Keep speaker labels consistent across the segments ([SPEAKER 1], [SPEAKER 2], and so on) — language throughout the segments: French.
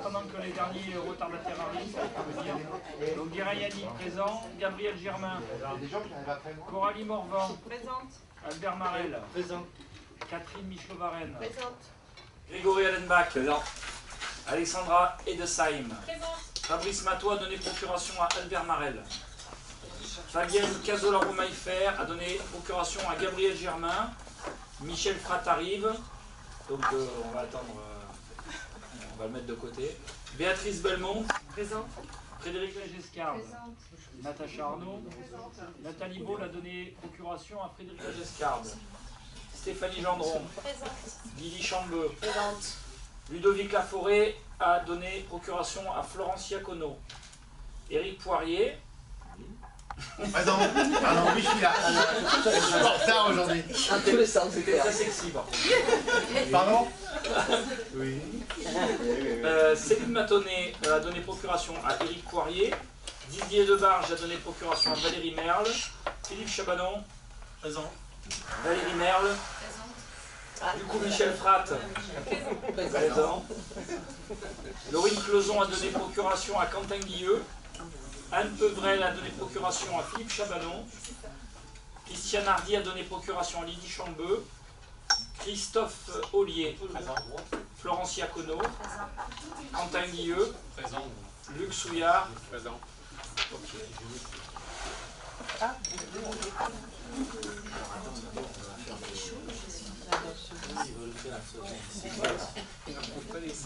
[SPEAKER 1] attendant que les derniers retardataires arrivent, ça peut venir. Donc Guirayani, présent. Gabriel Germain. Coralie Morvan.
[SPEAKER 2] Présente.
[SPEAKER 1] Albert Marel.
[SPEAKER 3] Présent.
[SPEAKER 1] Catherine Michelot-Varenne.
[SPEAKER 2] Présente.
[SPEAKER 1] Grégory Allenbach. Présent. Alexandra Edesheim.
[SPEAKER 2] Présente.
[SPEAKER 1] Fabrice Matois a donné procuration à Albert Marel. Fabienne Cazola-Romaïfer a donné procuration à Gabriel Germain. Michel Frat arrive. Donc on va attendre, on va le mettre de côté. Béatrice Belmont.
[SPEAKER 2] Présente.
[SPEAKER 1] Frédéric Lagescarde. Natacha Arnaud. Nathalie Baul a donné procuration à Frédéric Lagescarde. Stéphanie Gendron.
[SPEAKER 2] Présente.
[SPEAKER 1] Lily Chambeux.
[SPEAKER 2] Présente.
[SPEAKER 1] Ludovic Laforêt a donné procuration à Florence Iacono. Éric Poirier.
[SPEAKER 4] Présent. Ah non, oui, je suis là. Je suis en retard aujourd'hui.
[SPEAKER 3] Intéressant,
[SPEAKER 1] C'était très sexy.
[SPEAKER 4] Pardon? Oui.
[SPEAKER 1] Céline Matonnet a donné procuration à Éric Poirier. Didier Debarge a donné procuration à Valérie Merle. Philippe Chabanon.
[SPEAKER 4] Présent.
[SPEAKER 1] Valérie Merle. Du coup, Michel Frat. Présent. Laurine Cleuson a donné procuration à Quentin Guilleux. Anne Pevrel a donné procuration à Philippe Chabanon. Christiane Hardy a donné procuration à Lydie Chambeux. Christophe Ollier. Florence Iacono. Quentin Guilleux.
[SPEAKER 5] Présent.
[SPEAKER 1] Luc Souillard.
[SPEAKER 5] Présent.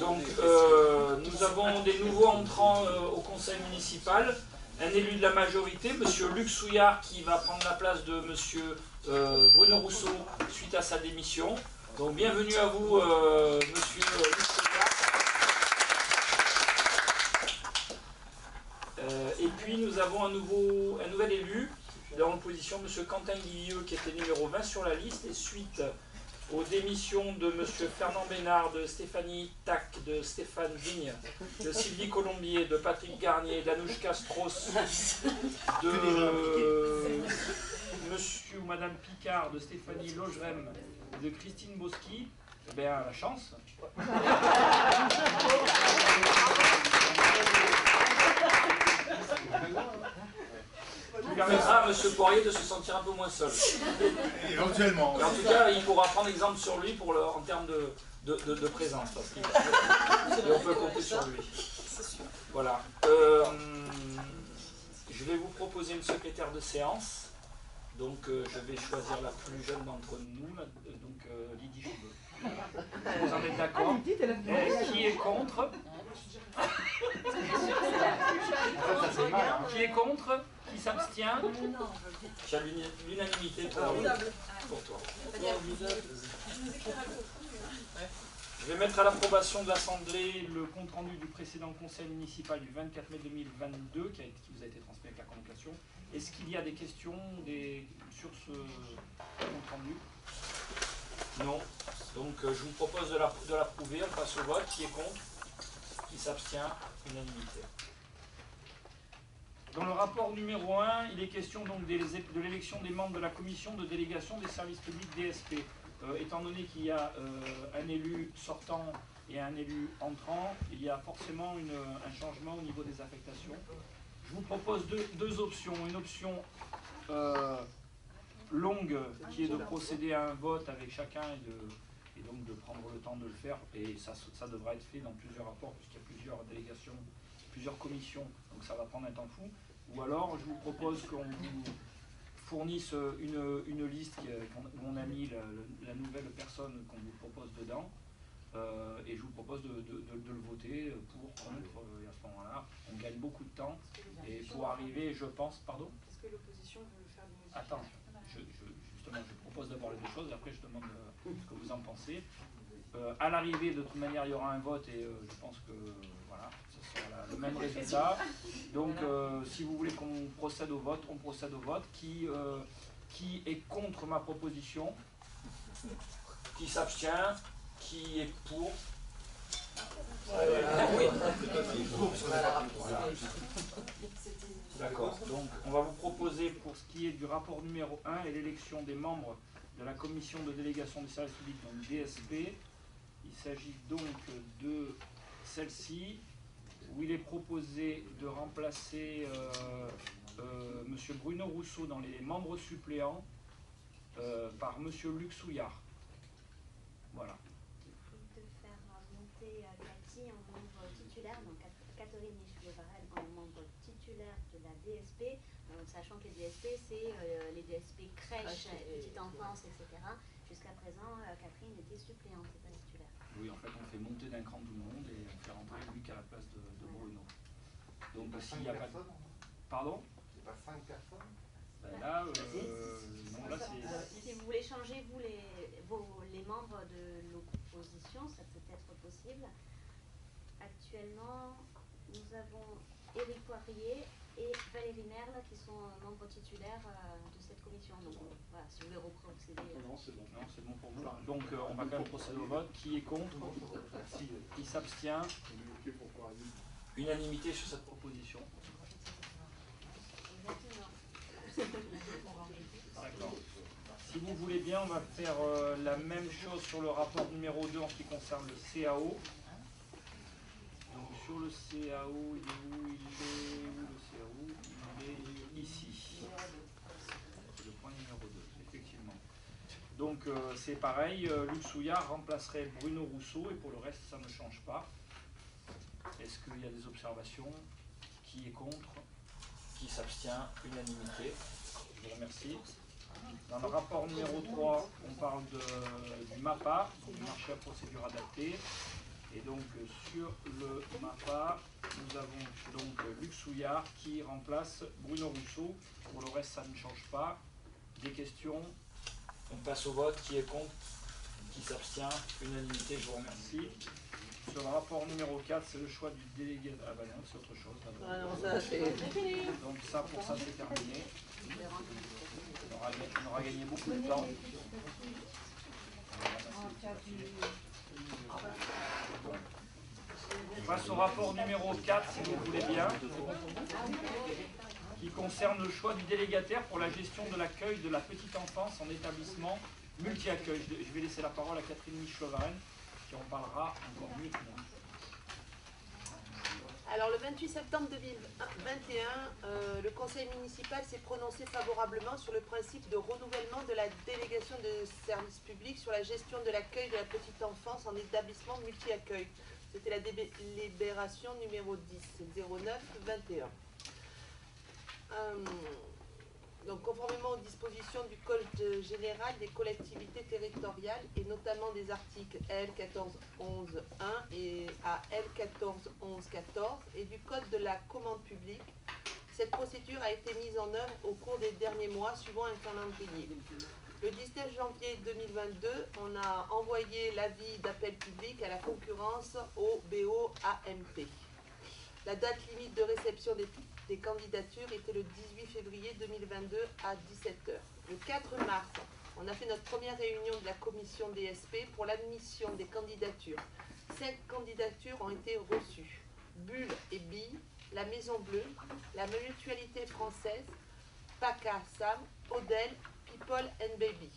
[SPEAKER 1] Donc nous avons des nouveaux entrants au conseil municipal. Un élu de la majorité, M. Luc Souillard, qui va prendre la place de M. Bruno Rousseau suite à sa démission. Donc bienvenue à vous, M. Luc Souillard. Et puis nous avons un nouvel élu dans l'opposition, M. Quentin Guilleux, qui était numéro 20 sur la liste. Et suite aux démissions de M. Fernand Bénard, de Stéphanie Tac, de Stéphane Vigne, de Sylvie Colombier, de Patrick Garnier, d'Anouchka Strauss, de M. ou Mme Picard, de Stéphanie Logerem et de Christine Boski, eh bien, la chance. Qui permettra à M. Poirier de se sentir un peu moins seul.
[SPEAKER 4] Éventuellement.
[SPEAKER 1] Mais en tout cas, il pourra prendre exemple sur lui en termes de présence. Et on peut compter sur lui. Voilà. Je vais vous proposer une secrétaire de séance. Donc je vais choisir la plus jeune d'entre nous, donc Lydie Chambeux. Vous en êtes d'accord? Qui est contre? Qui est contre? Qui s'abstient? J'ai l'unanimité pour toi. Je vais mettre à l'approbation de l'Assemblée le compte-rendu du précédent conseil municipal du 24 mai 2022 qui vous a été transmis avec la convocation. Est-ce qu'il y a des questions sur ce compte-rendu? Non. Donc je vous propose de l'approuver. On passe au vote. Qui est contre? Qui s'abstient? Unanimité. Dans le rapport numéro 1, il est question donc de l'élection des membres de la commission de délégation des services publics DSP. Étant donné qu'il y a un élu sortant et un élu entrant, il y a forcément un changement au niveau des affectations. Je vous propose deux options. Une option longue qui est de procéder à un vote avec chacun et donc de prendre le temps de le faire. Et ça devra être fait dans plusieurs rapports puisqu'il y a plusieurs délégations, plusieurs commissions, donc ça va prendre un temps fou. Ou alors je vous propose qu'on vous fournisse une liste où on a mis la nouvelle personne qu'on vous propose dedans. Et je vous propose de le voter pour, contre, et à ce moment-là, on gagne beaucoup de temps. Et pour arriver, je pense, pardon?
[SPEAKER 2] Est-ce que l'opposition veut faire des modifications?
[SPEAKER 1] Attends, justement, je propose d'abord les deux choses, et après je demande ce que vous en pensez. À l'arrivée, de toute manière, il y aura un vote, et je pense que, voilà, ce sera le même résultat. Donc, si vous voulez qu'on procède au vote, on procède au vote. Qui est contre ma proposition? Qui s'abstient? Qui est pour? Oui. D'accord. Donc, on va vous proposer pour ce qui est du rapport numéro 1 et l'élection des membres de la commission de délégation des services publics, donc DSP. Il s'agit donc de celle-ci, où il est proposé de remplacer M. Bruno Rousseau dans les membres suppléants par M. Luc Souillard. Voilà.
[SPEAKER 3] De faire monter Cathy en membre titulaire, donc Catherine Michelet-Varenne en membre titulaire de la DSP, sachant que les DSP, c'est les DSP crèche, petite enfance, etc. Jusqu'à présent, Catherine était suppléante, c'est pas titulaire.
[SPEAKER 1] Oui, en fait, on fait monter d'un cran tout le monde et on fait rentrer Luc à la place de Bruno. Donc, s'il n'y a pas de... Pardon?
[SPEAKER 4] C'est pas 5 personnes?
[SPEAKER 1] Ben là, non, là c'est...
[SPEAKER 3] Si vous voulez changer, vous, les membres de l'opposition, ça peut être possible. Actuellement, nous avons Éric Poirier et Valérie Merle qui sont membres titulaires de cette commission. Donc voilà, si vous voulez reprocéder.
[SPEAKER 1] Non, c'est bon. Non, c'est bon pour vous. Donc on va quand même procéder au vote. Qui est contre? Qui s'abstient? Unanimité sur cette proposition. D'accord. Si vous voulez bien, on va faire la même chose sur le rapport numéro 2 en ce qui concerne le CAO. Donc sur le CAO, il est où? Le CAO, il est ici. C'est le point numéro 2, effectivement. Donc c'est pareil, Luc Souillard remplacerait Bruno Rousseau et pour le reste ça ne change pas. Est-ce qu'il y a des observations? Qui est contre? Qui s'abstient? Unanimité. Je vous remercie. Dans le rapport numéro 3, on parle du MAPA, donc du marché à procédure adaptée. Et donc sur le MAPA, nous avons donc Luc Souillard qui remplace Bruno Rousseau. Pour le reste, ça ne change pas. Des questions? On passe au vote. Qui est contre? Qui s'abstient? Unanimité, je vous remercie. Sur le rapport numéro 4, c'est le choix du délégué. Ah ben non, c'est autre chose.
[SPEAKER 5] Ah non, ça c'est...
[SPEAKER 1] Donc ça, pour ça, c'est terminé. On aura gagné beaucoup de temps. On passe au rapport numéro 4, si vous voulez bien, qui concerne le choix du délégataire pour la gestion de l'accueil de la petite enfance en établissement multi-accueil. Je vais laisser la parole à Catherine Michelet-Varenne, qui en parlera encore mieux que moi.
[SPEAKER 5] Alors le 28 septembre 2021, le conseil municipal s'est prononcé favorablement sur le principe de renouvellement de la délégation de service public sur la gestion de l'accueil de la petite enfance en établissement multi-accueil. C'était la délibération numéro 10, 09-21. Donc, conformément aux dispositions du Code général des collectivités territoriales et notamment des articles L 1411-1 et à L 1411-14 et du Code de la commande publique, cette procédure a été mise en œuvre au cours des derniers mois suivant un calendrier. Le 19 janvier 2022, on a envoyé l'avis d'appel public à la concurrence au BOAMP. La date limite de réception des candidatures était le 18 février 2022 à 17 h. Le 4 mars, on a fait notre première réunion de la commission DSP pour l'admission des candidatures. 5 candidatures ont été reçues. Bulle et Bille, la Maison Bleue, la Mutualité Française, PACA Sam, Odell, People and Baby.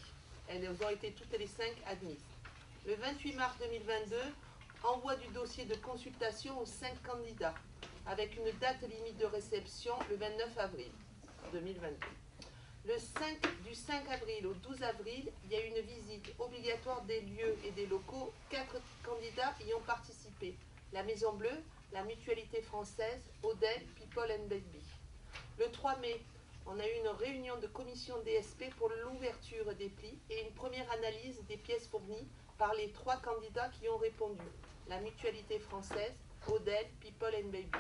[SPEAKER 5] Elles ont été toutes les 5 admises. Le 28 mars 2022, envoi du dossier de consultation aux 5 candidats, avec une date limite de réception le 29 avril 2022. Du 5 avril au 12 avril, il y a eu une visite obligatoire des lieux et des locaux. 4 candidats y ont participé. La Maison Bleue, la Mutualité Française, Odell, People and Baby. Le 3 mai, on a eu une réunion de commission DSP pour l'ouverture des plis et une première analyse des pièces fournies par les 3 candidats qui ont répondu. La Mutualité Française, Odell, People and Baby.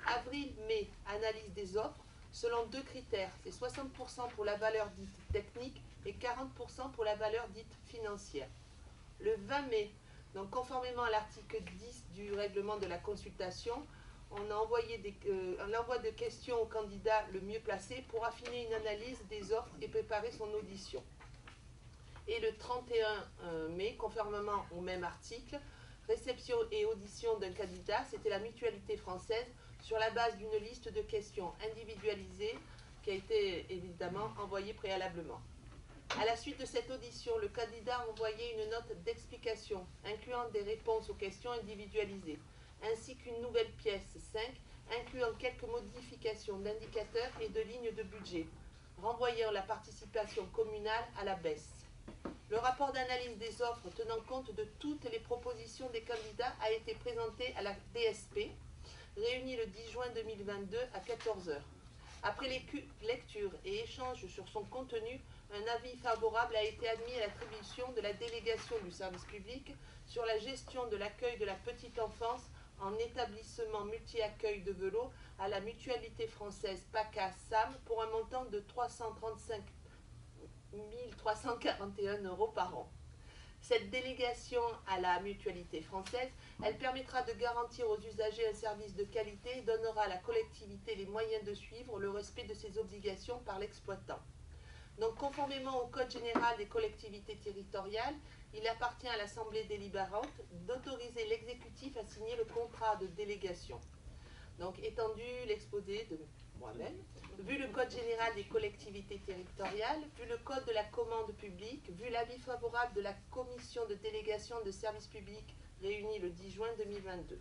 [SPEAKER 5] Avril-mai, analyse des offres selon 2 critères. C'est 60% pour la valeur dite technique et 40% pour la valeur dite financière. Le 20 mai, donc conformément à l'article 10 du règlement de la consultation, on a envoyé l'envoi de questions au candidat le mieux placé pour affiner une analyse des offres et préparer son audition. Et le 31 mai, conformément au même article, réception et audition d'un candidat, c'était la Mutualité Française sur la base d'une liste de questions individualisées qui a été évidemment envoyée préalablement. À la suite de cette audition, le candidat a envoyé une note d'explication incluant des réponses aux questions individualisées. ainsi qu'une nouvelle pièce 5, incluant quelques modifications d'indicateurs et de lignes de budget, renvoyant la participation communale à la baisse. Le rapport d'analyse des offres tenant compte de toutes les propositions des candidats a été présenté à la DSP, réunie le 10 juin 2022 à 14 h. Après lecture et échange sur son contenu, un avis favorable a été admis à l'attribution de la délégation du service public sur la gestion de l'accueil de la petite enfance en établissement multi-accueil de Velot à la mutualité française PACA-SAM pour un montant de 335 341 € par an. Cette délégation à la mutualité française, elle permettra de garantir aux usagers un service de qualité et donnera à la collectivité les moyens de suivre le respect de ses obligations par l'exploitant. Donc, conformément au Code général des collectivités territoriales, il appartient à l'Assemblée délibérante d'autoriser l'exécutif à signer le contrat de délégation. Donc, étendu l'exposé de moi-même, vu le Code général des collectivités territoriales, vu le Code de la commande publique, vu l'avis favorable de la commission de délégation de services publics réunie le 10 juin 2022.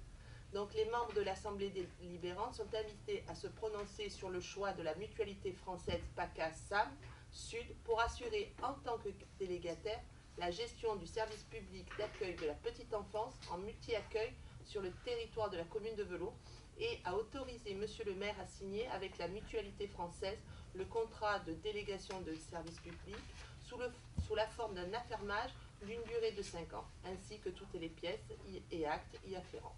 [SPEAKER 5] Donc, les membres de l'Assemblée délibérante sont invités à se prononcer sur le choix de la mutualité française PACA-SAM Sud pour assurer en tant que délégataire la gestion du service public d'accueil de la petite enfance en multi-accueil sur le territoire de la commune de Velot et à autoriser Monsieur le maire à signer avec la mutualité française le contrat de délégation de service public sous la forme d'un affermage d'une durée de 5 ans, ainsi que toutes les pièces et actes y afférents.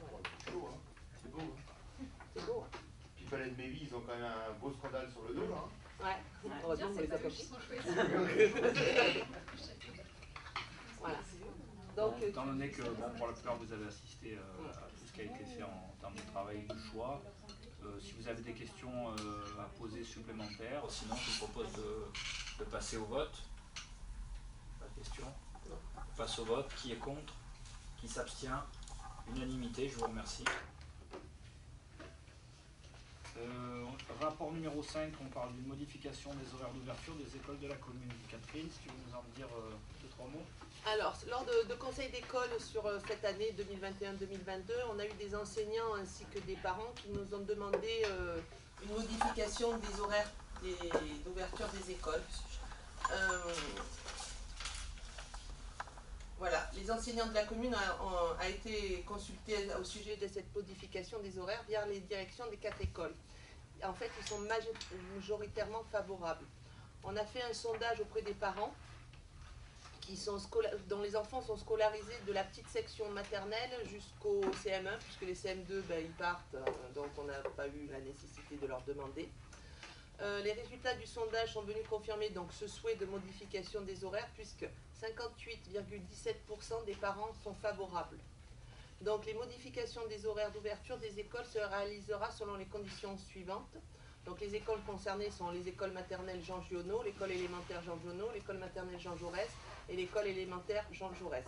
[SPEAKER 5] Voilà.
[SPEAKER 4] C'est chaud, hein. C'est beau. Hein.
[SPEAKER 5] C'est beau. Hein.
[SPEAKER 4] Puis Palais de Mévy, ils ont quand même un beau scandale sur le dos, là. Hein.
[SPEAKER 5] Ouais, heureusement qu'on les a compris. Voilà. Donc,
[SPEAKER 1] étant donné que bon, pour la plupart vous avez assisté à tout ce qui a été fait en termes de travail de choix, si vous avez des questions à poser supplémentaires, sinon je vous propose de passer au vote. Pas de questions. On passe au vote. Qui est contre? Qui s'abstient? Unanimité, je vous remercie. Rapport numéro 5, on parle d'une modification des horaires d'ouverture des écoles de la commune. Catherine, si tu veux nous en dire 2-3 mots.
[SPEAKER 5] Alors, lors de conseils d'école sur cette année 2021-2022, on a eu des enseignants ainsi que des parents qui nous ont demandé une modification des horaires d'ouverture des écoles. Voilà, les enseignants de la commune ont été consultés au sujet de cette modification des horaires via les directions des 4 écoles. En fait, ils sont majoritairement favorables. On a fait un sondage auprès des parents dont les enfants sont scolarisés de la petite section maternelle jusqu'au CM1, puisque les CM2 ils partent, donc on n'a pas eu la nécessité de leur demander. Les résultats du sondage sont venus confirmer donc ce souhait de modification des horaires, puisque 58,17% des parents sont favorables. Donc les modifications des horaires d'ouverture des écoles se réalisera selon les conditions suivantes. Donc les écoles concernées sont les écoles maternelles Jean Giono, l'école élémentaire Jean Giono, l'école maternelle Jean Jaurès et l'école élémentaire Jean Jaurès.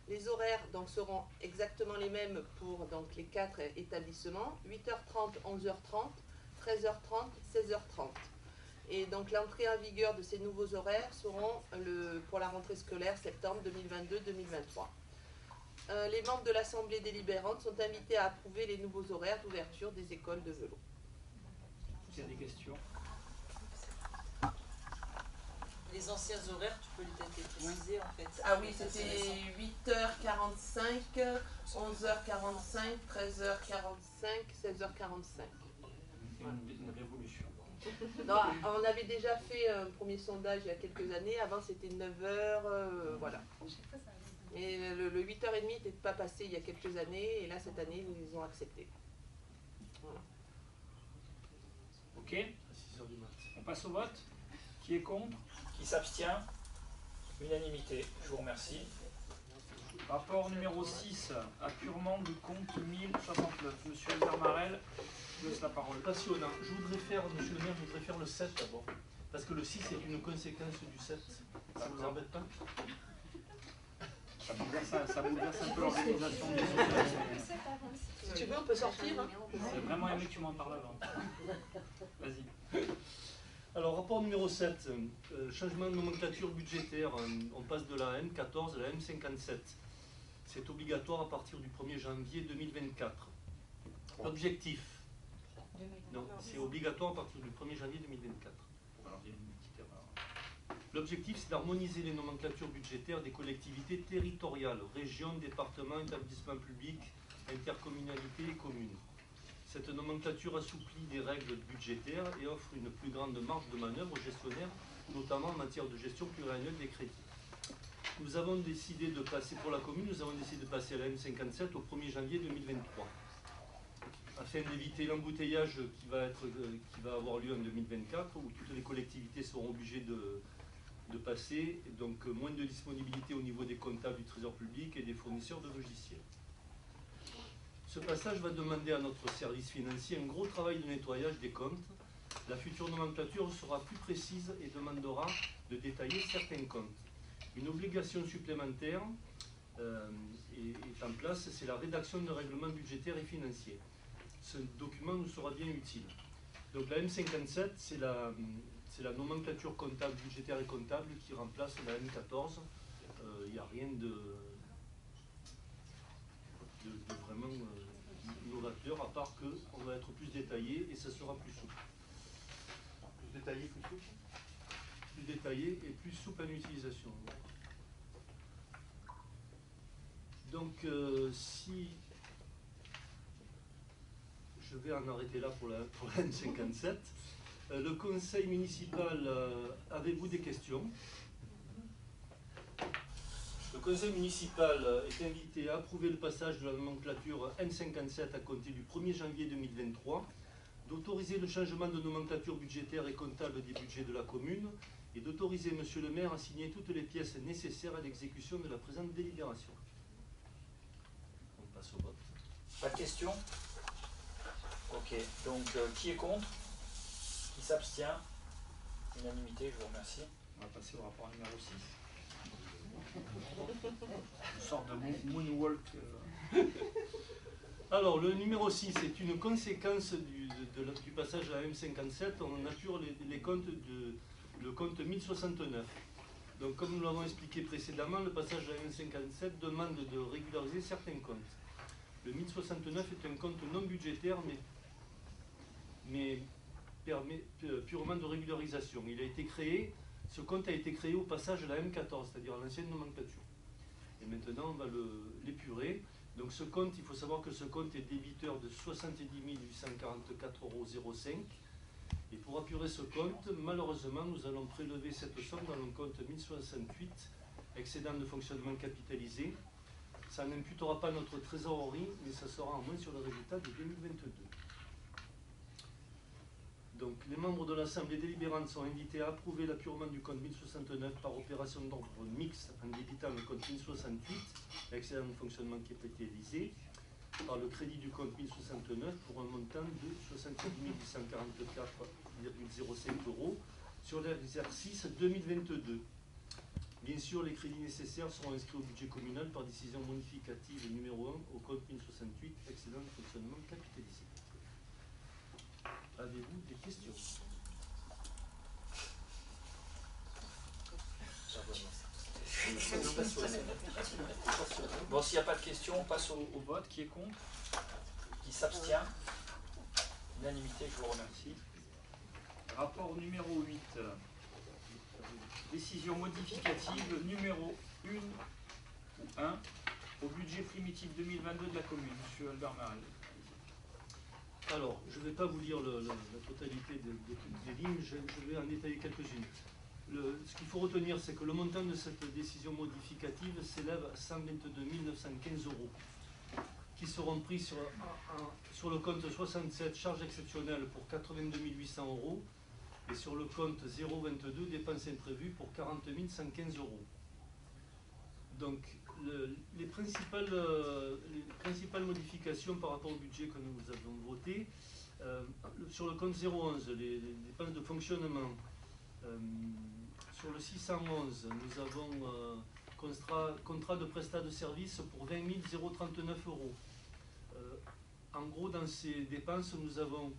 [SPEAKER 5] Les horaires donc seront exactement les mêmes pour donc les 4 établissements, 8h30, 11h30, 13h30, 16h30. Et donc l'entrée en vigueur de ces nouveaux horaires seront pour la rentrée scolaire septembre 2022-2023. Les membres de l'Assemblée délibérante sont invités à approuver les nouveaux horaires d'ouverture des écoles de Velot.
[SPEAKER 1] S'il y a des questions.
[SPEAKER 6] Les anciens horaires, tu peux les préciser en fait.
[SPEAKER 5] Ah oui, c'était 8h45, 11h45, 13h45, 16h45.
[SPEAKER 1] Une révolution.
[SPEAKER 5] Non, on avait déjà fait un premier sondage il y a quelques années. Avant, c'était 9h, voilà. Et le 8h30 n'était pas passé il y a quelques années. Et là, cette année, ils ont accepté. Voilà.
[SPEAKER 1] Ok. On passe au vote. Qui est contre? Qui s'abstient? Unanimité. Je vous remercie. Rapport numéro 6. Appurement du compte 1069. Monsieur Albert Marel, je vous laisse la parole.
[SPEAKER 7] Passionnant. Je voudrais faire, monsieur le maire, je voudrais faire le 7 d'abord. Parce que le 6 est une conséquence du 7. Ça ne vous embête pas?
[SPEAKER 1] Ça bouleverse un peu l'organisation du société.
[SPEAKER 5] Si tu veux, on peut sortir. Hein.
[SPEAKER 1] J'ai vraiment aimé que tu m'en parles avant. Vas-y.
[SPEAKER 7] Alors, rapport numéro 7. Changement de nomenclature budgétaire. On passe de la M14 à la M57. c'est obligatoire à partir du 1er janvier 2024. L'objectif, non, c'est obligatoire à partir du 1er janvier 2024.
[SPEAKER 1] Alors, il y a une petite erreur.
[SPEAKER 7] L'objectif, c'est d'harmoniser les nomenclatures budgétaires des collectivités territoriales, régions, départements, établissements publics, intercommunalités et communes. Cette nomenclature assouplit les règles budgétaires et offre une plus grande marge de manœuvre aux gestionnaires, notamment en matière de gestion pluriannuelle des crédits. Nous avons décidé de passer, pour la commune, nous avons décidé de passer à la M57 au 1er janvier 2023. Afin d'éviter l'embouteillage qui va avoir lieu en 2024, où toutes les collectivités seront obligées de passer, donc moins de disponibilité au niveau des comptables du Trésor public et des fournisseurs de logiciels. Ce passage va demander à notre service financier un gros travail de nettoyage des comptes. La future nomenclature sera plus précise et demandera de détailler certains comptes. Une obligation supplémentaire est en place, c'est la rédaction de règlements budgétaires et financiers. Ce document nous sera bien utile. Donc la M57, c'est la nomenclature comptable, budgétaire et comptable qui remplace la M14. Il n'y a rien de vraiment novateur, à part qu'on va être plus détaillé et ça sera plus souple.
[SPEAKER 4] Plus détaillé, plus souple.
[SPEAKER 7] Plus détaillé et plus souple en utilisation. Donc si je vais en arrêter là pour la M57, le conseil municipal, avez-vous des questions? Le conseil municipal est invité à approuver le passage de la nomenclature M57 à compter du 1er janvier 2023, d'autoriser le changement de nomenclature budgétaire et comptable des budgets de la commune et d'autoriser Monsieur le maire à signer toutes les pièces nécessaires à l'exécution de la présente délibération. On passe au vote.
[SPEAKER 1] Pas de questions? Ok, donc qui est contre? Qui s'abstient? Unanimité, je vous remercie. On va passer au rapport numéro 6. Une sorte de moonwalk.
[SPEAKER 7] Alors, le numéro 6 est une conséquence du passage à la M57. On assure les comptes le compte 1069. Donc, comme nous l'avons expliqué précédemment, le passage à la M57 demande de régulariser certains comptes. Le 1069 est un compte non budgétaire, mais permet purement de régularisation. Il a été créé, ce compte a été créé au passage à la M14, c'est-à-dire à l'ancienne nomenclature. Et maintenant, on va l'épurer. Donc ce compte, il faut savoir que ce compte est débiteur de 70 844,05 €. Et pour apurer ce compte, malheureusement, nous allons prélever cette somme dans le compte 1068, excédent de fonctionnement capitalisé. Ça n'imputera pas notre trésorerie, mais ça sera en moins sur le résultat de 2022. Donc, les membres de l'Assemblée délibérante sont invités à approuver l'appurement du compte 1069 par opération d'ordre mixte en débitant le compte 1068, excédent de fonctionnement capitalisé, par le crédit du compte 1069 pour un montant de 67 844,05 € sur l'exercice 2022. Bien sûr, les crédits nécessaires seront inscrits au budget communal par décision modificative numéro 1 au compte 1068, excédent de fonctionnement capitalisé. Avez-vous des questions?
[SPEAKER 1] Bon, s'il n'y a pas de questions, on passe au vote. Qui est contre? Qui s'abstient? Unanimité, je vous remercie. Rapport numéro 8. Décision modificative numéro 1 ou 1 au budget primitif 2022 de la commune. Monsieur Albert Marel.
[SPEAKER 7] Alors, je ne vais pas vous lire la totalité des lignes, je vais en détailler quelques-unes. Ce qu'il faut retenir, c'est que le montant de cette décision modificative s'élève à 122 915 €, qui seront pris sur le compte 67, charges exceptionnelles pour 82 800 €, et sur le compte 022, dépenses imprévues pour 40 115 €. Donc, les principales modifications par rapport au budget que nous avons voté, sur le compte 011, les dépenses de fonctionnement, sur le 611, nous avons contrat de prestat de service pour 20 039 €. En gros, dans ces dépenses, nous avons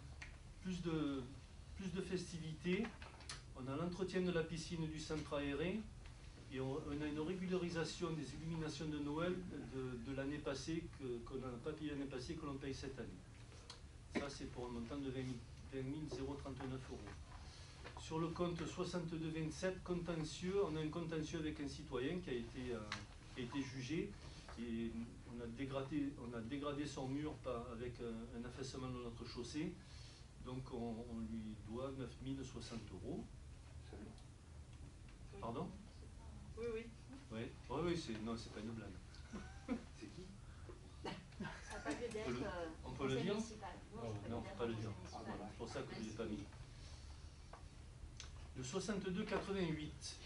[SPEAKER 7] plus de festivités. On a l'entretien de la piscine du centre aéré, Et on a une régularisation des illuminations de Noël de l'année passée, qu'on n'a pas payé l'année passée, que l'on paye cette année. Ça, c'est pour un montant de 20 039 €. Sur le compte 6227, contentieux, on a un contentieux avec un citoyen qui a été jugé. Et on a dégradé son mur avec un affaissement de notre chaussée. Donc on lui doit 9 060 €. Pardon?
[SPEAKER 5] Oui, oui.
[SPEAKER 7] Oui, c'est pas une blague.
[SPEAKER 4] C'est qui?
[SPEAKER 3] Ça n'a pas lieu d'être
[SPEAKER 7] on peut le dire?
[SPEAKER 3] municipal.
[SPEAKER 7] Non, on ne peut pas le dire. C'est pour ça que je ne l'ai pas mis. Le 6288.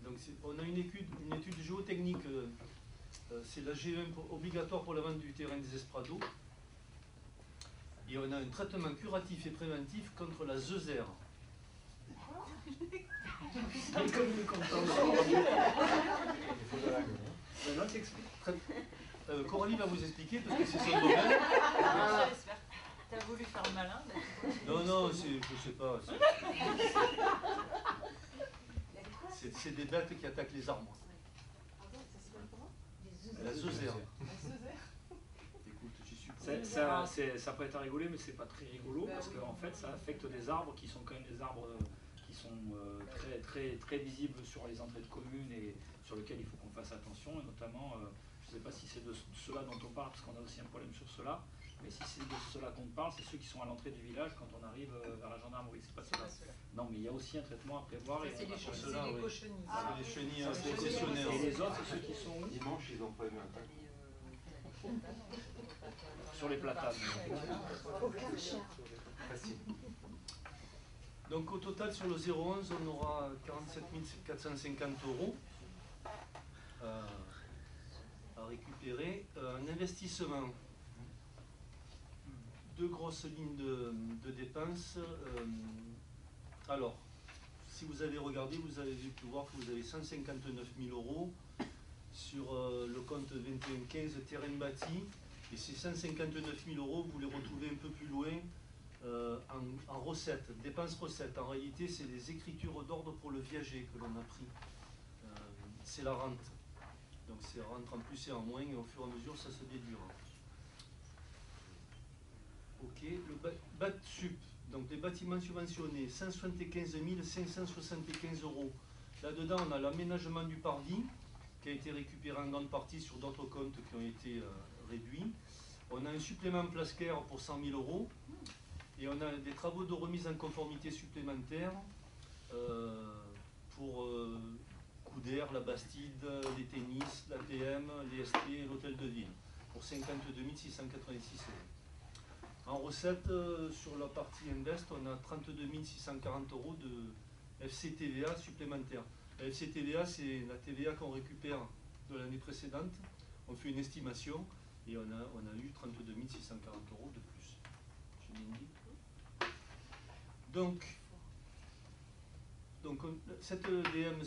[SPEAKER 7] Donc on a une étude géotechnique. C'est la GE1 obligatoire pour la vente du terrain des Esprados. Et on a un traitement curatif et préventif contre la Zezer. Coralie va vous expliquer parce que c'est son domaine.
[SPEAKER 6] T'as voulu faire le malin?
[SPEAKER 7] Non, je sais pas. C'est des bêtes qui attaquent les arbres. La Zezer. Écoute, j'y suis pas.
[SPEAKER 1] Ça peut être à rigoler, mais c'est pas très rigolo parce qu'en fait, ça affecte des arbres qui sont quand même des arbres qui sont très visibles sur les entrées de communes et sur lesquels il faut qu'on fasse attention. Et notamment, je ne sais pas si c'est de cela dont on parle, parce qu'on a aussi un problème sur cela. Mais si c'est de cela qu'on parle, c'est ceux qui sont à l'entrée du village quand on arrive vers la gendarmerie. C'est pas cela. Non, mais il y a aussi un traitement à prévoir.
[SPEAKER 6] C'est les
[SPEAKER 7] oui.
[SPEAKER 6] cochenilles.
[SPEAKER 7] C'est les chenilles concessionnaires.
[SPEAKER 1] Et les autres, c'est ceux qui sont
[SPEAKER 4] Dimanche, ils ont prévu un tas.
[SPEAKER 1] sur les platanes.
[SPEAKER 4] Facile.
[SPEAKER 7] Donc au total sur le 011, on aura 47 450 € à récupérer. Un investissement. Deux grosses lignes de dépenses. Alors, si vous avez regardé, vous avez pu voir que vous avez 159 000 € sur le compte 2115 terrain bâti. Et ces 159 000 €, vous les retrouvez un peu plus loin en recettes, dépenses recettes. En réalité, c'est les écritures d'ordre pour le viager que l'on a pris. C'est la rente. Donc c'est rentre en plus et en moins, et au fur et à mesure, ça se déduira. Ok, le BAT sup, donc les bâtiments subventionnés, 175 575 €. Là-dedans, on a l'aménagement du Parvis, qui a été récupéré en grande partie sur d'autres comptes qui ont été réduits. On a un supplément Plasquaire pour 100 000 €. Et on a des travaux de remise en conformité supplémentaires pour Coudert, la Bastide, les tennis, l'APM, les ST et l'hôtel de ville, pour 52 686 €. En recette, sur la partie Invest, on a 32 640 € de FCTVA supplémentaire. La FCTVA, c'est la TVA qu'on récupère de l'année précédente. On fait une estimation et on a eu 32 640 € de plus. J'ai bien dit. Donc cette EDM,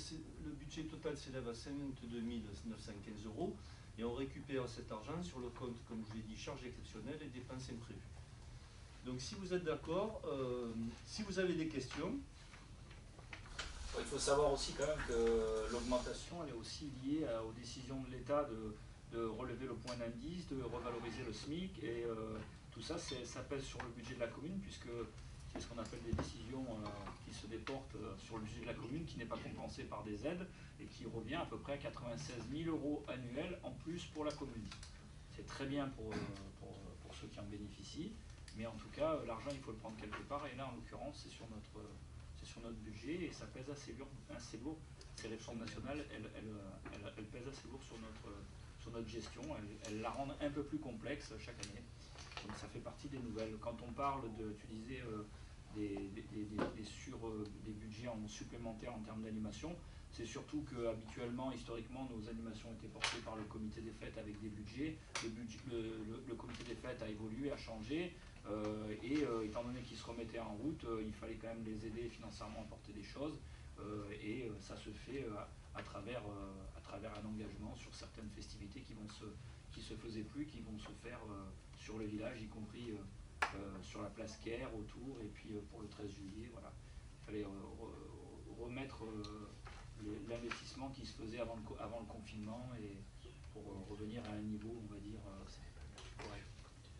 [SPEAKER 7] le budget total s'élève à 52 915 € et on récupère cet argent sur le compte, comme je vous l'ai dit, charges exceptionnelles et dépenses imprévues. Donc si vous êtes d'accord, si vous avez des questions.
[SPEAKER 1] Il faut savoir aussi quand même que l'augmentation elle est aussi liée aux décisions de l'État de relever le point d'indice, de revaloriser le SMIC et tout ça, ça pèse sur le budget de la commune puisque c'est ce qu'on appelle des décisions qui se déportent sur le budget de la commune, qui n'est pas compensé par des aides et qui revient à peu près à 96 000 € annuels en plus pour la commune. C'est très bien pour ceux qui en bénéficient, mais en tout cas, l'argent, il faut le prendre quelque part, et là, en l'occurrence, c'est sur notre budget, et ça pèse assez lourd. Ces réformes nationales, elles pèsent assez lourd sur notre gestion, elles la rendent un peu plus complexe chaque année. Donc ça fait partie des nouvelles. Quand on parle tu disais, des budgets en supplémentaires en termes d'animation, c'est surtout que habituellement, historiquement, nos animations étaient portées par le comité des fêtes avec des budgets. Le comité des fêtes a évolué, a changé, et étant donné qu'ils se remettaient en route, il fallait quand même les aider financièrement à porter des choses, et ça se fait à travers un engagement sur certaines festivités qui se faisaient plus, qui vont se faire sur le village, y compris sur la place Caire, autour, et puis pour le 13 juillet, voilà. Il fallait remettre l'investissement qui se faisait avant le confinement et pour revenir à un niveau, on va dire, correct.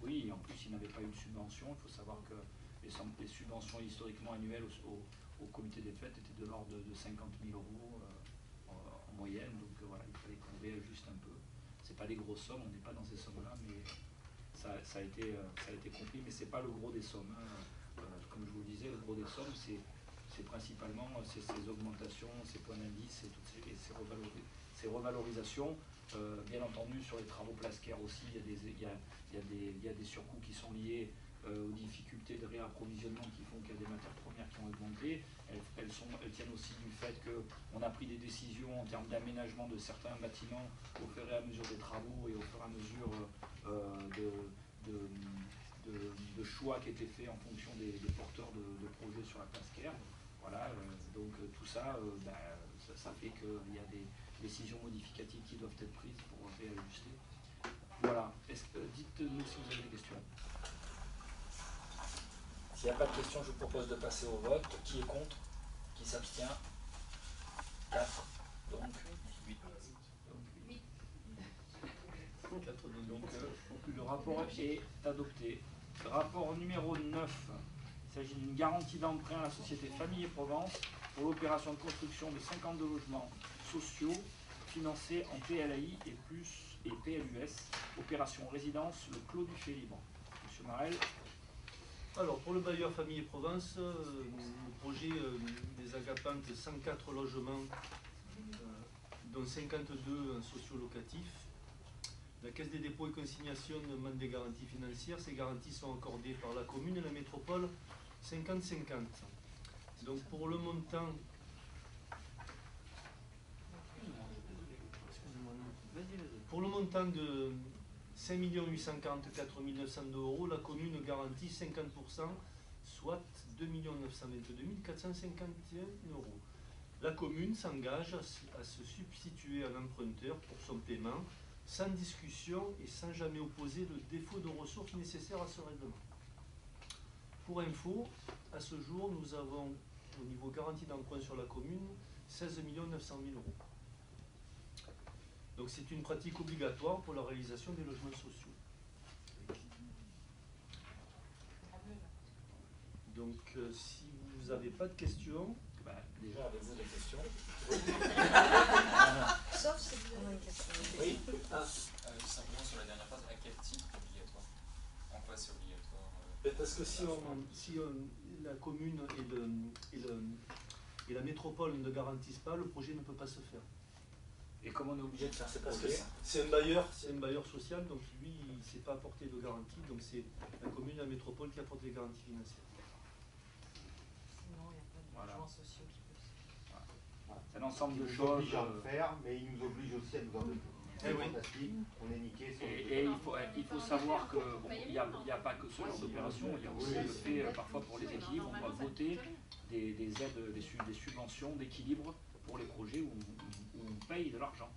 [SPEAKER 1] Oui, et en plus, ils n'avaient pas eu de subvention. Il faut savoir que les subventions historiquement annuelles au comité des fêtes étaient de l'ordre de 50 000 euros en moyenne. Donc voilà, il fallait qu'on réajuste un peu. Ce n'est pas des grosses sommes, on n'est pas dans ces sommes-là, mais ça a été compris. Mais ce n'est pas le gros des sommes. Hein. Comme je vous le disais, le gros des sommes, c'est principalement ces augmentations, ces points d'indice et ces revalorisations. Bien entendu, sur les travaux Plasquer aussi, il y a des surcoûts qui sont liés aux difficultés de réapprovisionnement qui font qu'il y a des matières premières qui ont augmenté. Elles tiennent aussi du fait qu'on a pris des décisions en termes d'aménagement de certains bâtiments au fur et à mesure des travaux et au fur et à mesure de choix qui étaient faits en fonction des porteurs de projets sur la Plasquer. Voilà, donc tout ça, ça fait qu'il y a des décisions modificatives qui doivent être prises pour réajuster. Voilà. Dites-nous si vous avez des questions.
[SPEAKER 8] S'il n'y a pas de questions, je vous propose de passer au vote. Qui est contre? Qui s'abstient? 4. Donc 8.
[SPEAKER 1] Donc le rapport est adopté. Rapport numéro 9. Il s'agit d'une garantie d'emprunt à la société Famille et Provence pour l'opération de construction de 52 logements sociaux financés en PLAI et PLUS, opération résidence Le Clos du Fait Libre. Monsieur Marel.
[SPEAKER 7] Alors, pour le bailleur Famille et Provence, le projet des Agapantes, 104 logements, dont 52 socio-locatifs. La Caisse des dépôts et consignations demande des garanties financières. Ces garanties sont accordées par la commune et la métropole 50-50. Donc pour le montant... Pour le montant de 5 844 902 €, la commune garantit 50%, soit 2 922 451 €. La commune s'engage à se substituer à l'emprunteur pour son paiement, sans discussion et sans jamais opposer le défaut de ressources nécessaires à ce règlement. Pour info, à ce jour, nous avons, au niveau garantie d'emprunt sur la commune, 16 900 000 €. Donc c'est une pratique obligatoire pour la réalisation des logements sociaux. Donc si vous n'avez pas de questions...
[SPEAKER 8] déjà, avez-vous des questions?
[SPEAKER 2] Sauf si vous avez une question.
[SPEAKER 8] Oui.
[SPEAKER 9] Simplement sur la dernière phrase, à quel titre obligatoire? En quoi c'est obligatoire?
[SPEAKER 7] Parce que si la commune et la métropole ne garantissent pas, le projet ne peut pas se faire.
[SPEAKER 1] Et comment on est obligé de faire ces
[SPEAKER 7] Parce que
[SPEAKER 1] projets?
[SPEAKER 7] c'est un bailleur social, donc lui, il ne s'est pas apporté de garantie, donc c'est la commune et la métropole qui apportent des garanties financières.
[SPEAKER 6] Sinon, il n'y a pas de logements sociaux qui peuvent se faire.
[SPEAKER 1] C'est un ensemble de
[SPEAKER 4] Ils nous
[SPEAKER 1] choses.
[SPEAKER 4] obligent à le faire, mais ils nous obligent aussi à nous en donner. C'est fantastique, on est niqué.
[SPEAKER 1] Et il faut savoir qu'il n'y a pas que ce genre d'opération, il y a aussi le fait, parfois pour les équilibres, on doit voter des aides, des subventions d'équilibre pour les projets où on paye de l'argent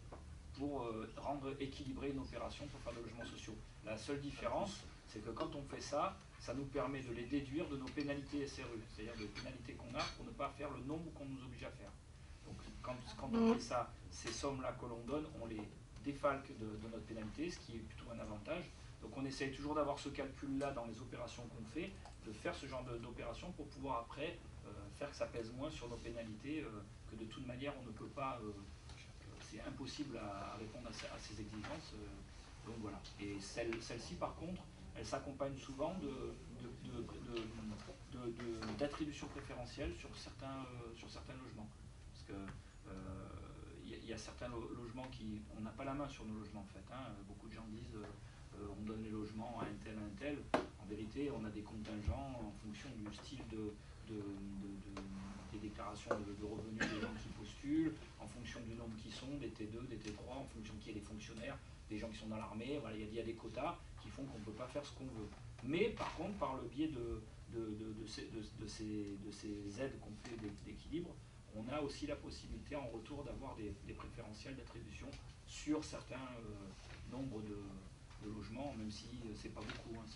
[SPEAKER 1] pour rendre équilibrée une opération pour faire des logements sociaux. La seule différence, c'est que quand on fait ça, ça nous permet de les déduire de nos pénalités SRU, c'est-à-dire des pénalités qu'on a pour ne pas faire le nombre qu'on nous oblige à faire. Donc quand on fait ça, ces sommes-là que l'on donne, on les défalque de notre pénalité, ce qui est plutôt un avantage. Donc on essaye toujours d'avoir ce calcul-là dans les opérations qu'on fait, de faire ce genre d'opération pour pouvoir après faire que ça pèse moins sur nos pénalités, que de toute manière on ne peut pas, c'est impossible à répondre à ces exigences. Donc voilà. Et celle-ci par contre, elle s'accompagne souvent d'attributions préférentielles sur certains logements. Parce que il y a certains logements on n'a pas la main sur nos logements en fait. Hein. Beaucoup de gens disent on donne les logements à un tel. En vérité, on a des contingents en fonction du style des déclarations de revenus des gens qui postulent, en fonction du nombre qui sont, des T2, des T3, en fonction qui est des fonctionnaires, des gens qui sont dans l'armée. Voilà, il y a des quotas qui font qu'on ne peut pas faire ce qu'on veut. Mais par contre, par le biais de ces aides qu'on fait d'équilibre, on a aussi la possibilité en retour d'avoir des préférentiels d'attribution sur certains nombres de logements, même si c'est pas beaucoup. Hein,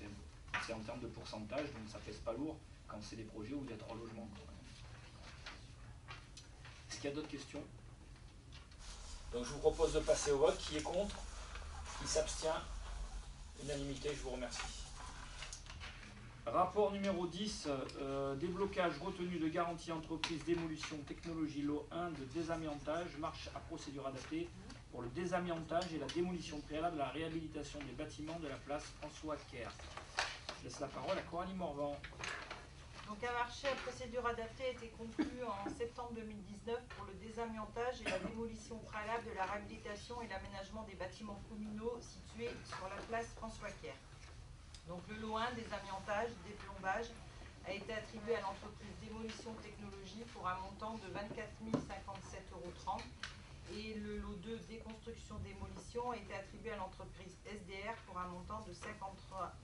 [SPEAKER 1] c'est en termes de pourcentage, donc ça pèse pas lourd quand c'est des projets où il y a 3 logements. Est-ce qu'il y a d'autres questions?
[SPEAKER 8] Donc je vous propose de passer au vote. Qui est contre? Qui s'abstient? Unanimité, je vous remercie.
[SPEAKER 1] Rapport numéro 10, déblocage retenue de garantie entreprise démolition technologie lot 1 de désamiantage, marche à procédure adaptée pour le désamiantage et la démolition préalable à la réhabilitation des bâtiments de la place François Kerr. Je laisse la parole à Coralie Morvan.
[SPEAKER 6] Donc un marché à procédure adaptée a été conclu en septembre 2019 pour le désamiantage et la démolition préalable de la réhabilitation et l'aménagement des bâtiments communaux situés sur la place François Kerr. Donc le lot 1, désamiantage, déplombage, a été attribué à l'entreprise Démolition Technologie pour un montant de 24 057,30 € et le lot 2, déconstruction démolition, a été attribué à l'entreprise SDR pour un montant de 53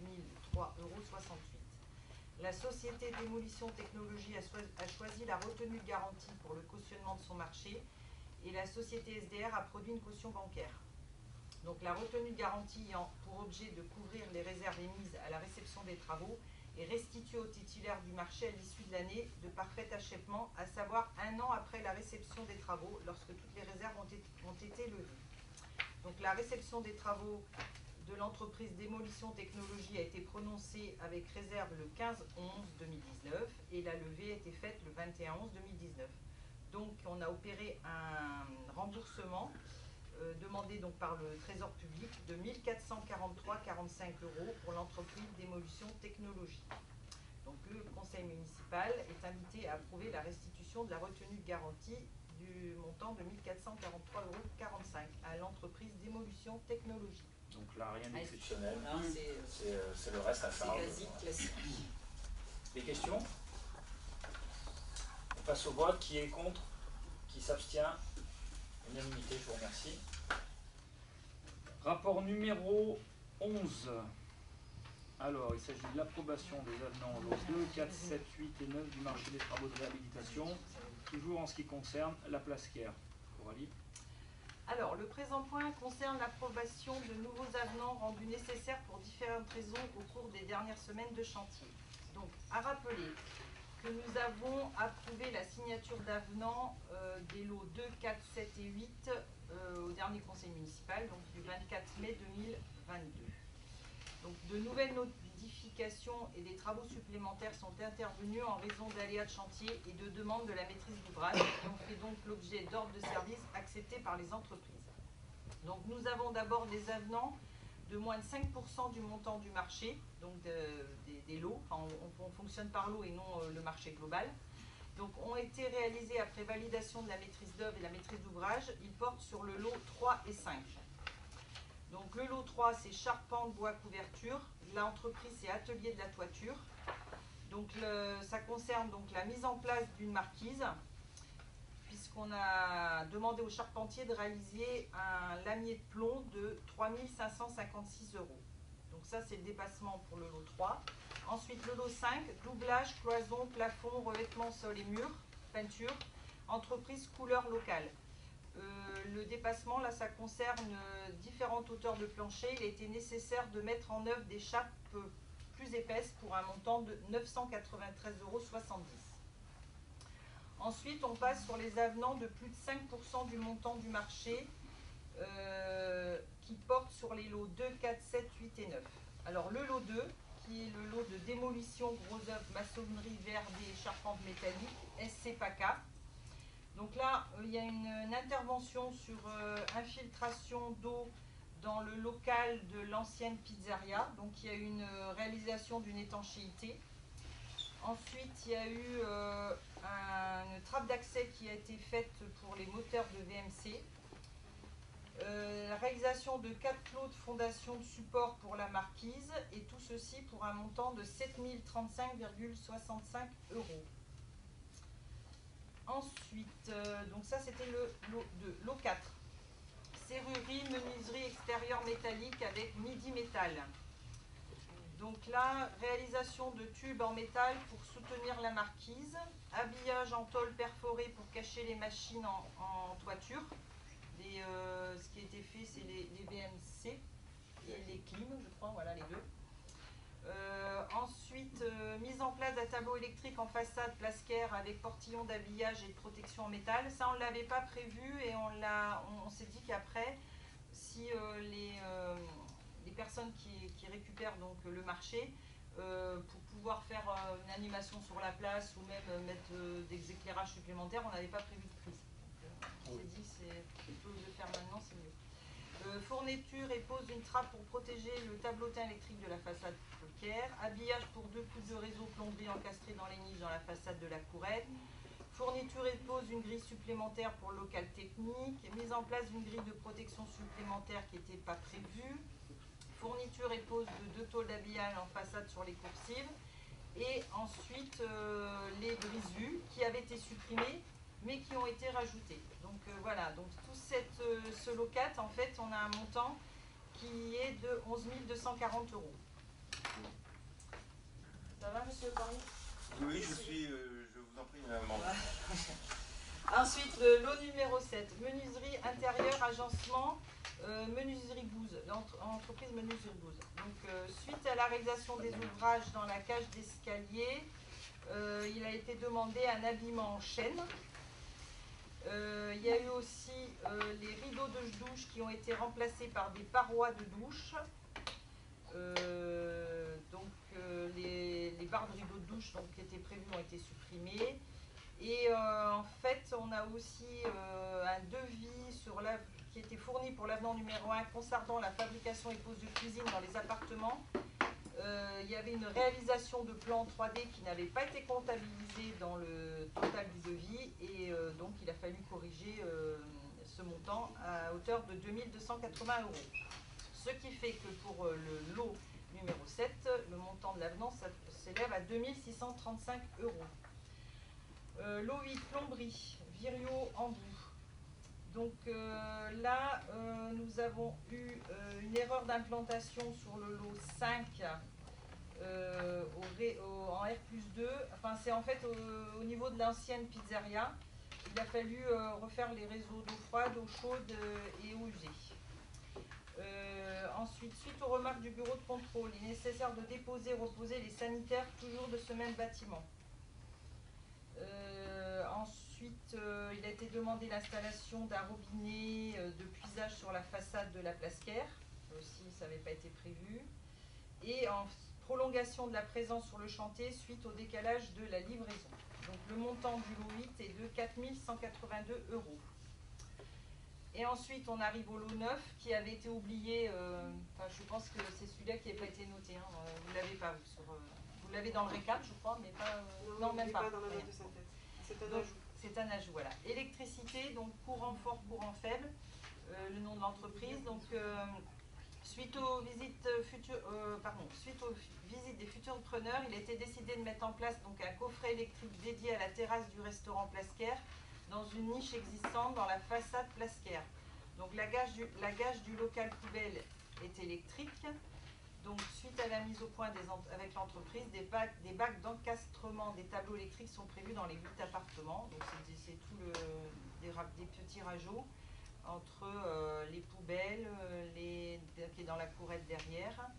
[SPEAKER 6] 003,68 €. La société Démolition Technologie a choisi la retenue de garantie pour le cautionnement de son marché et la société SDR a produit une caution bancaire. Donc la retenue de garantie ayant pour objet de couvrir les réserves émises à la réception des travaux est restituée au titulaire du marché à l'issue de l'année de parfait achèvement, à savoir 1 an après la réception des travaux, lorsque toutes les réserves ont été levées. Donc la réception des travaux de l'entreprise Démolition Technologie a été prononcée avec réserve le 15/11/2019 et la levée a été faite le 21/11/2019. Donc on a opéré un remboursement demandé donc par le Trésor public de 1 443,45 € pour l'entreprise Démolition Technologie. Donc le conseil municipal est invité à approuver la restitution de la retenue de garantie du montant de 1 443,45 € à l'entreprise Démolition Technologie.
[SPEAKER 1] Donc là, rien d'exceptionnel.
[SPEAKER 8] C'est le reste à charge.
[SPEAKER 6] C'est quasi classique.
[SPEAKER 8] Des questions? On passe au vote. Qui est contre? Qui s'abstient? Unanimité, je vous remercie.
[SPEAKER 1] Rapport numéro 11. Alors, il s'agit de l'approbation des avenants lots 2, 4, 7, 8 et 9 du marché des travaux de réhabilitation, toujours en ce qui concerne la place Kerr. Coralie.
[SPEAKER 6] Alors, le présent point concerne l'approbation de nouveaux avenants rendus nécessaires pour différentes raisons au cours des dernières semaines de chantier. Donc, à rappeler que nous avons approuvé la signature d'avenants des lots 2, 4, 7 et 8 au dernier conseil municipal, donc du 24 mai 2022. Donc, de nouvelles notifications et des travaux supplémentaires sont intervenus en raison d'aléas de chantier et de demandes de la maîtrise d'ouvrage et ont fait donc l'objet d'ordres de service acceptés par les entreprises. Donc nous avons d'abord des avenants de moins de 5% du montant du marché, donc des lots, enfin on fonctionne par lot et non le marché global. Donc ont été réalisés après validation de la maîtrise d'œuvre et la maîtrise d'ouvrage. Ils portent sur le lot 3 et 5. Donc le lot 3, c'est charpente, bois, couverture. L'entreprise, c'est atelier de la toiture. Donc ça concerne donc la mise en place d'une marquise, puisqu'on a demandé au charpentier de réaliser un lamier de plomb de 3 556 €. Donc ça, c'est le dépassement pour le lot 3. Ensuite, le lot 5, doublage, cloison, plafond, revêtement sol et mur, peinture, entreprise couleur locale. Le dépassement, là, ça concerne différentes hauteurs de plancher. Il a été nécessaire de mettre en œuvre des chapes plus épaisses pour un montant de 993,70 €. Ensuite, on passe sur les avenants de plus de 5% du montant du marché qui portent sur les lots 2, 4, 7, 8 et 9. Alors, le lot 2, qui est le lot de démolition, gros œuvres, maçonnerie, verdé et charpente métallique, SC PACA. Donc là, il y a une intervention sur infiltration d'eau dans le local de l'ancienne pizzeria. Donc il y a une réalisation d'une étanchéité. Ensuite, il y a eu une trappe d'accès qui a été faite pour les moteurs de VMC. La réalisation de 4 plots de fondation de support pour la marquise, et tout ceci pour un montant de 7 035,65 €. Ensuite, donc ça c'était le lot 2. Lot 4, serrurerie, menuiserie extérieure métallique avec midi métal. Donc là, réalisation de tubes en métal pour soutenir la marquise, habillage en tôle perforée pour cacher les machines en toiture. Ce qui a été fait, c'est les VMC et les clims, je crois, voilà les deux. Ensuite, mise en place d'un tableau électrique en façade Plascaire avec portillon d'habillage et de protection en métal. Ça, on ne l'avait pas prévu et on s'est dit qu'après, si les personnes qui récupèrent donc le marché, pour pouvoir faire une animation sur la place ou même mettre des éclairages supplémentaires, on n'avait pas prévu de prise. Donc, on s'est dit, plutôt que de le faire maintenant, c'est mieux. Fourniture et pose d'une trappe pour protéger le tableautin électrique de la façade Plascaire. Habillage pour 2 pouces de réseau plomberie encastrés dans les niches dans la façade de la courette. Fourniture et pose d'une grille supplémentaire pour le local technique. Mise en place d'une grille de protection supplémentaire qui n'était pas prévue. Fourniture et pose de 2 tôles d'habillage en façade sur les coursives. Et ensuite, les brises-vues qui avaient été supprimées mais qui ont été rajoutées. Donc voilà, donc tout ce locat, en fait, on a un montant qui est de 11 240 €. Ça va, monsieur Corny?
[SPEAKER 4] Oui, je vous en prie, maman.
[SPEAKER 6] Ensuite, le lot numéro 7, menuiserie intérieure, agencement, menuiserie Gouze, l'entreprise menuiserie Gouze. Donc, suite à la réalisation des ouvrages dans la cage d'escalier, il a été demandé un habillement en chaîne. Il y a eu aussi les rideaux de douche qui ont été remplacés par des parois de douche. Les barres de rideaux de douche qui étaient prévues ont été supprimées. Et en fait, on a aussi un devis qui était fourni pour l'avenant numéro 1 concernant la fabrication et pose de cuisine dans les appartements. Il y avait une réalisation de plan 3D qui n'avait pas été comptabilisée dans le total du devis et donc il a fallu corriger ce montant à hauteur de 2 280 €. Ce qui fait que pour le lot numéro 7, le montant de l'avenant s'élève à 2 635 €. Lot 8, plomberie, Virio, Andoux. Donc là, nous avons eu une erreur d'implantation sur le lot 5 en R+2. Enfin, c'est en fait au niveau de l'ancienne pizzeria. Il a fallu refaire les réseaux d'eau froide, eau chaude et eau usée. Ensuite, suite aux remarques du bureau de contrôle, il est nécessaire de déposer, reposer les sanitaires toujours de ce même bâtiment. Ensuite, il a été demandé l'installation d'un robinet de puisage sur la façade de la Plascaire. Ça aussi, ça n'avait pas été prévu. Et en prolongation de la présence sur le chantier suite au décalage de la livraison. Donc le montant du lot 8 est de 4 182 €. Et ensuite, on arrive au lot 9 qui avait été oublié. Je pense que c'est celui-là qui n'a pas été noté. Hein. Vous ne l'avez pas, vous l'avez dans le récap, je crois, mais pas.
[SPEAKER 5] Non, même pas dans la note de synthèse. C'est un ajout.
[SPEAKER 6] C'est un ajout, voilà. Électricité, donc courant fort, courant faible, le nom de l'entreprise. Donc, suite aux visites des futurs preneurs, il a été décidé de mettre en place donc un coffret électrique dédié à la terrasse du restaurant Plascaire dans une niche existante dans la façade Plascaire. Donc, la gage du local poubelle est électrique. Donc, suite à la mise au point avec l'entreprise, des bacs d'encastrement des tableaux électriques sont prévus dans les 8 appartements. Donc, c'est tout des petits rajouts entre les poubelles, qui est dans la courette derrière.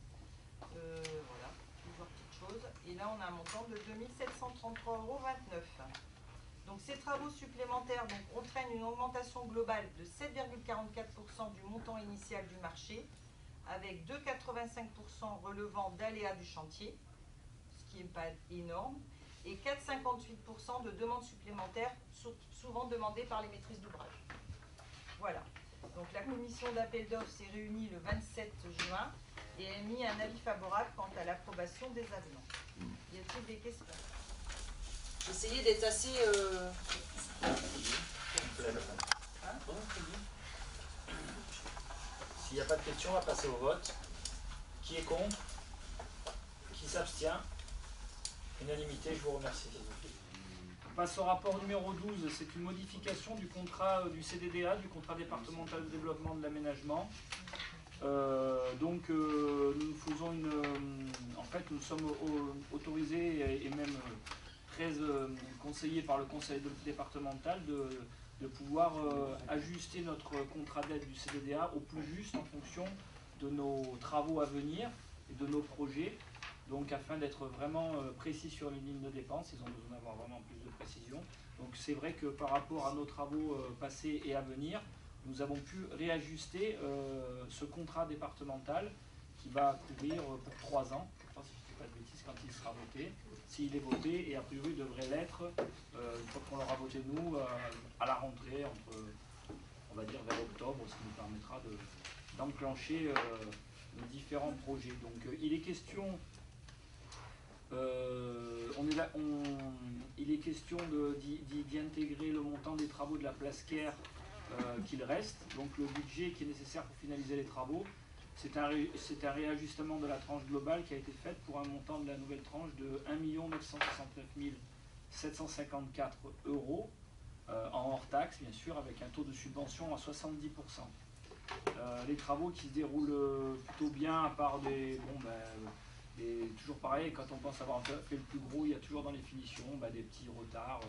[SPEAKER 6] Voilà, plusieurs petites choses. Et là, on a un montant de 2 733,29 €. Donc, ces travaux supplémentaires entraînent une augmentation globale de 7,44% du montant initial du marché, avec 2,85% relevant d'aléas du chantier, ce qui n'est pas énorme, et 4,58% de demandes supplémentaires, souvent demandées par les maîtrises d'ouvrage. Voilà. Donc la commission d'appel d'offres s'est réunie le 27 juin et a émis un avis favorable quant à l'approbation des avenants. Y a-t-il des questions?
[SPEAKER 2] Essayez d'être assez...
[SPEAKER 8] S'il n'y a pas de questions, on va passer au vote. Qui est contre? Qui s'abstient? Unanimité, je vous remercie.
[SPEAKER 1] On passe au rapport numéro 12. C'est une modification du contrat du CDDA, du contrat départemental de développement de l'aménagement. Nous faisons en fait, nous sommes autorisés et même très conseillés par le conseil départemental de pouvoir ajuster notre contrat d'aide du CDDA au plus juste en fonction de nos travaux à venir et de nos projets. Donc afin d'être vraiment précis sur les lignes de dépenses, ils ont besoin d'avoir vraiment plus de précision. Donc c'est vrai que par rapport à nos travaux passés et à venir, nous avons pu réajuster ce contrat départemental qui va couvrir pour 3 ans, je crois si je ne dis pas de bêtises, quand il sera voté. S'il est voté, et a priori devrait l'être, une fois qu'on l'aura voté nous, à la rentrée, entre, on va dire vers octobre, ce qui nous permettra d'enclencher nos différents projets. Donc il est question, il est question d'y intégrer le montant des travaux de la place Caire qu'il reste, donc le budget qui est nécessaire pour finaliser les travaux. C'est un réajustement de la tranche globale qui a été faite pour un montant de la nouvelle tranche de 1 969 754 €, en hors taxe bien sûr, avec un taux de subvention à 70%. Les travaux qui se déroulent plutôt bien, à part toujours pareil, quand on pense avoir fait le plus gros, il y a toujours dans les finitions des petits retards.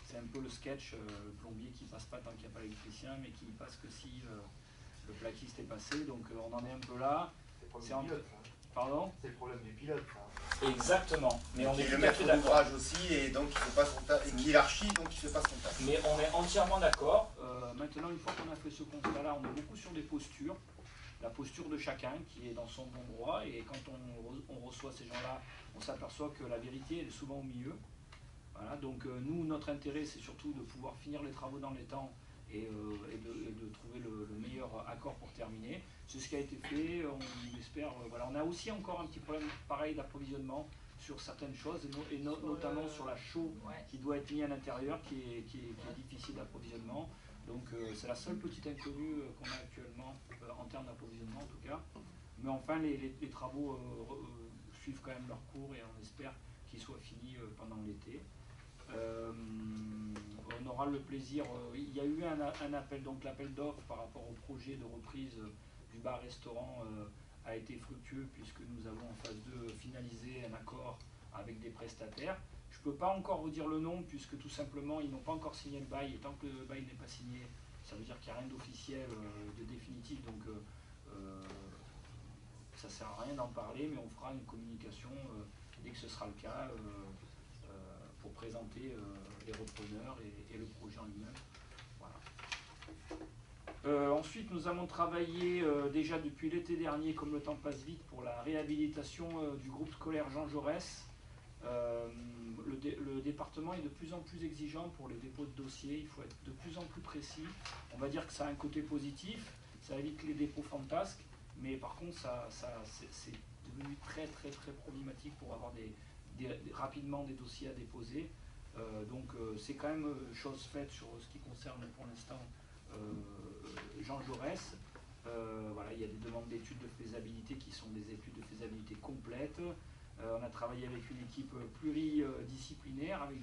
[SPEAKER 1] C'est un peu le sketch, le plombier qui passe pas tant qu'il n'y a pas l'électricien, mais qui passe que si le plaquiste est passé, donc on en est un peu là. C'est un peu... Pardon ?
[SPEAKER 4] C'est le problème du pilote, ça.
[SPEAKER 1] Exactement. Mais on est
[SPEAKER 4] le
[SPEAKER 1] tout à
[SPEAKER 4] maître
[SPEAKER 1] fait d'accord.
[SPEAKER 4] d'ouvrage aussi, et donc il fait pas son taf, et qui est l'archi, donc il fait pas son taf.
[SPEAKER 1] Mais on est entièrement d'accord. Maintenant, une fois qu'on a fait ce constat-là, on est beaucoup sur des postures. La posture de chacun qui est dans son bon droit, et quand on reçoit ces gens-là, on s'aperçoit que la vérité elle est souvent au milieu. Voilà, donc nous, notre intérêt, c'est surtout de pouvoir finir les travaux dans les temps et de trouver le meilleur accord pour terminer. C'est ce qui a été fait, on espère. Voilà. On a aussi encore un petit problème pareil d'approvisionnement sur certaines choses, et notamment sur la chaux qui doit être mise à l'intérieur, qui est difficile d'approvisionnement. Donc c'est la seule petite inconnue qu'on a actuellement en termes d'approvisionnement en tout cas. Mais enfin les travaux suivent quand même leur cours, et on espère qu'ils soient finis pendant l'été. On aura le plaisir, il y a eu un appel, donc l'appel d'offres par rapport au projet de reprise du bar-restaurant a été fructueux, puisque nous avons en phase 2 finalisé un accord avec des prestataires. Je ne peux pas encore vous dire le nom, puisque tout simplement ils n'ont pas encore signé le bail, et tant que le bail n'est pas signé, ça veut dire qu'il n'y a rien d'officiel, de définitif, donc ça ne sert à rien d'en parler, mais on fera une communication dès que ce sera le cas, pour présenter les repreneurs et le projet en lui-même. Voilà. Ensuite, nous avons travaillé déjà depuis l'été dernier, comme le temps passe vite, pour la réhabilitation du groupe scolaire Jean Jaurès. Le département est de plus en plus exigeant pour les dépôts de dossiers, il faut être de plus en plus précis. On va dire que ça a un côté positif, ça évite les dépôts fantasques, mais par contre c'est devenu très problématique pour avoir rapidement des dossiers à déposer. Donc c'est quand même chose faite sur ce qui concerne pour l'instant Jean Jaurès. Voilà, il y a des demandes d'études de faisabilité qui sont des études de faisabilité complètes. On a travaillé avec une équipe pluridisciplinaire, avec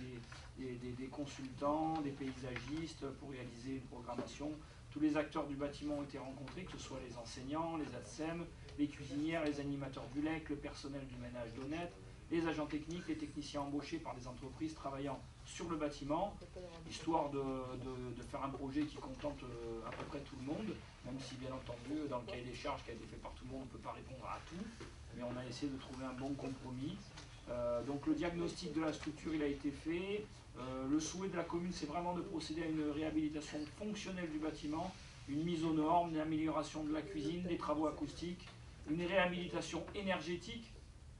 [SPEAKER 1] des consultants, des paysagistes pour réaliser une programmation. Tous les acteurs du bâtiment ont été rencontrés, que ce soit les enseignants, les ATSEM, les cuisinières, les animateurs du LEC, le personnel du ménage d'Honnête, les agents techniques, les techniciens embauchés par des entreprises travaillant sur le bâtiment, histoire de faire un projet qui contente à peu près tout le monde, même si bien entendu dans le cahier des charges qui a été fait par tout le monde, on ne peut pas répondre à tout, mais on a essayé de trouver un bon compromis. Donc le diagnostic de la structure il a été fait. Le souhait de la commune, c'est vraiment de procéder à une réhabilitation fonctionnelle du bâtiment, une mise aux normes, une amélioration de la cuisine, des travaux acoustiques, une réhabilitation énergétique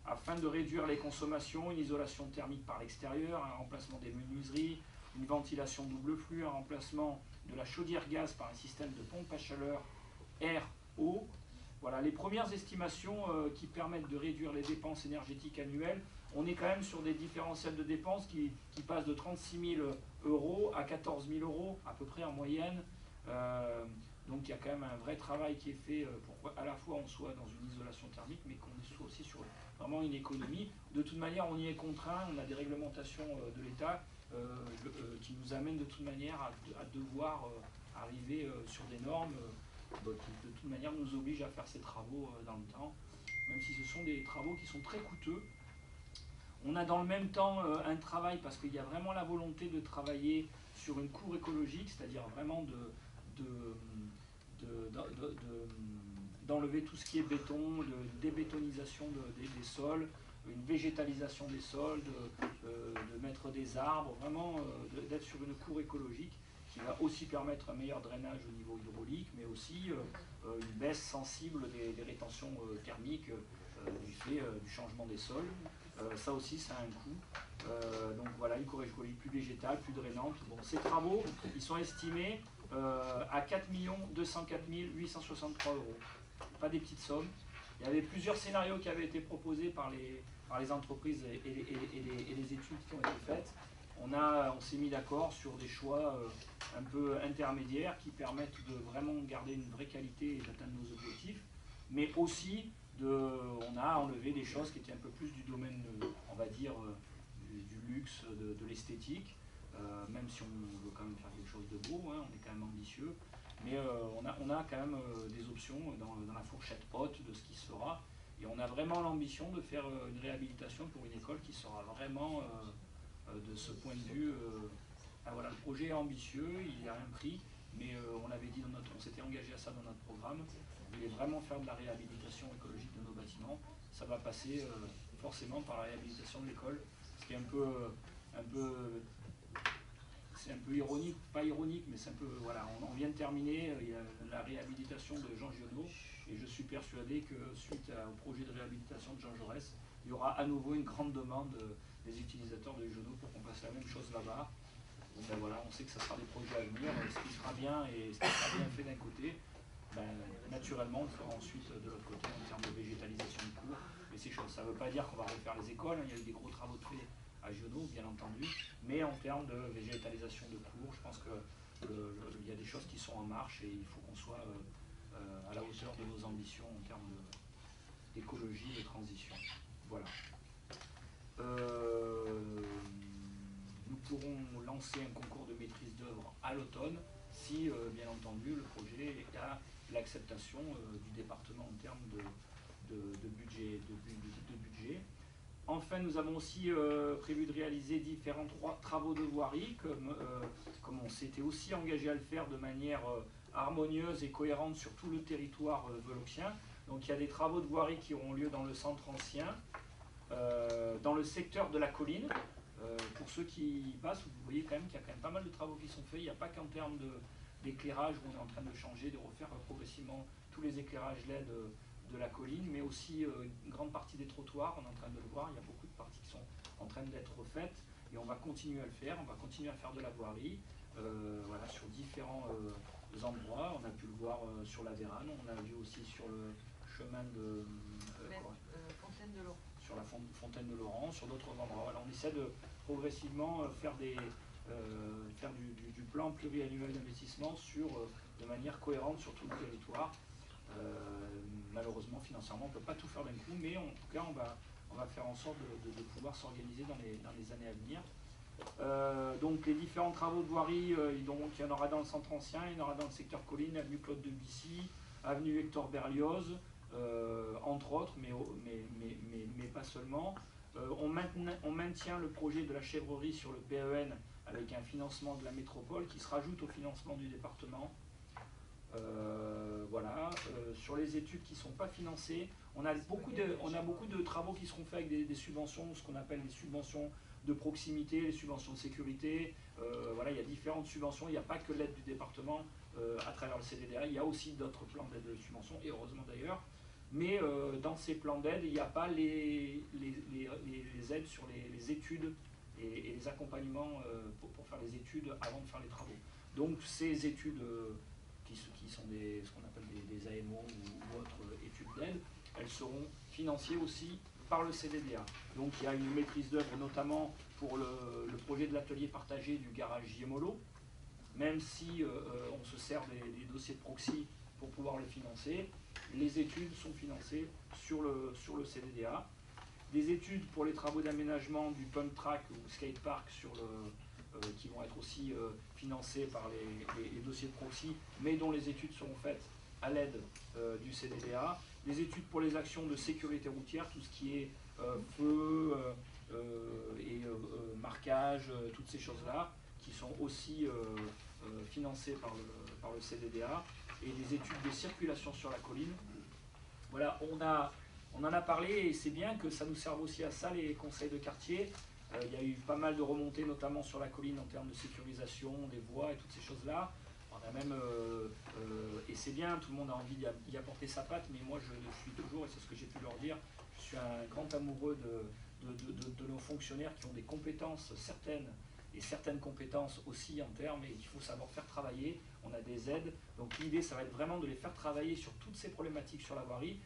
[SPEAKER 1] afin de réduire les consommations, une isolation thermique par l'extérieur, un remplacement des menuiseries, une ventilation double flux, un remplacement de la chaudière gaz par un système de pompe à chaleur air-eau. Voilà, les premières estimations qui permettent de réduire les dépenses énergétiques annuelles, on est quand même sur des différentiels de dépenses qui passent de 36 000 € à 14 000 € à peu près en moyenne. Donc il y a quand même un vrai travail qui est fait pour qu'à la fois on soit dans une isolation thermique, mais qu'on soit aussi sur vraiment une économie. De toute manière, on y est contraint, on a des réglementations de l'État qui nous amènent de toute manière à devoir arriver sur des normes qui de toute manière nous obligent à faire ces travaux dans le temps, même si ce sont des travaux qui sont très coûteux. On a dans le même temps un travail, parce qu'il y a vraiment la volonté de travailler sur une cour écologique, c'est-à-dire vraiment d'enlever tout ce qui est béton, de débétonisation des sols, une végétalisation des sols, de mettre des arbres, vraiment d'être sur une cour écologique qui va aussi permettre un meilleur drainage au niveau hydraulique, mais aussi une baisse sensible des rétentions thermiques du fait du changement des sols. Ça aussi, ça a un coût. Donc voilà, une cour écologique plus végétale, plus drainante. Bon, ces travaux, ils sont estimés à 4 204 863 €. Pas des petites sommes. Il y avait plusieurs scénarios qui avaient été proposés par les entreprises et les études qui ont été faites. On s'est mis d'accord sur des choix un peu intermédiaires qui permettent de vraiment garder une vraie qualité et d'atteindre nos objectifs, mais aussi on a enlevé des choses qui étaient un peu plus du domaine, on va dire, du luxe, de l'esthétique, même si on veut quand même faire quelque chose de beau, hein, on est quand même ambitieux, mais on a quand même des options dans la fourchette haute de ce qui se fera, et on a vraiment l'ambition de faire une réhabilitation pour une école qui sera vraiment, de ce point de vue, voilà, le projet est ambitieux, il a un prix, mais on l'avait dit, on s'était engagé à ça dans notre programme. On voulait vraiment faire de la réhabilitation écologique de nos bâtiments. Ça va passer forcément par la réhabilitation de l'école, ce qui est c'est un peu ironique, pas ironique, mais c'est un peu, voilà, on vient de terminer la réhabilitation de Jean Giono, et je suis persuadé que suite au projet de réhabilitation de Jean Jaurès, il y aura à nouveau une grande demande des utilisateurs de Giono pour qu'on fasse la même chose là-bas. Donc ben voilà, on sait que ça sera des projets à venir, ce qui sera bien et ce qui sera bien fait d'un côté, ben, naturellement on le fera ensuite de l'autre côté en termes de végétalisation de cours. Mais ces choses, ça ne veut pas dire qu'on va refaire les écoles, il y a eu des gros travaux de fait à Giono, bien entendu, mais en termes de végétalisation de cours, je pense qu'il y a des choses qui sont en marche et il faut qu'on soit à la hauteur de nos ambitions en termes d'écologie, de transition. Voilà. Nous pourrons lancer un concours de maîtrise d'œuvre à l'automne si, bien entendu, le projet a l'acceptation du département en termes de budget. Enfin, nous avons aussi prévu de réaliser différents travaux de voirie, comme on s'était aussi engagé à le faire de manière harmonieuse et cohérente sur tout le territoire voloxien. Donc il y a des travaux de voirie qui auront lieu dans le centre ancien, dans le secteur de la colline. Pour ceux qui y passent, vous voyez quand même qu'il y a quand même pas mal de travaux qui sont faits. Il n'y a pas qu'en termes d'éclairage où on est en train de changer, de refaire progressivement tous les éclairages LED de la colline, mais aussi une grande partie des trottoirs, on est en train de le voir, il y a beaucoup de parties qui sont en train d'être faites et on va continuer à le faire, on va continuer à faire de la voirie, voilà, sur différents endroits. On a pu le voir sur la Vérane, on a vu aussi sur le chemin de
[SPEAKER 6] Fontaine de Laurent.
[SPEAKER 1] Sur la fontaine de Laurent, sur d'autres endroits. Voilà, on essaie de progressivement faire du plan pluriannuel d'investissement de manière cohérente sur tout le territoire. Malheureusement, financièrement, on ne peut pas tout faire d'un coup, mais en tout cas, on va faire en sorte de pouvoir s'organiser dans les années à venir. Donc, les différents travaux de voirie, il y en aura dans le centre ancien, il y en aura dans le secteur colline, avenue Claude Debussy, avenue Hector Berlioz, entre autres, mais pas seulement. On maintient le projet de la chèvrerie sur le PEN avec un financement de la métropole qui se rajoute au financement du département. Voilà. Sur les études qui ne sont pas financées, on a beaucoup de travaux qui seront faits avec des subventions, ce qu'on appelle des subventions de proximité, les subventions de sécurité. Voilà, il y a différentes subventions, il n'y a pas que l'aide du département à travers le CDDA, il y a aussi d'autres plans d'aide de subvention, et heureusement d'ailleurs. Mais dans ces plans d'aide, il n'y a pas les aides sur les études et les accompagnements pour faire les études avant de faire les travaux. Donc ces études qui sont ce qu'on appelle des AMO ou autres études d'aide, elles seront financées aussi par le CDDA. Donc il y a une maîtrise d'œuvre notamment pour le projet de l'atelier partagé du garage Yemolo, même si on se sert des dossiers de proxy pour pouvoir le financer. Les études sont financées sur le CDDA. Des études pour les travaux d'aménagement du pump track ou skatepark qui vont être aussi financés par les dossiers de proxy, mais dont les études seront faites à l'aide du CDDA. Des études pour les actions de sécurité routière, tout ce qui est feu et marquage, toutes ces choses-là, qui sont aussi financées par le CDDA. Et des études de circulation sur la colline. Voilà, On en a parlé et c'est bien que ça nous serve aussi à ça, les conseils de quartier. Il y a eu pas mal de remontées, notamment sur la colline en termes de sécurisation, des voies et toutes ces choses-là. On a même, et c'est bien, tout le monde a envie d'y apporter sa patte, mais moi je suis toujours, et c'est ce que j'ai pu leur dire, je suis un grand amoureux de nos fonctionnaires qui ont des compétences certaines, et certaines compétences aussi en termes, et qu'il faut savoir faire travailler. On a des aides, donc l'idée ça va être vraiment de les faire travailler sur toutes ces problématiques sur la voirie.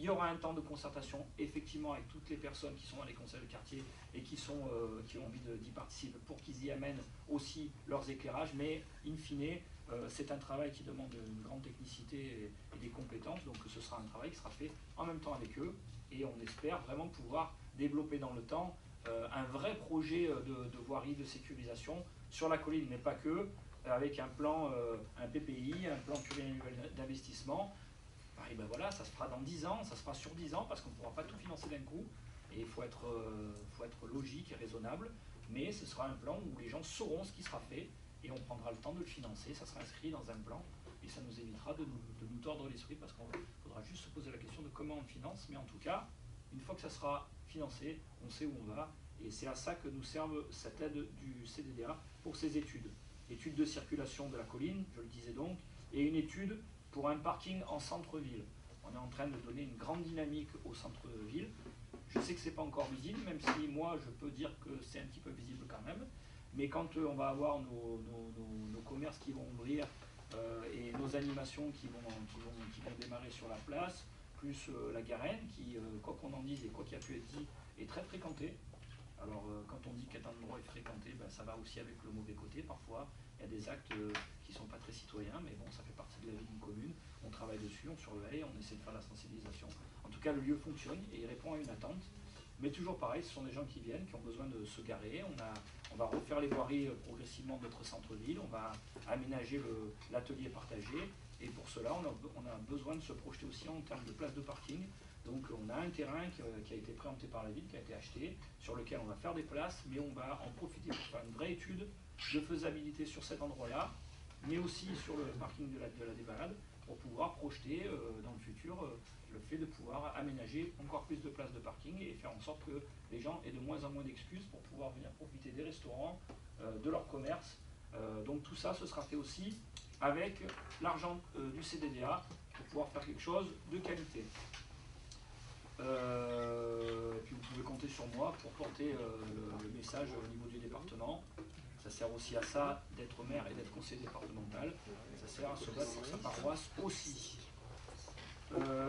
[SPEAKER 1] Il y aura un temps de concertation, effectivement, avec toutes les personnes qui sont dans les conseils de quartier et qui ont envie d'y participer pour qu'ils y amènent aussi leurs éclairages. Mais, in fine, c'est un travail qui demande une grande technicité et des compétences. Donc, ce sera un travail qui sera fait en même temps avec eux. Et on espère vraiment pouvoir développer dans le temps un vrai projet de voirie, de sécurisation sur la colline, mais pas que, avec un plan, un PPI, un plan pluriannuel d'investissement. Et ben voilà, ça se fera dans 10 ans, ça se fera sur 10 ans parce qu'on ne pourra pas tout financer d'un coup et il faut être logique et raisonnable, mais ce sera un plan où les gens sauront ce qui sera fait et on prendra le temps de le financer, ça sera inscrit dans un plan et ça nous évitera de nous tordre l'esprit parce qu'il faudra juste se poser la question de comment on le finance, mais en tout cas, une fois que ça sera financé, on sait où on va et c'est à ça que nous serve cette aide du CDDA pour ces études. Études de circulation de la colline, je le disais donc, et une étude pour un parking en centre-ville. On est en train de donner une grande dynamique au centre-ville. Je sais que ce n'est pas encore visible, même si moi je peux dire que c'est un petit peu visible quand même. Mais quand on va avoir nos commerces qui vont ouvrir et nos animations qui vont démarrer sur la place, plus la Garenne qui, quoi qu'on en dise et quoi qu'il a pu être dit, est très fréquentée. Alors quand on dit qu'un endroit est fréquenté, ben, ça va aussi avec le mauvais côté parfois. Il y a des actes qui ne sont pas très citoyens, mais bon, ça fait partie de la vie d'une commune. On travaille dessus, on surveille, on essaie de faire la sensibilisation. En tout cas, le lieu fonctionne et il répond à une attente. Mais toujours pareil, ce sont des gens qui viennent, qui ont besoin de se garer. On va refaire les voiries progressivement de notre centre-ville. On va aménager l'atelier partagé. Et pour cela, on a besoin de se projeter aussi en termes de places de parking. Donc on a un terrain qui a été préempté par la ville, qui a été acheté, sur lequel on va faire des places, mais on va en profiter pour faire une vraie étude de faisabilité sur cet endroit-là, mais aussi sur le parking de la Débalade, pour pouvoir projeter dans le futur le fait de pouvoir aménager encore plus de places de parking et faire en sorte que les gens aient de moins en moins d'excuses pour pouvoir venir profiter des restaurants, de leur commerce. Donc tout ça, ce sera fait aussi avec l'argent du CDDA pour pouvoir faire quelque chose de qualité. Puis vous pouvez compter sur moi pour porter le message au niveau du département. Ça sert aussi à ça d'être maire et d'être conseiller départemental. Ça sert à se battre pour sa paroisse aussi.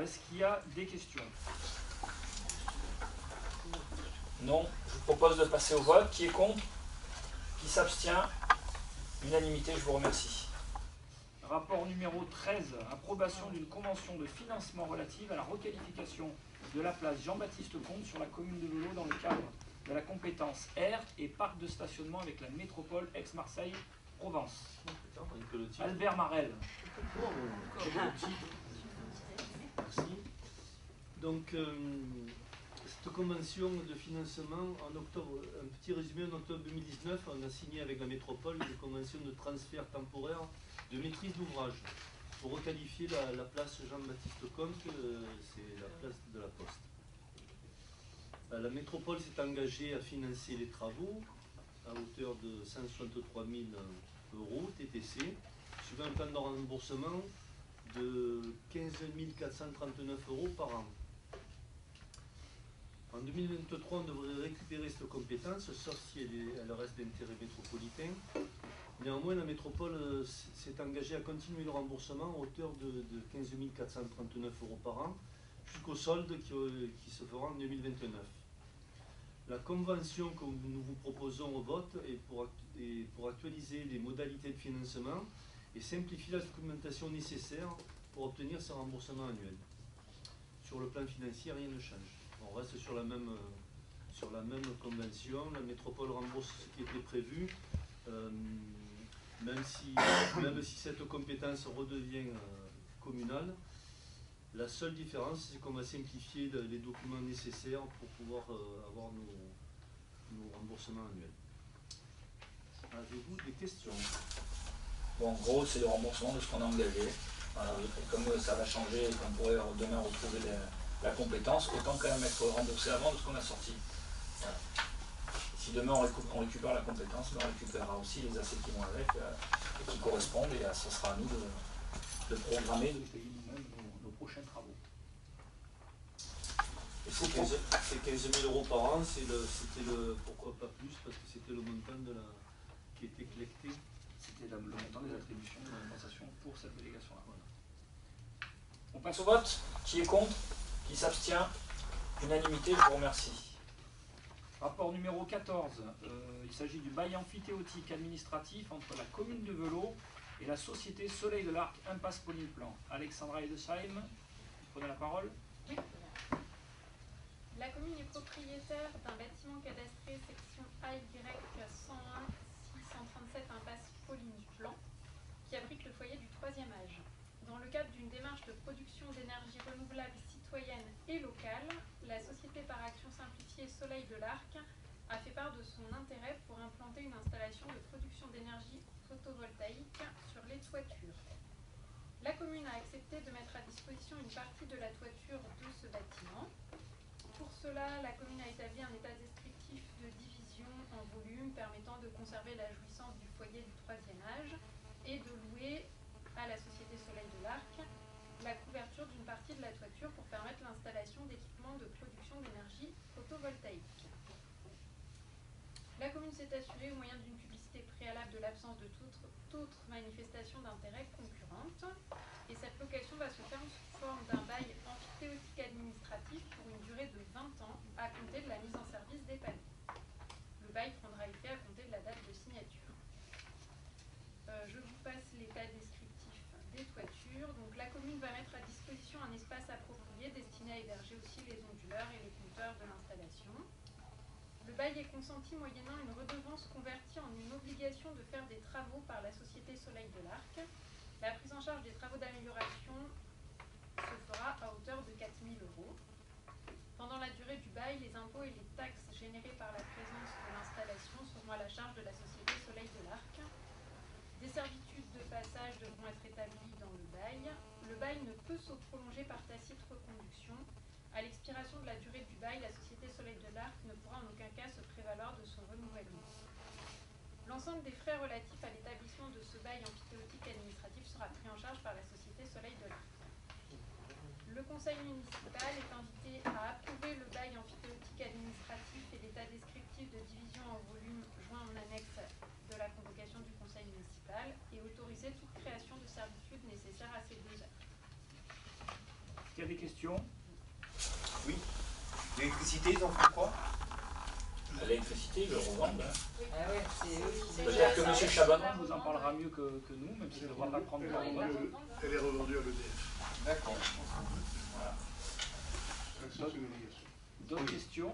[SPEAKER 1] Est-ce qu'il y a des questions? Non. Je vous propose de passer au vote. Qui est contre? Qui s'abstient? Unanimité, je vous remercie. Rapport numéro 13. Approbation d'une convention de financement relative à la requalification de la place Jean-Baptiste Comte sur la commune de Velot dans le cadre de la compétence air et parc de stationnement avec la métropole Aix-Marseille-Provence. Albert Marel.
[SPEAKER 7] Merci. Donc, cette convention de financement, en octobre, un petit résumé, en octobre 2019, on a signé avec la métropole une convention de transfert temporaire de maîtrise d'ouvrage pour requalifier la place Jean-Baptiste Comte, c'est la place de la Poste. La métropole s'est engagée à financer les travaux à hauteur de 163 000 € TTC, suivant un plan de remboursement de 15 439 € par an. En 2023, on devrait récupérer cette compétence, sauf si elle reste d'intérêt métropolitain. Néanmoins, la métropole s'est engagée à continuer le remboursement à hauteur de 15 439 € par an, jusqu'au solde qui se fera en 2029. La convention que nous vous proposons au vote est pour actualiser les modalités de financement et simplifier la documentation nécessaire pour obtenir ce remboursement annuel. Sur le plan financier, rien ne change. On reste sur la même convention. La métropole rembourse ce qui était prévu, même si cette compétence redevient communale. La seule différence, c'est qu'on va simplifier les documents nécessaires pour pouvoir avoir nos remboursements annuels. Avez-vous des questions?
[SPEAKER 1] Bon, en gros, c'est le remboursement de ce qu'on a engagé. Voilà. Comme ça va changer et qu'on pourrait demain retrouver
[SPEAKER 8] la compétence, autant quand même être remboursé avant de ce qu'on a sorti. Voilà. Si demain on récupère la compétence, on récupérera aussi les assets qui vont avec et qui correspondent, et ce sera à nous de programmer, de payer nous-mêmes nos prochains travaux.
[SPEAKER 7] Et c'est 15 000 € par an, c'était le, pourquoi pas plus, parce que c'était le montant qui était collecté.
[SPEAKER 1] C'était le montant des attributions de compensation pour cette délégation-là.
[SPEAKER 8] Voilà. On passe au vote. Qui est contre? Qui s'abstient? Unanimité, je vous remercie.
[SPEAKER 1] Rapport numéro 14, il s'agit du bail amphithéotique administratif entre la commune de Velot et la société Soleil de l'Arc, impasse Pauline-Plan. Alexandra Edesheim, vous prenez la parole.
[SPEAKER 10] Oui. La commune est propriétaire d'un bâtiment cadastré section AY 101 637 impasse Pauline-Plan qui abrite le foyer du 3e âge. Dans le cadre d'une démarche de production d'énergie renouvelable citoyenne et locale, la société par action simplifiée Soleil de l'Arc a fait part de son intérêt pour implanter une installation de production d'énergie photovoltaïque sur les toitures. La commune a accepté de mettre à disposition une partie de la toiture de ce bâtiment. Pour cela, la commune a établi un état descriptif de division en volume permettant de conserver la jouissance du foyer du 3e âge et de louer à la société Soleil de l'Arc la couverture d'une partie de la toiture pour permettre l'installation d'équipements de production d'énergie photovoltaïque. La commune s'est assurée au moyen d'une publicité préalable de l'absence de toute autre manifestation d'intérêt concurrente et cette location va se faire sous forme d'un bail amphithéotique administratif pour une durée de 20 ans à compter de la mise en service des panneaux. Le bail prendra effet à compter de la date de signature. Je vous passe l'état descriptif des toitures. Donc, la commune va mettre à disposition un espace approprié destiné à héberger aussi les onduleurs et les compteurs de l'installation. Le bail est consenti moyennant une redevance convertie en une obligation de faire des travaux par la société Soleil de l'Arc. La prise en charge des travaux d'amélioration se fera à hauteur de 4 000 €. Pendant la durée du bail, les impôts et les taxes générés par la présence de l'installation seront à la charge de la société Soleil de l'Arc. Des servitudes de passage devront être établies dans le bail. Le bail ne peut se prolonger par tacite reconduction. À l'expiration de la durée du bail, la société Soleil de l'Arc ne pourra en aucun cas se prévaloir de son renouvellement. L'ensemble des frais relatifs à l'établissement de ce bail amphithéotique administratif sera pris en charge par la société Soleil de l'Arc. Le conseil municipal est invité à approuver le bail amphithéotique administratif et l'état descriptif de division en volume joint en annexe de la convocation du conseil municipal et autoriser toute création de servitude nécessaire à ces 2 œuvres.
[SPEAKER 1] Est-ce qu'il y a des questions?
[SPEAKER 4] Oui. L'électricité, ils en font quoi?
[SPEAKER 8] L'électricité, ils le revendent. Hein.
[SPEAKER 5] Ah ouais, c'est eux qui
[SPEAKER 8] C'est-à-dire que M. Chabanon
[SPEAKER 1] vous en parlera mieux que nous, même s'il ne devra pas prendre la revente.
[SPEAKER 4] Elle est revendue à l'EDF.
[SPEAKER 9] D'accord.
[SPEAKER 8] Voilà.
[SPEAKER 4] Ça, c'est une obligation.
[SPEAKER 1] D'autres questions?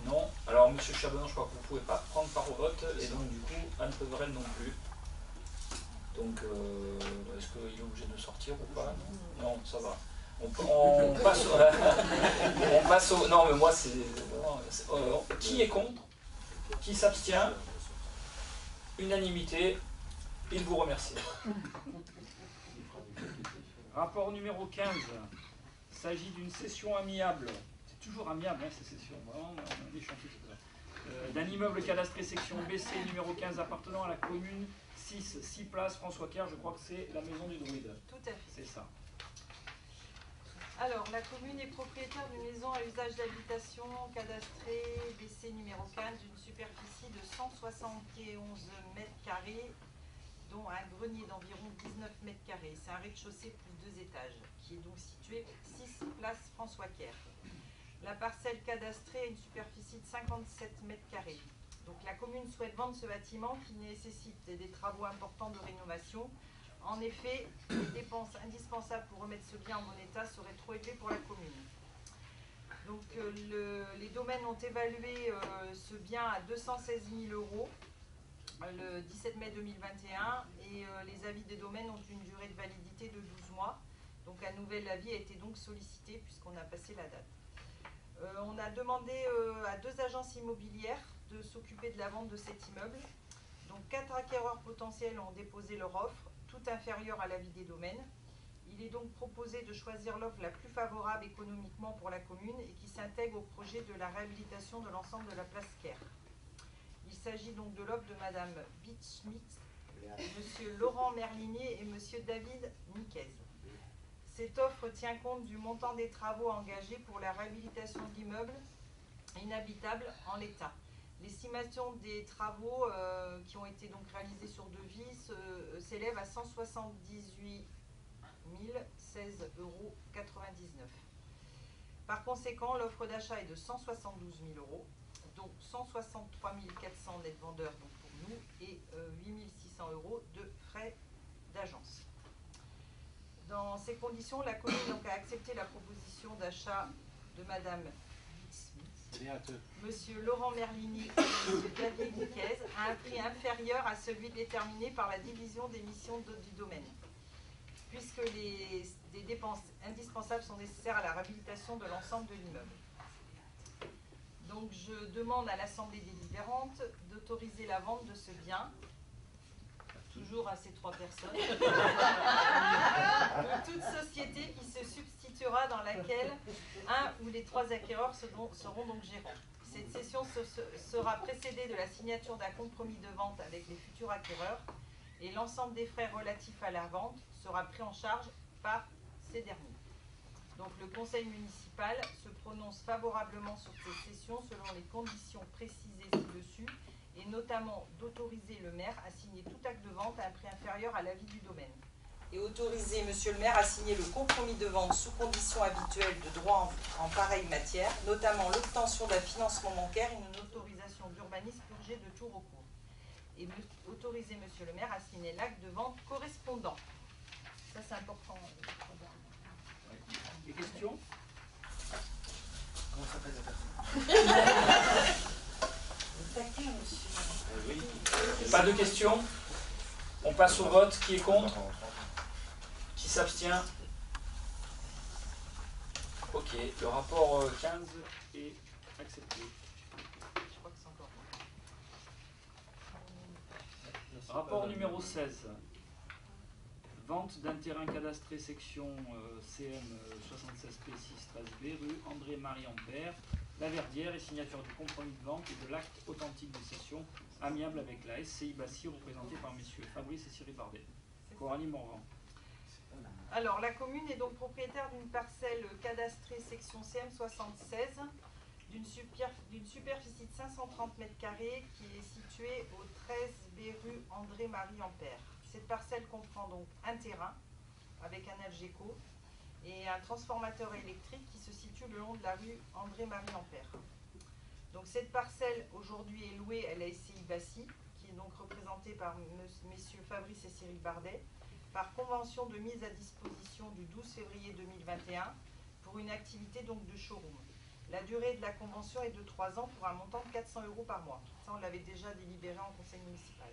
[SPEAKER 8] Non. Alors, M. Chabanon, je crois que vous ne pouvez pas prendre part au vote, et donc du coup, Anne Peverel non plus. Donc, est-ce qu'il est obligé de sortir ou pas? Non, ça va. On passe on passe au... Non, mais moi, c'est... qui est contre? Qui s'abstient? Unanimité. Il vous remercie.
[SPEAKER 1] Rapport numéro 15. Il s'agit d'une session amiable. C'est toujours amiable, hein, ces sessions. Vraiment, on est chanté tout ça. D'un immeuble cadastré section BC numéro 15 appartenant à la commune 6 places François Kerr. Je crois que c'est la maison du druide.
[SPEAKER 6] Tout à fait.
[SPEAKER 1] C'est ça.
[SPEAKER 6] Alors, la commune est propriétaire d'une maison à usage d'habitation cadastrée BC numéro 15 d'une superficie de 171 m², dont un grenier d'environ 19 m². C'est un rez-de-chaussée plus 2 étages, qui est donc situé 6 place François Kerr. La parcelle cadastrée a une superficie de 57 m². Donc la commune souhaite vendre ce bâtiment qui nécessite des travaux importants de rénovation. En effet, les dépenses indispensables pour remettre ce bien en bon état seraient trop élevées pour la commune. Donc les domaines ont évalué ce bien à 216 000 € le 17 mai 2021 et les avis des domaines ont une durée de validité de 12 mois. Donc un nouvel avis a été donc sollicité puisqu'on a passé la date. On a demandé à 2 agences immobilières de s'occuper de la vente de cet immeuble. Donc 4 acquéreurs potentiels ont déposé leur offre, tout inférieur à l'avis des domaines. Il est donc proposé de choisir l'offre la plus favorable économiquement pour la commune et qui s'intègre au projet de la réhabilitation de l'ensemble de la place Caire. Il s'agit donc de l'offre de Madame Bitschmidt, Monsieur Laurent Merlinier et Monsieur David Niquez. Cette offre tient compte du montant des travaux engagés pour la réhabilitation de l'immeuble inhabitable en l'état. L'estimation des travaux qui ont été donc réalisés sur devis s'élève à 178 016,99 €. Par conséquent, l'offre d'achat est de 172 000 €, dont 163 400 net vendeurs donc pour nous et 8 600 € de frais d'agence. Dans ces conditions, la commune donc a accepté la proposition d'achat de Madame Monsieur Laurent Merlini et Monsieur David Niquez à un prix inférieur à celui déterminé par la division des missions du domaine, puisque des dépenses indispensables sont nécessaires à la réhabilitation de l'ensemble de l'immeuble. Donc je demande à l'Assemblée délibérante d'autoriser la vente de ce bien, toujours à ces 3 personnes, de toute société qui se substituera dans laquelle un ou les 3 acquéreurs seront donc gérants. Cette cession sera précédée de la signature d'un compromis de vente avec les futurs acquéreurs et l'ensemble des frais relatifs à la vente sera pris en charge par ces derniers. Donc le conseil municipal se prononce favorablement sur cette cession selon les conditions précisées ci-dessus et notamment d'autoriser le maire à signer tout acte de vente à un prix inférieur à l'avis du domaine.
[SPEAKER 2] Et autoriser monsieur le maire à signer le compromis de vente sous conditions habituelles de droit en pareille matière, notamment l'obtention d'un financement bancaire et
[SPEAKER 6] une autorisation d'urbanisme purgée de tout recours. Et autoriser monsieur le maire à signer l'acte de vente correspondant. Ça c'est important.
[SPEAKER 1] Des questions?
[SPEAKER 4] Comment s'appelle la personne?
[SPEAKER 8] Oui. Pas de questions? On passe au vote. Qui est contre? Qui s'abstient? Ok, le rapport
[SPEAKER 1] 15 est accepté.
[SPEAKER 6] Je crois que c'est encore.
[SPEAKER 1] Rapport numéro 16. Vente d'un terrain cadastré section CM 76P6 13B rue André-Marie Ampère, La Verdière et signature du compromis de vente et de l'acte authentique de cession amiable avec la SCI Bassy représentée par messieurs Fabrice et Cyril Bardet. Coralie Morvan.
[SPEAKER 6] Alors, la commune est donc propriétaire d'une parcelle cadastrée section CM 76 d'une superficie de 530 m² qui est située au 13B rue André-Marie Ampère. Cette parcelle comprend donc un terrain avec un Algeco et un transformateur électrique qui se situe le long de la rue André-Marie Ampère. Donc cette parcelle aujourd'hui est louée à la SCI Bassy, qui est donc représentée par messieurs Fabrice et Cyril Bardet, par convention de mise à disposition du 12 février 2021 pour une activité donc de showroom. La durée de la convention est de 3 ans pour un montant de 400 € par mois. Ça, on l'avait déjà délibéré en conseil municipal.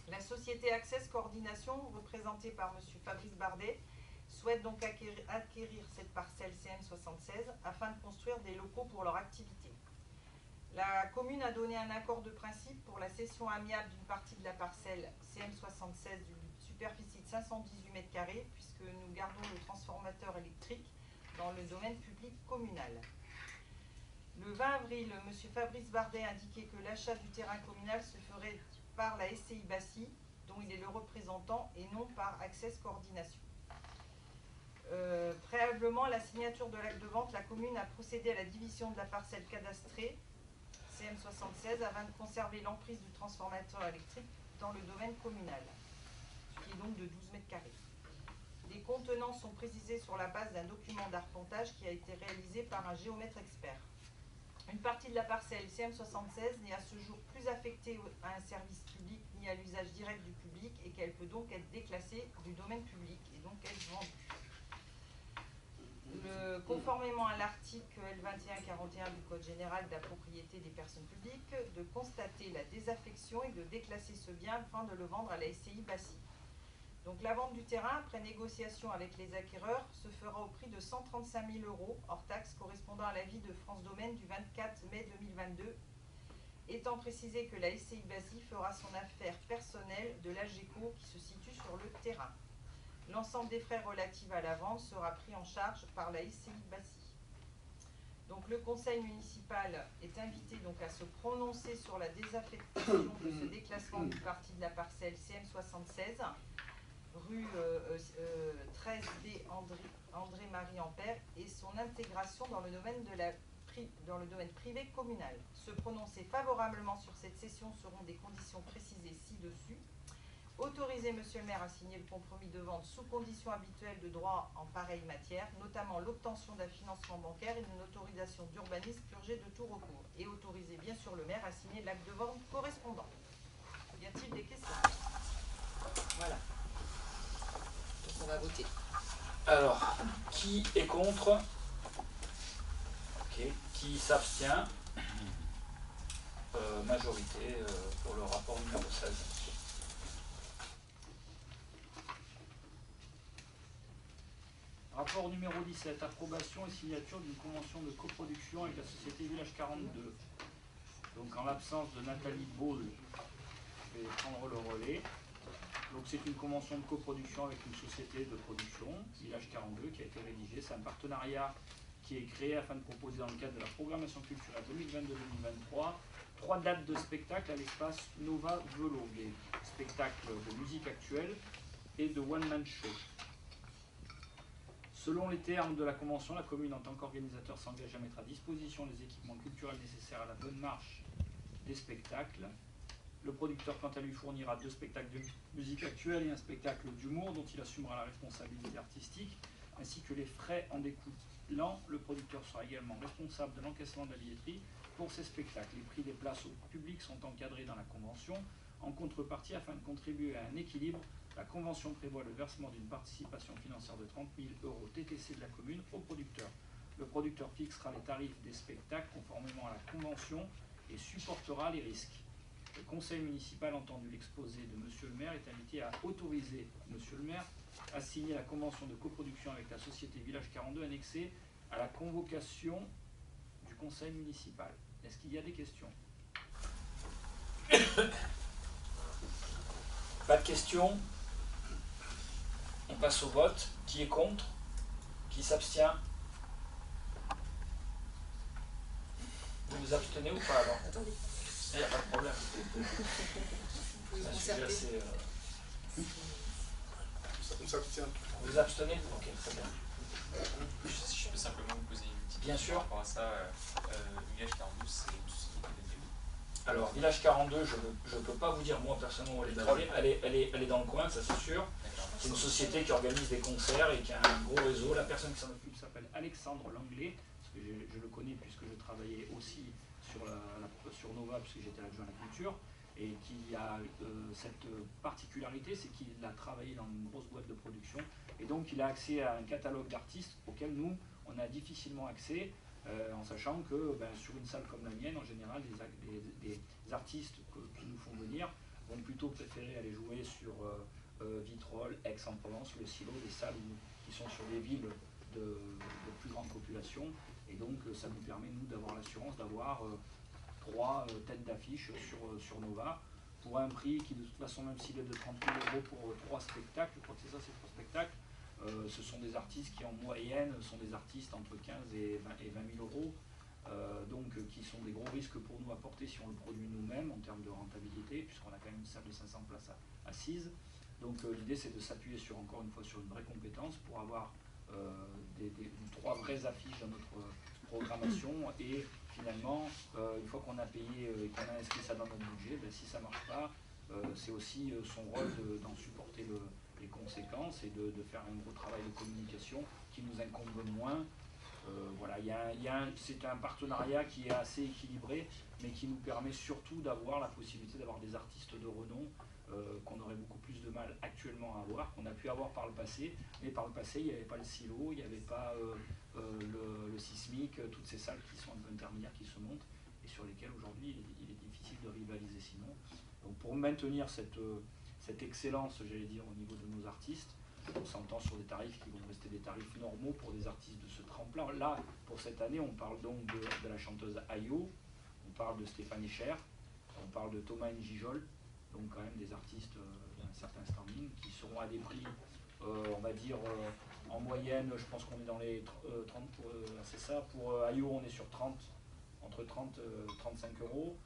[SPEAKER 6] La société Access Coordination, représentée par M. Fabrice Bardet, souhaite donc acquérir cette parcelle CM76 afin de construire des locaux pour leur activité. La commune a donné un accord de principe pour la cession amiable d'une partie de la parcelle CM76 d'une superficie de 518 m², puisque nous gardons le transformateur électrique dans le domaine public communal. Le 20 avril, M. Fabrice Bardet a indiqué que l'achat du terrain communal se ferait par la SCI Bassy, dont il est le représentant, et non par Access Coordination. Préalablement à la signature de l'acte de vente, la commune a procédé à la division de la parcelle cadastrée CM76 afin de conserver l'emprise du transformateur électrique dans le domaine communal, qui est donc de 12 m². Les contenants sont précisés sur la base d'un document d'arpentage qui a été réalisé par un géomètre expert. Une partie de la parcelle CM76 n'est à ce jour plus affectée à un service public ni à l'usage direct du public et qu'elle peut donc être déclassée du domaine public et donc être vendue. Conformément à l'article L2141 du Code général de la propriété des personnes publiques, de constater la désaffection et de déclasser ce bien afin de le vendre à la SCI Bassy. Donc la vente du terrain, après négociation avec les acquéreurs, se fera au prix de 135 000 € hors taxe correspondant à l'avis de France Domaine du 24 mai 2022, étant précisé que la SCI Bassy fera son affaire personnelle de l'Algeco qui se situe sur le terrain. L'ensemble des frais relatifs à la vente sera pris en charge par la SCI Bassy. Donc le conseil municipal est invité donc à se prononcer sur la désaffectation de ce déclassement du parti de la parcelle CM76, rue 13B André-Marie Ampère, et son intégration dans le domaine privé communal. Se prononcer favorablement sur cette cession seront des conditions précisées ci-dessus. Autoriser Monsieur le maire à signer le compromis de vente sous conditions habituelles de droit en pareille matière, notamment l'obtention d'un financement bancaire et d'une autorisation d'urbanisme purgée de tout recours. Et autoriser bien sûr le maire à signer l'acte de vente correspondant. Y a-t-il des questions?
[SPEAKER 2] Voilà. Donc on va voter.
[SPEAKER 8] Alors, qui est contre? Ok. Qui s'abstient? Majorité pour le rapport numéro 16.
[SPEAKER 1] Rapport numéro 17, approbation et signature d'une convention de coproduction avec la société Village 42. Donc en l'absence de Nathalie Baul, je vais prendre le relais. Donc c'est une convention de coproduction avec une société de production, Village 42, qui a été rédigée. C'est un partenariat qui est créé afin de proposer dans le cadre de la programmation culturelle 2022-2023 3 dates de spectacle à l'espace Nova Velo, des spectacles de musique actuelle et de one-man show. Selon les termes de la convention, la commune en tant qu'organisateur s'engage à mettre à disposition les équipements culturels nécessaires à la bonne marche des spectacles. Le producteur, quant à lui, fournira 2 spectacles de musique actuelle et un spectacle d'humour dont il assumera la responsabilité artistique, ainsi que les frais en découlant. Le producteur sera également responsable de l'encaissement de la billetterie pour ces spectacles. Les prix des places au public sont encadrés dans la convention. En contrepartie, afin de contribuer à un équilibre, la convention prévoit le versement d'une participation financière de 30 000 € TTC de la commune au producteur. Le producteur fixera les tarifs des spectacles conformément à la convention et supportera les risques. Le conseil municipal, entendu l'exposé de Monsieur le maire, est invité à autoriser Monsieur le maire à signer la convention de coproduction avec la société Village 42 annexée à la convocation du conseil municipal. Est-ce qu'il y a des questions?
[SPEAKER 8] Pas de questions? On passe au vote. Qui est contre? Qui s'abstient? Vous vous abstenez ou pas alors?
[SPEAKER 2] Attendez.
[SPEAKER 8] Il n'y a pas de problème.
[SPEAKER 2] Vous
[SPEAKER 8] C'est un
[SPEAKER 2] vous
[SPEAKER 8] sujet
[SPEAKER 2] concertez.
[SPEAKER 8] assez...
[SPEAKER 4] On s'abstient.
[SPEAKER 8] Vous vous abstenez? Ok, très bien.
[SPEAKER 9] Si je peux simplement vous poser une petite
[SPEAKER 8] Bien
[SPEAKER 9] question
[SPEAKER 8] sûr.
[SPEAKER 9] par rapport à ça. Village 42, c'est une société qui est
[SPEAKER 8] Alors, Village 42, je ne peux pas vous dire moi personnellement où elle est basée. Elle est dans le coin, ça c'est sûr. C'est une société qui organise des concerts et qui a un gros réseau. La personne qui s'en occupe s'appelle Alexandre Langlais, parce que je le connais puisque je travaillais aussi sur Nova, puisque j'étais adjoint à la culture, et qui a cette particularité, c'est qu'il a travaillé dans une grosse boîte de production, et donc il a accès à un catalogue d'artistes auquel nous, on a difficilement accès, en sachant que sur une salle comme la mienne, en général, des artistes qui nous font venir vont plutôt préférer aller jouer sur Vitrolles, Aix-en-Provence, le Silo, des salles qui sont sur des villes de plus grande population, et donc ça nous permet, nous, d'avoir l'assurance d'avoir 3 têtes d'affiche sur Nova, pour un prix qui, de toute façon, même s'il est de 30 000 € pour 3 spectacles, je crois que c'est ça, c'est 3 spectacles, ce sont des artistes qui, en moyenne, sont des artistes entre 15 et 20 000 €, donc qui sont des gros risques pour nous à porter si on le produit nous-mêmes en termes de rentabilité, puisqu'on a quand même une salle de 500 places assises. Donc l'idée, c'est de s'appuyer encore une fois sur une vraie compétence pour avoir 3 vraies affiches dans notre programmation, et finalement, une fois qu'on a payé et qu'on a inscrit ça dans notre budget, si ça ne marche pas, c'est aussi son rôle d'en supporter les conséquences et de faire un gros travail de communication qui nous incombe moins. Voilà, c'est un partenariat qui est assez équilibré, mais qui nous permet surtout d'avoir la possibilité d'avoir des artistes de renom qu'on aurait beaucoup plus de mal actuellement à avoir, qu'on a pu avoir par le passé, mais par le passé il n'y avait pas le Silo, il n'y avait pas le Sismic, toutes ces salles qui sont un peu intermédiaires, qui se montent et sur lesquelles aujourd'hui il est difficile de rivaliser sinon. Donc pour maintenir cette excellence, j'allais dire, au niveau de nos artistes, on s'entend sur des tarifs qui vont rester des tarifs normaux pour des artistes de ce tremplin. Là, pour cette année, on parle donc de la chanteuse Ayo, on parle de Stéphane Echer, on parle de Thomas Njijol, donc quand même des artistes d'un certain standing, qui seront à des prix
[SPEAKER 1] on va dire en moyenne, je pense qu'on est dans les 30, c'est ça. Pour Ayo, on est sur 30, entre 30 et 35 euros.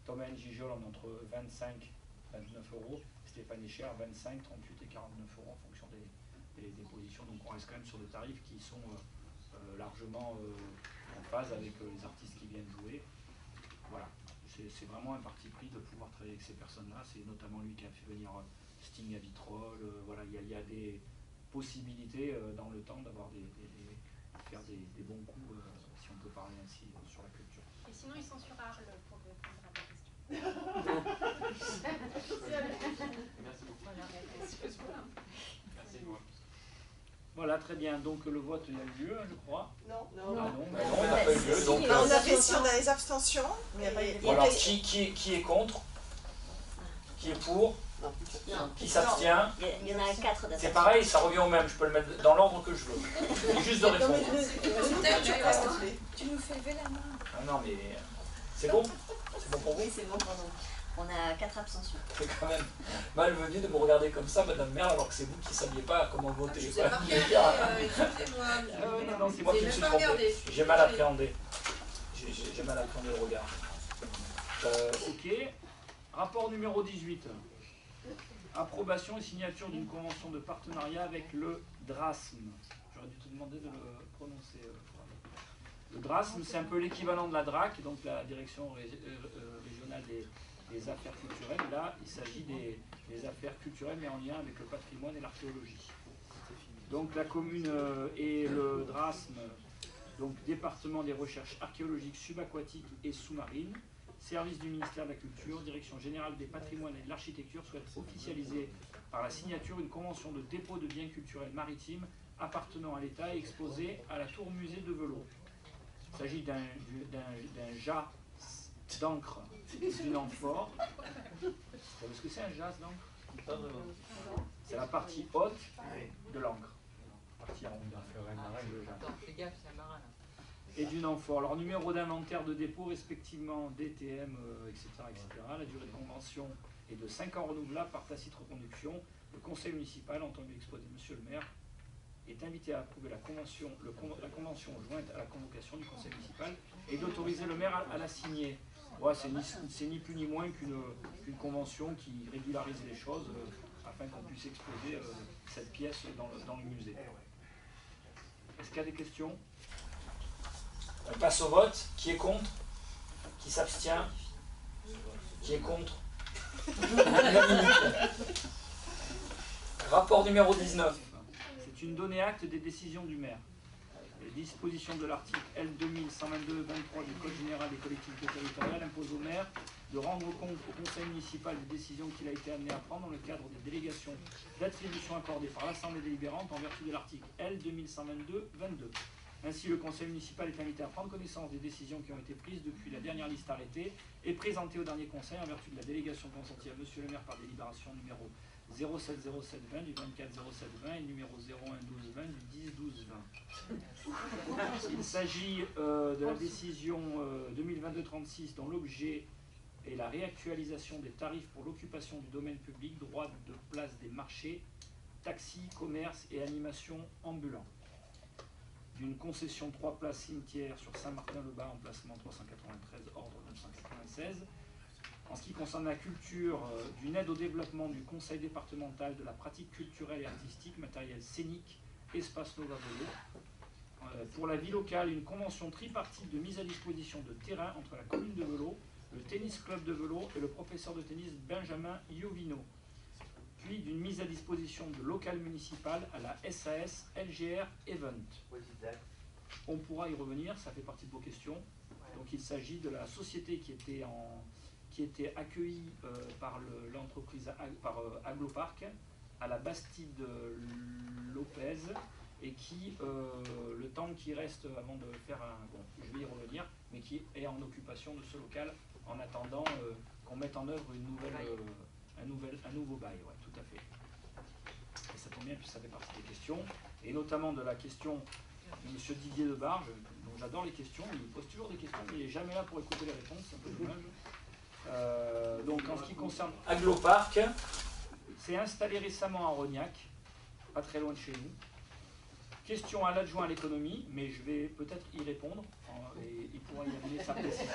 [SPEAKER 1] Thomas Gijol, on est entre 25 et 29 euros. Stéphane Echer, 25, 38 et 49 euros en fonction des positions. Donc on reste quand même sur des tarifs qui sont largement en phase avec les artistes qui viennent jouer. Voilà, c'est vraiment un parti pris de pouvoir travailler avec ces personnes-là. C'est notamment lui qui a fait venir Sting à Vitrolles. Voilà, il y a des possibilités dans le temps d'avoir faire des bons coups, si on peut parler ainsi, sur la culture.
[SPEAKER 10] Et sinon, ils sont sur Arles pour répondre à ta question.
[SPEAKER 9] Merci beaucoup. Merci beaucoup.
[SPEAKER 1] Voilà, très bien. Donc le vote, il y a eu lieu, je crois.
[SPEAKER 5] Non.
[SPEAKER 1] Ah non, on n'a pas eu lieu. Donc,
[SPEAKER 2] On a fait si on a les abstentions, mais il n'y a pas eu
[SPEAKER 8] alors, qui est contre? Qui est pour? Qui s'abstient?
[SPEAKER 3] Il y en a 4 d'abstention.
[SPEAKER 8] C'est pareil, ça revient au même, je peux le mettre dans l'ordre que je veux. Il suffit juste de répondre.
[SPEAKER 2] Tu nous fais lever la main.
[SPEAKER 8] Ah non, mais c'est bon? C'est bon pour vous?
[SPEAKER 3] Oui, c'est bon, pardon. On a 4 abstentions.
[SPEAKER 8] C'est quand même malvenu de me regarder comme ça, Madame Merle, alors que c'est vous qui ne saviez pas comment voter.
[SPEAKER 11] Je vous ai pas regardé, excusez-moi.
[SPEAKER 8] Non, c'est moi qui me suis trompé. J'ai mal appréhendé. J'ai mal appréhendé le regard.
[SPEAKER 1] Ok. Rapport numéro 18. Approbation et signature d'une convention de partenariat avec le DRASM. J'aurais dû te demander de le prononcer. Le DRASM, c'est un peu l'équivalent de la DRAC, donc la Direction régionale des affaires culturelles. Là, il s'agit des affaires culturelles, mais en lien avec le patrimoine et l'archéologie. Donc la commune et le DRASM, donc département des recherches archéologiques subaquatiques et sous-marines, service du ministère de la Culture, Direction générale des patrimoines et de l'architecture, souhaite officialiser par la signature une convention de dépôt de biens culturels maritimes appartenant à l'État et exposée à la tour musée de Velot. Il s'agit d'un jas d'encre d'une amphore. Vous savez ce que c'est un jas d'encre? C'est la partie haute de l'encre. Partie en haut le jas.
[SPEAKER 11] Fais gaffe, c'est un marin là.
[SPEAKER 1] Et d'une amphore. Alors, numéro d'inventaire de dépôt, respectivement DTM, etc., etc. La durée de convention est de 5 ans renouvelable par tacite reconduction. Le conseil municipal, entendu exposer monsieur le maire, est invité à approuver la convention jointe à la convocation du conseil municipal et d'autoriser le maire à la signer. Ouais, c'est ni plus ni moins qu'une convention qui régularise les choses afin qu'on puisse exposer cette pièce dans le musée. Est-ce qu'il y a des questions?
[SPEAKER 8] On passe au vote. Qui est contre? Qui s'abstient? Qui est contre? Rapport numéro 19.
[SPEAKER 1] C'est une donnée acte des décisions du maire. Les dispositions de l'article L 2122-23 du Code général des collectivités territoriales imposent au maire de rendre compte au conseil municipal des décisions qu'il a été amené à prendre dans le cadre des délégations d'attribution accordées par l'Assemblée délibérante en vertu de l'article L 2122-22. Ainsi, le conseil municipal est invité à prendre connaissance des décisions qui ont été prises depuis la dernière liste arrêtée et présentées au dernier conseil en vertu de la délégation consentie à monsieur le maire par délibération numéro 070720 du 240720 et numéro 011220 du 101220. Il s'agit de la décision 2022-36 dont l'objet est la réactualisation des tarifs pour l'occupation du domaine public, droit de place des marchés, taxis, commerce et animation ambulant. D'une concession 3 places cimetière sur Saint-Martin-le-Bas, emplacement 393, ordre 996. En ce qui concerne la culture, d'une aide au développement du conseil départemental de la pratique culturelle et artistique, matériel scénique, espace Nova Velot. Pour la vie locale, une convention tripartite de mise à disposition de terrain entre la commune de Velot, le tennis club de Velot et le professeur de tennis Benjamin Iovino. Puis d'une mise à disposition de local municipal à la SAS LGR Event. On pourra y revenir, ça fait partie de vos questions. Donc il s'agit de la société qui était accueillie par l'entreprise Aglopark à la Bastide Lopez et qui, le temps qui reste avant de faire je vais y revenir, mais qui est en occupation de ce local en attendant qu'on mette en œuvre un nouveau bail, ouais, tout à fait. Et ça tombe bien puisque ça fait partie des questions, et notamment de la question de M. Didier Debarge, dont j'adore les questions, il pose toujours des questions, mais il n'est jamais là pour écouter les réponses, c'est un peu dommage. Donc en ce qui concerne
[SPEAKER 8] Aglopark,
[SPEAKER 1] c'est installé récemment à Rognac, pas très loin de chez nous. Question à l'adjoint à l'économie, mais je vais peut-être y répondre, et il pourra y amener sa précision.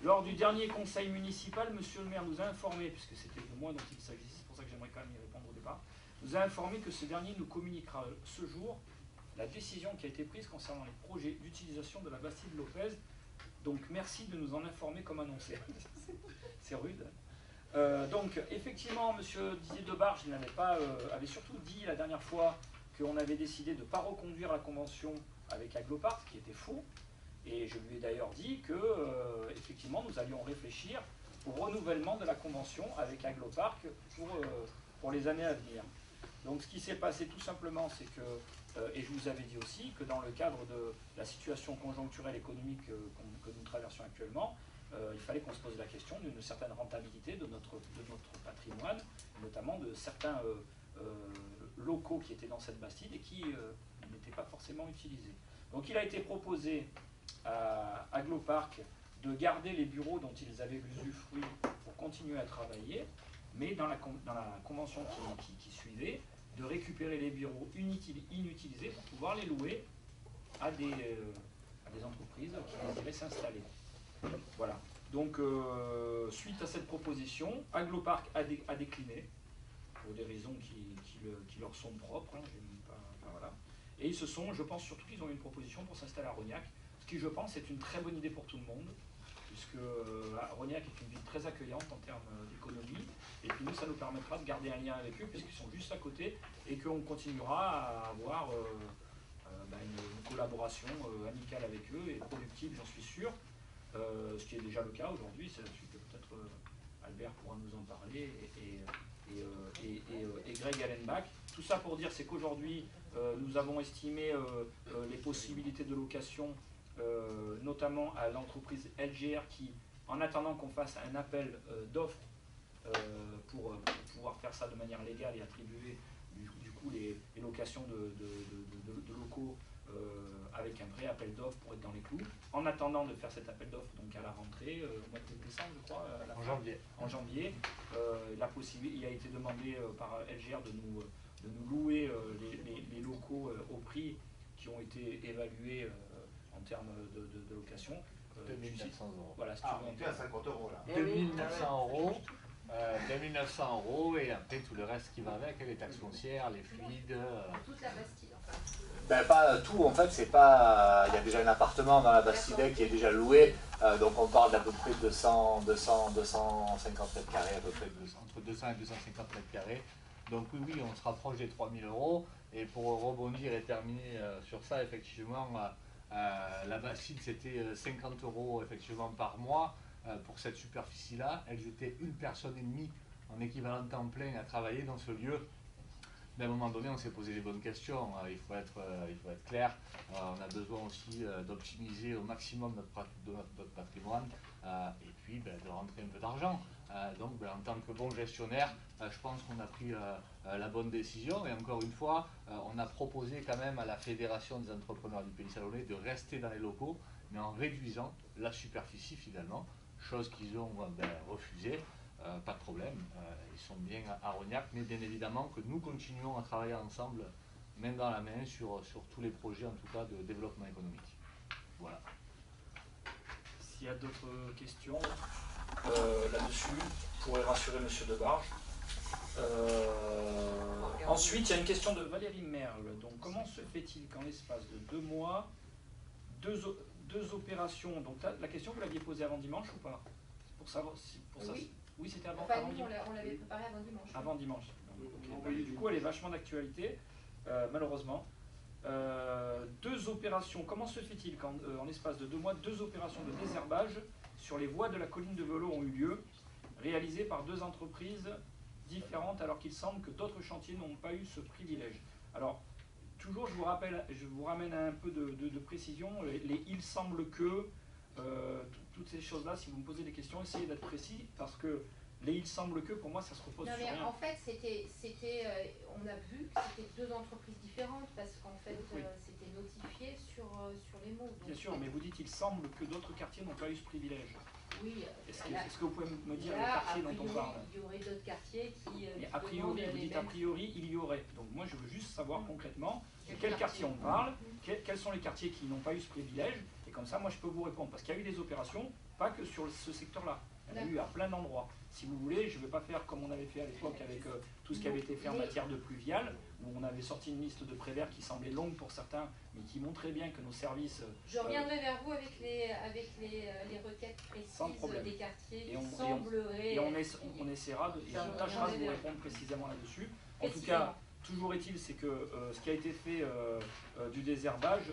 [SPEAKER 1] Lors du dernier conseil municipal, monsieur le maire nous a informé, puisque c'était de moi dont il s'agissait, c'est pour ça que j'aimerais quand même y répondre au départ, nous a informé que ce dernier nous communiquera ce jour la décision qui a été prise concernant les projets d'utilisation de la Bastide Lopez. Donc merci de nous en informer comme annoncé. C'est rude. Donc effectivement, M. Didier Debarge avait surtout dit la dernière fois qu'on avait décidé de ne pas reconduire la convention avec Aglopart, ce qui était faux. Et je lui ai d'ailleurs dit que effectivement nous allions réfléchir au renouvellement de la convention avec Aglopart pour les années à venir. Donc ce qui s'est passé tout simplement, c'est que, et je vous avais dit aussi, que dans le cadre de la situation conjoncturelle économique que nous traversons actuellement, il fallait qu'on se pose la question d'une certaine rentabilité de notre patrimoine, notamment de certains locaux qui étaient dans cette bastide et qui n'étaient pas forcément utilisés. Donc il a été proposé à Aglopark de garder les bureaux dont ils avaient l'usufruit pour continuer à travailler, mais dans la convention qui suivait, de récupérer les bureaux inutilisés pour pouvoir les louer à des entreprises qui désiraient s'installer. Voilà. Donc, suite à cette proposition, Aglopark a décliné, pour des raisons qui leur sont propres. Voilà. Et je pense surtout qu'ils ont eu une proposition pour s'installer à Rognac, ce qui, je pense, est une très bonne idée pour tout le monde, puisque Rognac est une ville très accueillante en termes d'économie, et puis nous, ça nous permettra de garder un lien avec eux, puisqu'ils sont juste à côté, et qu'on continuera à avoir une collaboration amicale avec eux, et productive, j'en suis sûr, ce qui est déjà le cas aujourd'hui, c'est là-dessus que peut-être Albert pourra nous en parler, et Greg Allenbach. Tout ça pour dire, c'est qu'aujourd'hui, nous avons estimé les possibilités de location, notamment à l'entreprise LGR qui, en attendant qu'on fasse un appel d'offres pour pouvoir faire ça de manière légale et attribuer du coup les locations de locaux avec un vrai appel d'offres pour être dans les clous, en attendant de faire cet appel d'offres donc à la rentrée, au mois de décembre je crois, en janvier, il a été demandé par LGR de nous louer les locaux au prix qui ont été évalués en termes de location.
[SPEAKER 12] 2900 euros.
[SPEAKER 1] Voilà, si
[SPEAKER 4] tu es à 50 euros là.
[SPEAKER 12] 2900 euros. 2900 euros et après tout le reste qui va avec, les taxes foncières, les fluides.
[SPEAKER 11] Toute la Bastide enfin.
[SPEAKER 12] Ben pas tout, en fait, c'est pas. Il y a déjà un appartement dans la Bastide qui est déjà loué, donc on parle d'à peu près 250 mètres carrés, à peu près entre 200 et 250 mètres carrés. Donc oui, on se rapproche des 3000 euros. Et pour rebondir et terminer sur ça, effectivement, la Bastide c'était 50 euros effectivement par mois. Pour cette superficie-là, elles étaient une personne et demie en équivalent temps plein à travailler dans ce lieu. Mais à un moment donné, on s'est posé les bonnes questions. Il faut être clair. On a besoin aussi d'optimiser au maximum notre patrimoine et puis de rentrer un peu d'argent. Donc, en tant que bon gestionnaire, je pense qu'on a pris la bonne décision. Et encore une fois, on a proposé quand même à la Fédération des entrepreneurs du Pays Salonnais de rester dans les locaux, mais en réduisant la superficie finalement. Chose qu'ils ont refusé, pas de problème, ils sont bien à Rognac, mais bien évidemment que nous continuons à travailler ensemble, main dans la main, sur tous les projets en tout cas de développement économique. Voilà.
[SPEAKER 1] S'il y a d'autres questions là-dessus, je pourrais rassurer M. Debarge. Ensuite, il y a une question de Valérie Merle. Donc, comment se fait-il qu'en l'espace de 2 mois, deux opérations, donc la question vous l'aviez posée avant dimanche ou pas? Pour savoir si pour ça. Oui, c'était avant,
[SPEAKER 11] enfin,
[SPEAKER 1] avant
[SPEAKER 11] nous,
[SPEAKER 1] dimanche.
[SPEAKER 11] on l'avait préparé avant dimanche.
[SPEAKER 1] Avant dimanche. Donc, okay. Du coup, elle est vachement d'actualité, malheureusement. 2 opérations. Comment se fait-il qu'en l'espace de 2 mois, 2 opérations de désherbage sur les voies de la colline de Velot ont eu lieu, réalisées par 2 entreprises différentes, alors qu'il semble que d'autres chantiers n'ont pas eu ce privilège? Alors, toujours, je vous ramène à un peu de précision. Il semble que, toutes ces choses-là, si vous me posez des questions, essayez d'être précis, parce que il semble que, pour moi, ça se repose sur rien.
[SPEAKER 11] En fait, on a vu que c'était 2 entreprises différentes, parce qu'en fait, c'était notifié sur les mots.
[SPEAKER 1] Bien sûr, mais vous dites il semble que d'autres quartiers n'ont pas eu ce privilège.
[SPEAKER 11] Oui.
[SPEAKER 1] Est-ce que vous pouvez me dire les
[SPEAKER 11] Là,
[SPEAKER 1] quartiers dont on parle?
[SPEAKER 11] Il y aurait d'autres quartiers qui.
[SPEAKER 1] Mais a priori, vous dites a priori, il y aurait. Donc moi, je veux juste savoir concrètement de quel quartier on parle, quels sont les quartiers qui n'ont pas eu ce privilège, et comme ça, moi, je peux vous répondre. Parce qu'il y a eu des opérations, pas que sur ce secteur-là. Il y en a eu à plein d'endroits. Si vous voulez, je ne vais pas faire comme on avait fait à l'époque avec tout ce qui avait été fait en matière de pluvial, où on avait sorti une liste de prévert qui semblait longue pour certains, mais qui montrait bien que nos services...
[SPEAKER 11] Je reviendrai vers vous avec les requêtes précises des quartiers qui sembleraient...
[SPEAKER 1] Et on essaiera, et on tâchera de vous répondre précisément là-dessus. En tout cas, toujours est-il, c'est que ce qui a été fait du désherbage,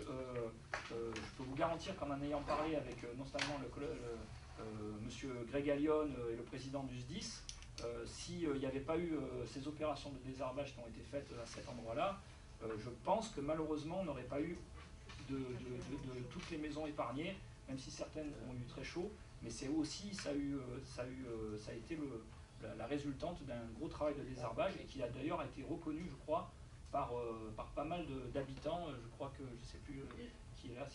[SPEAKER 1] je peux vous garantir qu'en ayant parlé avec non seulement monsieur Greg Allion et le président du SDIS, s'il n'y avait pas eu ces opérations de désherbage qui ont été faites à cet endroit-là, je pense que malheureusement on n'aurait pas eu de toutes les maisons épargnées, même si certaines ont eu très chaud, mais c'est aussi, ça a été la résultante d'un gros travail de désherbage et qui a d'ailleurs été reconnu, je crois, par pas mal d'habitants. Je crois que, je ne sais plus qui est là,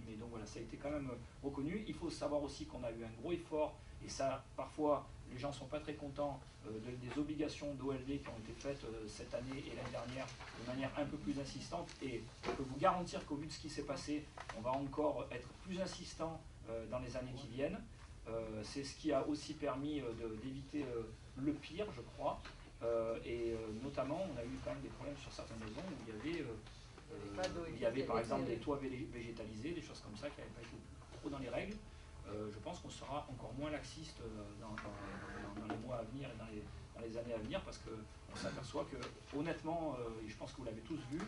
[SPEAKER 1] mais donc voilà, ça a été quand même reconnu. Il faut savoir aussi qu'on a eu un gros effort, et ça, parfois, les gens ne sont pas très contents des obligations d'OLD qui ont été faites cette année et l'année dernière de manière un peu plus insistante, et je peux vous garantir qu'au vu de ce qui s'est passé, on va encore être plus insistant dans les années qui viennent. C'est ce qui a aussi permis d'éviter le pire, je crois, et notamment on a eu quand même des problèmes sur certaines maisons où il y avait par exemple des toits végétalisés, des choses comme ça qui n'avaient pas été trop dans les règles. Je pense qu'on sera encore moins laxiste dans les mois à venir et dans les années à venir, parce qu'on s'aperçoit que, honnêtement, et je pense que vous l'avez tous vu,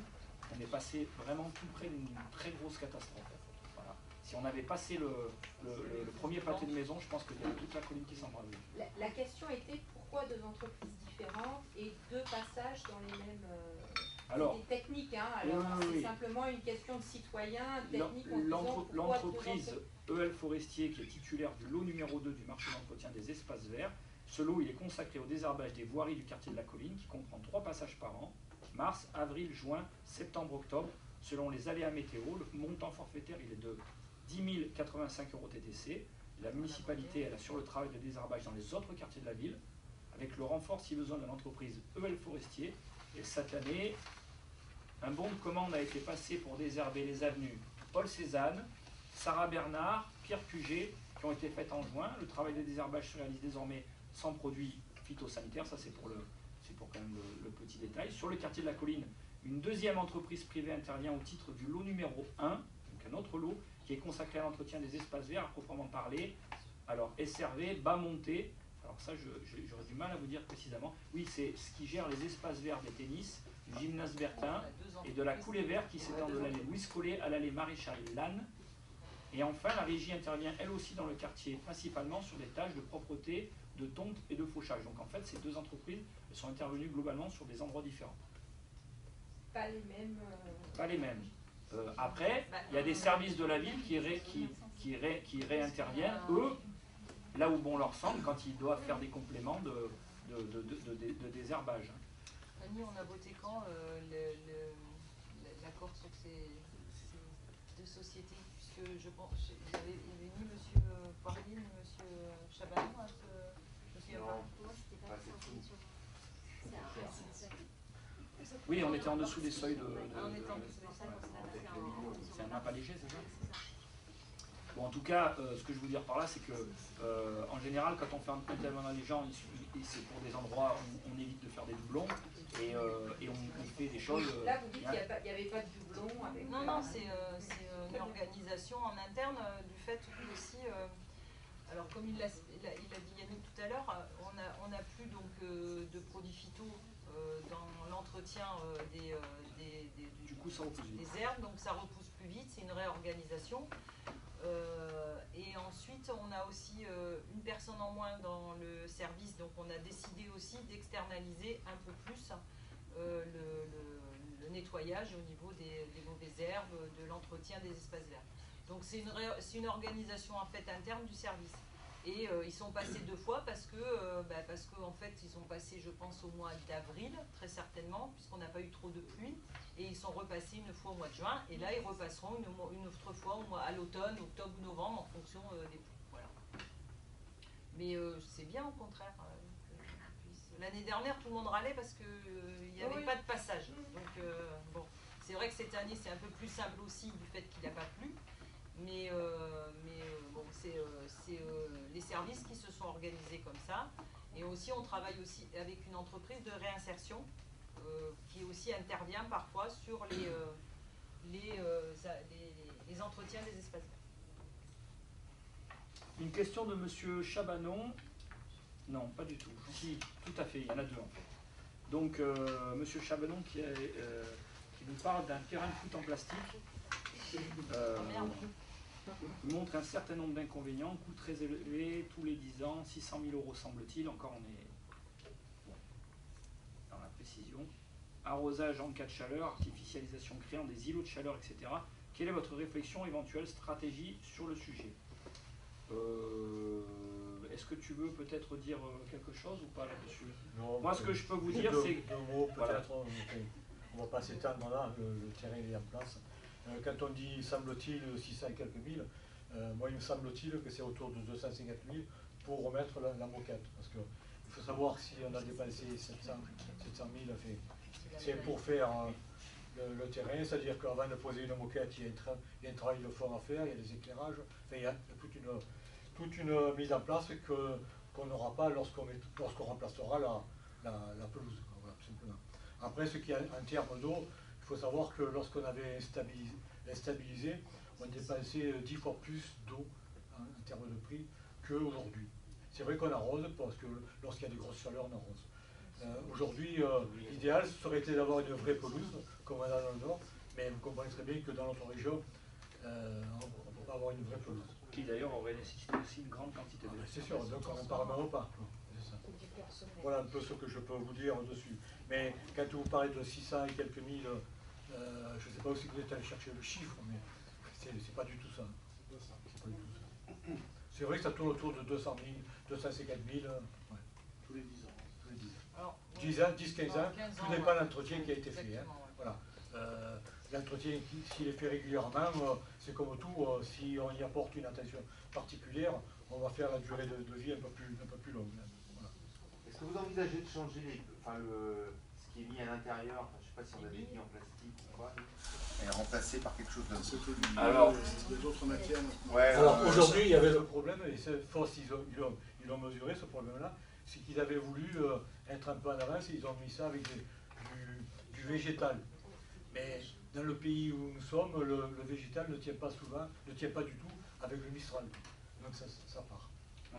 [SPEAKER 1] on est passé vraiment tout près d'une très grosse catastrophe. Voilà. Si on avait passé le premier pâté de maison, je pense qu'il y avait toute la colline qui s'en bravait.
[SPEAKER 11] La question était pourquoi deux entreprises différentes et deux passages dans les mêmes...
[SPEAKER 1] Alors,
[SPEAKER 11] c'est technique, hein. Alors, c'est simplement une question de citoyen, technique.
[SPEAKER 1] L'entreprise EL Forestier, qui est titulaire du lot numéro 2 du marché d'entretien des espaces verts, ce lot il est consacré au désherbage des voiries du quartier de la Colline, qui comprend 3 passages par an, mars, avril, juin, septembre, octobre, selon les aléas météo. Le montant forfaitaire il est de 10 085 € TTC. La municipalité elle assure le travail de désherbage dans les autres quartiers de la ville, avec le renfort si besoin de l'entreprise EL Forestier. Et cette année, un bon de commande a été passé pour désherber les avenues Paul Cézanne, Sarah Bernard, Pierre Puget, qui ont été faites en juin. Le travail de désherbage se réalise désormais sans produits phytosanitaires, ça c'est pour quand même le petit détail. Sur le quartier de la Colline, une deuxième entreprise privée intervient au titre du lot numéro 1, donc un autre lot, qui est consacré à l'entretien des espaces verts à proprement parler. Alors SRV, bas monté, alors ça j'aurais du mal à vous dire précisément. Oui, c'est ce qui gère les espaces verts des tennis, du gymnase Bertin et de la coulée verte qui s'étend de l'allée Louise Collet à l'allée Maréchal Lannes. Et enfin, la régie intervient elle aussi dans le quartier, principalement sur des tâches de propreté, de tonte et de fauchage. Donc en fait, ces deux entreprises elles sont intervenues globalement sur des endroits différents.
[SPEAKER 11] Pas les mêmes.
[SPEAKER 1] Pas les mêmes. Après, il y a des services de la ville qui réinterviennent, eux, là où bon leur semble, quand ils doivent faire des compléments de désherbage.
[SPEAKER 6] Annie, on a voté quand l'accord sur ces deux sociétés, puisque je pense il y avait ni M. Poirier ni M. Chabanon à ce
[SPEAKER 1] Oui, on était en dessous des seuils c'est un impôt léger, c'est ça? Bon, en tout cas, ce que je veux dire par là, c'est que en général, quand on fait intervenir les gens, c'est pour des endroits où on évite de faire des doublons et on fait des choses.
[SPEAKER 11] Là, vous dites qu'il n'y avait pas de doublons avec.
[SPEAKER 6] Non, c'est une organisation en interne du fait aussi. Alors, comme il l'a dit Yannick tout à l'heure, on n'a plus donc de produits phyto dans l'entretien des herbes, donc ça repousse plus vite, c'est une réorganisation. Et ensuite, on a aussi une personne en moins dans le service, donc on a décidé aussi d'externaliser un peu plus le nettoyage au niveau des mauvaises herbes, de l'entretien des espaces verts. Donc c'est une organisation en fait interne du service. Et ils sont passés 2 fois parce que en fait ils sont passés, je pense, au mois d'avril, très certainement, puisqu'on n'a pas eu trop de pluie, et ils sont repassés une fois au mois de juin, et là ils repasseront une autre fois à l'automne, octobre ou novembre, en fonction des pluies. Voilà. Mais c'est bien au contraire. L'année dernière, tout le monde râlait parce qu'il n'y avait pas de passage. Donc bon, c'est vrai que cette année, c'est un peu plus simple aussi du fait qu'il n'a pas plu. Mais bon, c'est les services qui se sont organisés comme ça. Et aussi, on travaille aussi avec une entreprise de réinsertion qui aussi intervient parfois sur les entretiens des espaces verts.
[SPEAKER 1] Une question de Monsieur Chabanon. Non, pas du tout. Si, tout à fait, il y en a deux en fait. Donc, Monsieur Chabanon qui nous parle d'un terrain de foot en plastique. Il montre un certain nombre d'inconvénients, coût très élevé, tous les 10 ans, 600 000 € semble-t-il, encore on est dans la précision. Arrosage en cas de chaleur, artificialisation créant des îlots de chaleur, etc. Quelle est votre réflexion, éventuelle stratégie sur le sujet? Est-ce que tu veux peut-être dire quelque chose ou pas là-dessus? Moi, ce que je peux vous dire, c'est...
[SPEAKER 13] Voilà. On ne va pas s'étendre là, le terrain est en place. Quand on dit, semble-t-il, 600 et quelques mille, moi, il me semble-t-il que c'est autour de 250 000 pour remettre la moquette. Parce qu'il faut savoir que si on a dépensé 700 000, c'est pour faire le terrain, c'est-à-dire qu'avant de poser une moquette, il y a un travail de fond à faire, il y a des éclairages, enfin, il y a toute une mise en place qu'on n'aura pas lorsqu'on remplacera la pelouse, voilà, tout simplement. Après, ce qui est en termes d'eau, il faut savoir que lorsqu'on avait stabilisé, on dépensait 10 fois plus d'eau en termes de prix qu'aujourd'hui. C'est vrai qu'on arrose, parce que lorsqu'il y a des grosses chaleurs, on arrose. Aujourd'hui, l'idéal serait été d'avoir une vraie pelouse, comme on a dans le Nord, mais vous comprenez très bien que dans notre région, on ne peut pas avoir une vraie pelouse.
[SPEAKER 1] Qui d'ailleurs aurait nécessité aussi une grande quantité d'eau.
[SPEAKER 13] C'est sûr, donc on part d'un repas. Voilà un peu ce que je peux vous dire dessus. Mais quand vous parlez de 600 et quelques mille, je ne sais pas aussi vous êtes allé chercher le chiffre, mais c'est pas du tout ça. C'est vrai que ça tourne autour de 200 000, 250 000, ouais. Tous les 10 ans. Tous les 10 ans. Alors, 10 ans, 10-15 ans, tout dépend de l'entretien qui a été fait. Hein. Voilà. L'entretien, s'il est fait régulièrement, c'est comme tout, si on y apporte une attention particulière, on va faire la durée de vie un peu plus longue. Voilà.
[SPEAKER 4] Est-ce que vous envisagez de changer ce qui est mis à l'intérieur, je ne sais pas si on a des lits en plastique ou quoi, et remplacer par quelque chose d'un peu plus...
[SPEAKER 13] Alors,
[SPEAKER 4] d'autres matières.
[SPEAKER 13] Ouais, alors aujourd'hui, il y avait le problème, et force, ils ont mesuré ce problème-là, c'est qu'ils avaient voulu être un peu en avance, et ils ont mis ça avec du végétal. Mais dans le pays où nous sommes, le végétal ne tient pas du tout avec le Mistral. Donc ça part.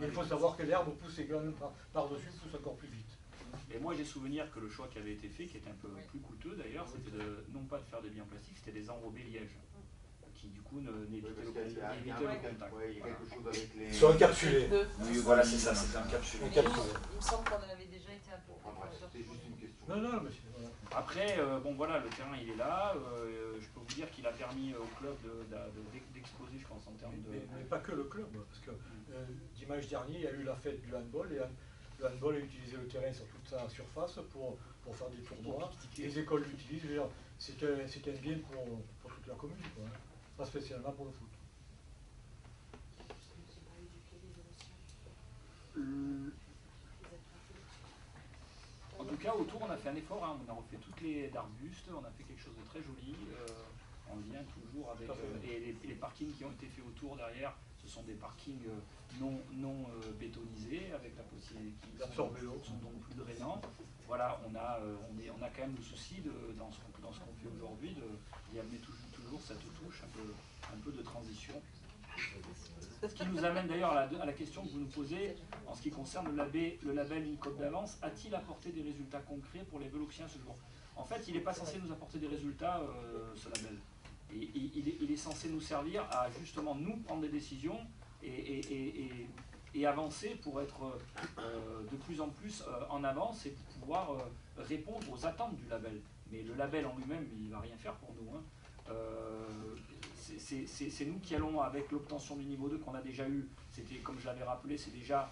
[SPEAKER 13] Et il faut savoir que l'herbe pousse également par-dessus, pousse encore plus vite.
[SPEAKER 1] Et moi j'ai souvenir que le choix qui avait été fait, qui était un peu plus coûteux d'ailleurs, c'était non pas de faire des billes en plastique, c'était des enrobés liège, qui du coup n'évitaient le contact.
[SPEAKER 4] Il y a quelque chose avec les...
[SPEAKER 13] Ils sont encapsulés.
[SPEAKER 1] Oui, voilà, c'est ça, c'était encapsulé.
[SPEAKER 6] Il me semble qu'on en avait déjà été un peu...
[SPEAKER 4] C'était juste une question.
[SPEAKER 13] Non, monsieur. Voilà.
[SPEAKER 1] Après, bon voilà, le terrain il est là, je peux vous dire qu'il a permis au club d'exploser, je pense, en termes de...
[SPEAKER 13] Mais pas que le club, parce que dimanche dernier, il y a eu la fête du handball, et le handball a utilisé le terrain sur toute sa surface pour faire des tournois. Les écoles l'utilisent, c'est un bien pour toute la commune, quoi, hein. Pas spécialement pour le foot.
[SPEAKER 1] En tout cas, autour, on a fait un effort, hein. On a refait toutes les d'arbustes, on a fait quelque chose de très joli, en lien toujours avec... et les parkings qui ont été faits autour, derrière, ce sont des parkings non bétonisés, avec la possibilité qui sont donc plus drainants. Voilà, on a quand même le souci, dans ce qu'on fait aujourd'hui, d'y amener toujours cette touche un peu de transition. Ce qui nous amène d'ailleurs à la question que vous nous posez en ce qui concerne le label Une Côte d'Avance. A-t-il apporté des résultats concrets pour les Véloxiens ce jour? En fait, il n'est pas censé nous apporter des résultats, ce label. Et il est censé nous servir à justement nous prendre des décisions et avancer pour être de plus en plus en avance et pour pouvoir répondre aux attentes du label. Mais le label en lui-même, il ne va rien faire pour nous, hein. C'est nous qui allons, avec l'obtention du niveau 2 qu'on a déjà eu, c'était comme je l'avais rappelé, c'est déjà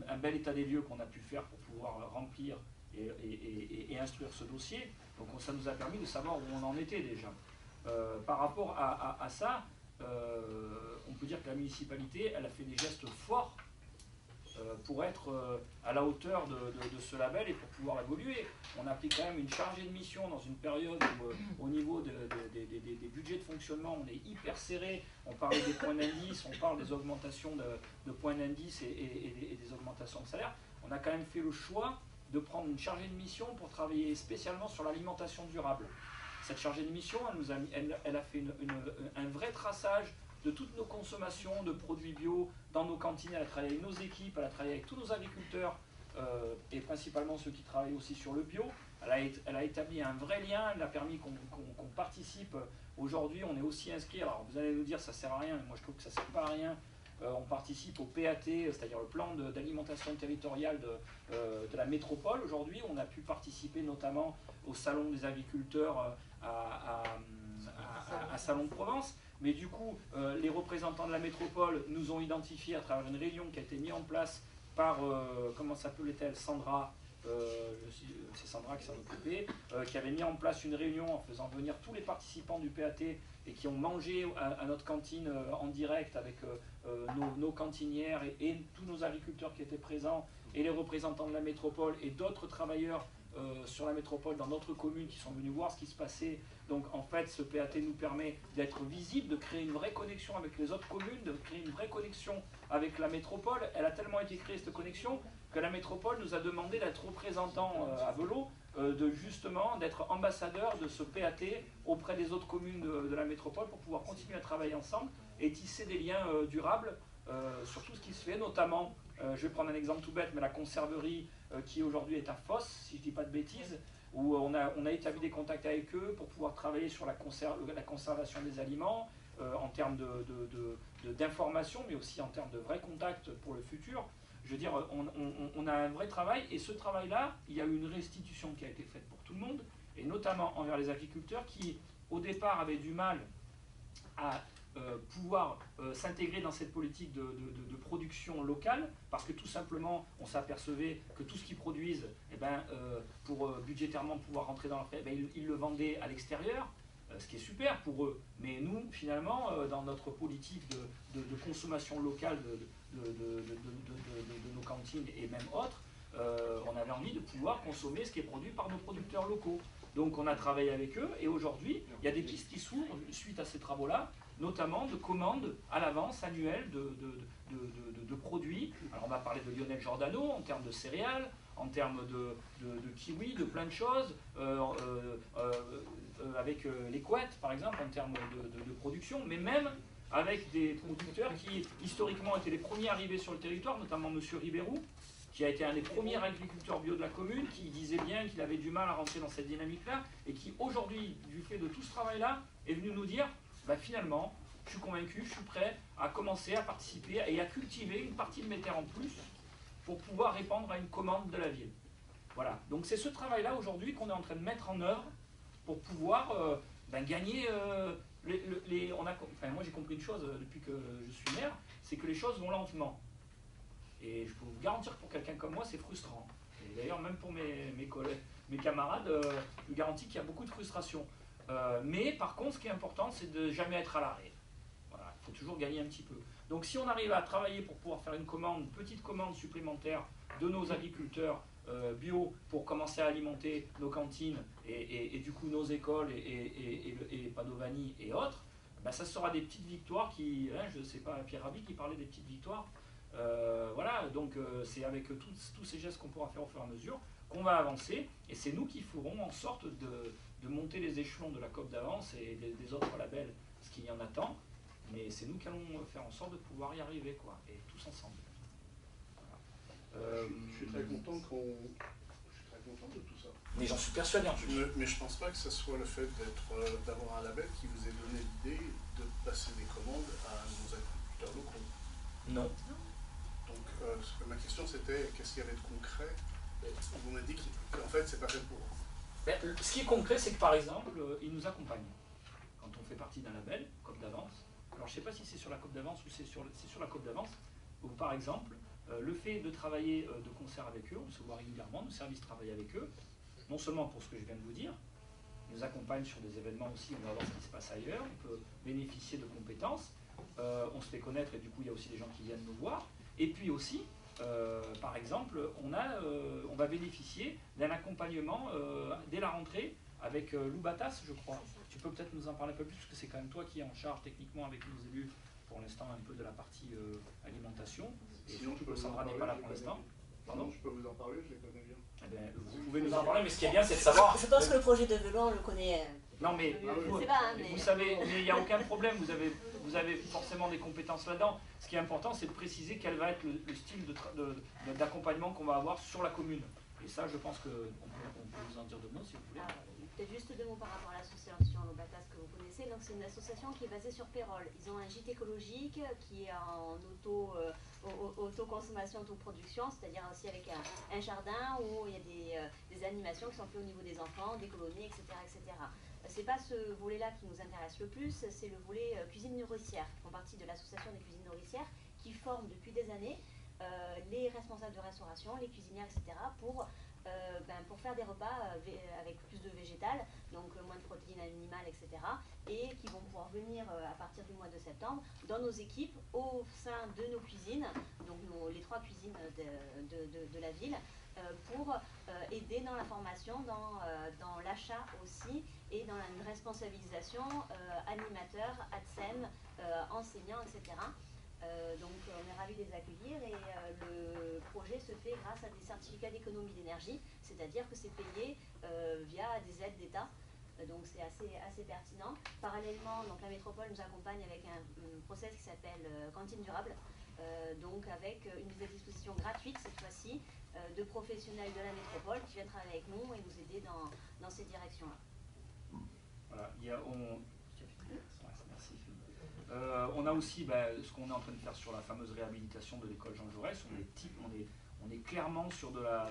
[SPEAKER 1] un bel état des lieux qu'on a pu faire pour pouvoir remplir et instruire ce dossier. Donc ça nous a permis de savoir où on en était déjà. Par rapport à ça, on peut dire que la municipalité, elle a fait des gestes forts pour être à la hauteur de ce label et pour pouvoir évoluer. On a pris quand même une chargée de mission dans une période où au niveau des budgets de fonctionnement, on est hyper serré. On parlait des points d'indice, on parle des augmentations de points d'indice et des augmentations de salaire. On a quand même fait le choix de prendre une chargée de mission pour travailler spécialement sur l'alimentation durable. Cette chargée de mission, elle a fait un vrai traçage de toutes nos consommations de produits bio dans nos cantines. Elle a travaillé avec nos équipes, elle a travaillé avec tous nos agriculteurs et principalement ceux qui travaillent aussi sur le bio. Elle a établi un vrai lien, elle a permis qu'on participe. Aujourd'hui, on est aussi inscrit, alors vous allez nous dire ça sert à rien, mais moi je trouve que ça ne sert pas à rien. On participe au PAT, c'est-à-dire le plan d'alimentation territoriale de la métropole. Aujourd'hui, on a pu participer notamment au Salon des agriculteurs à Salon de Provence. Mais du coup, les représentants de la métropole nous ont identifiés à travers une réunion qui a été mise en place par, comment s'appelait-elle, Sandra, c'est Sandra qui s'en occupait, qui avait mis en place une réunion en faisant venir tous les participants du PAT et qui ont mangé à notre cantine en direct avec nos cantinières et tous nos agriculteurs qui étaient présents et les représentants de la métropole et d'autres travailleurs sur la métropole dans d'autres communes qui sont venus voir ce qui se passait. Donc en fait, ce PAT nous permet d'être visible, de créer une vraie connexion avec les autres communes, de créer une vraie connexion avec la métropole. Elle a tellement été créée cette connexion que la métropole nous a demandé d'être représentant à Velot, d'être ambassadeur de ce PAT auprès des autres communes de la métropole pour pouvoir continuer à travailler ensemble et tisser des liens durables sur tout ce qui se fait, notamment, je vais prendre un exemple tout bête, mais la conserverie qui aujourd'hui est à Fos, si je ne dis pas de bêtises, où on a établi des contacts avec eux pour pouvoir travailler sur la conservation des aliments, en termes d'information, mais aussi en termes de vrais contacts pour le futur. Je veux dire, on a un vrai travail, et ce travail-là, il y a eu une restitution qui a été faite pour tout le monde, et notamment envers les agriculteurs qui, au départ, avaient du mal à pouvoir s'intégrer dans cette politique de production locale, parce que tout simplement on s'apercevait que tout ce qu'ils produisent, pour budgétairement pouvoir rentrer dans leur frais, ils le vendaient à l'extérieur, ce qui est super pour eux. Mais nous, finalement, dans notre politique de consommation locale de nos cantines et même autres, on avait envie de pouvoir consommer ce qui est produit par nos producteurs locaux. Donc on a travaillé avec eux, et aujourd'hui, il y a des pistes qui s'ouvrent suite à ces travaux-là, notamment de commandes à l'avance annuelles de produits. Alors on va parler de Lionel Giordano en termes de céréales, en termes de kiwi, de plein de choses, avec les couettes par exemple, en termes de production, mais même avec des producteurs qui historiquement étaient les premiers arrivés sur le territoire, notamment M. Ribérou, qui a été un des premiers agriculteurs bio de la commune, qui disait bien qu'il avait du mal à rentrer dans cette dynamique-là, et qui aujourd'hui, du fait de tout ce travail-là, est venu nous dire, finalement, je suis convaincu, je suis prêt à commencer à participer et à cultiver une partie de mes terres en plus pour pouvoir répondre à une commande de la ville. Voilà, donc c'est ce travail-là aujourd'hui qu'on est en train de mettre en œuvre pour pouvoir gagner... moi j'ai compris une chose depuis que je suis maire, c'est que les choses vont lentement. Et je peux vous garantir que pour quelqu'un comme moi, c'est frustrant. Et d'ailleurs, même pour mes collègues, mes camarades, je vous garantis qu'il y a beaucoup de frustration. Mais par contre, ce qui est important, c'est de jamais être à l'arrêt. Voilà, il faut toujours gagner un petit peu. Donc si on arrive à travailler pour pouvoir faire une petite commande supplémentaire de nos agriculteurs bio pour commencer à alimenter nos cantines et du coup nos écoles et Padovani et autres, ça sera des petites victoires qui, je ne sais pas, Pierre Rabhi qui parlait des petites victoires. Voilà, donc c'est avec tous ces gestes qu'on pourra faire au fur et à mesure qu'on va avancer, et c'est nous qui ferons en sorte de monter les échelons de la COP d'avance et des autres labels, ce qu'il y en a tant, mais c'est nous qui allons faire en sorte de pouvoir y arriver, quoi, et tous ensemble. Voilà.
[SPEAKER 14] Je suis très content de tout ça.
[SPEAKER 8] Mais j'en suis persuadé en plus.
[SPEAKER 14] Mais je pense pas que ce soit le fait d'avoir un label qui vous ait donné l'idée de passer des commandes à nos agriculteurs locaux.
[SPEAKER 8] Non.
[SPEAKER 14] Donc ma question c'était qu'est-ce qu'il y avait de concret? Vous m'avez dit qu'en fait c'est pas fait pour.
[SPEAKER 1] Ce qui est concret, c'est que par exemple, ils nous accompagnent. Quand on fait partie d'un label, COP d'avance, alors je ne sais pas si c'est sur la COP d'avance ou c'est sur la COP d'avance, où par exemple, le fait de travailler de concert avec eux, on se voit régulièrement, nos services travaillent avec eux, non seulement pour ce que je viens de vous dire, ils nous accompagnent sur des événements aussi, on va voir ce qui se passe ailleurs, on peut bénéficier de compétences, on se fait connaître et du coup il y a aussi des gens qui viennent nous voir, et puis aussi, par exemple, on va bénéficier d'un accompagnement dès la rentrée avec Lou Batas, je crois. Tu peux peut-être nous en parler un peu plus, parce que c'est quand même toi qui es en charge techniquement avec nos élus, pour l'instant, un peu de la partie alimentation. Et
[SPEAKER 14] Sinon,
[SPEAKER 1] surtout que Sandra n'est pas là pour l'instant. Pardon ?
[SPEAKER 14] Je peux vous en parler, je les connais bien.
[SPEAKER 1] Eh bien, vous pouvez nous en parler, mais ce qui est bien, c'est de savoir...
[SPEAKER 15] Je pense que le projet de Velon, on le connaît.
[SPEAKER 1] Non, mais vous savez, mais il n'y a aucun problème, vous avez forcément des compétences là-dedans. Ce qui est important, c'est de préciser quel va être le style d'accompagnement qu'on va avoir sur la commune. Et ça, je pense qu'on peut vous en dire 2 mots si vous voulez.
[SPEAKER 3] Peut-être juste 2 mots par rapport à l'association Lobatas que vous connaissez. Donc c'est une association qui est basée sur Pérol. Ils ont un gîte écologique qui est en autoconsommation, autoproduction, c'est-à-dire aussi avec un jardin où il y a des animations qui sont faites au niveau des enfants, des colonies, etc. etc. C'est pas ce volet-là qui nous intéresse le plus, c'est le volet cuisine nourricière. Ils font partie de l'association des cuisines nourricières qui forme depuis des années les responsables de restauration, les cuisinières, etc. pour faire des repas avec plus de végétal, donc moins de protéines animales, etc. Et qui vont pouvoir venir à partir du mois de septembre dans nos équipes au sein de nos cuisines, donc les 3 cuisines de la ville, pour aider dans la formation, dans l'achat aussi, et dans une responsabilisation animateurs, ADSEM, enseignants, etc. Donc on est ravis de les accueillir et le projet se fait grâce à des certificats d'économie d'énergie, c'est-à-dire que c'est payé via des aides d'État, donc c'est assez pertinent. Parallèlement, donc la métropole nous accompagne avec un process qui s'appelle cantine durable, donc avec une mise à disposition gratuite cette fois-ci de professionnels de la métropole qui viennent travailler avec nous et nous aider dans ces directions-là.
[SPEAKER 1] Voilà, merci. On a aussi ce qu'on est en train de faire sur la fameuse réhabilitation de l'école Jean Jaurès. On est clairement sur de la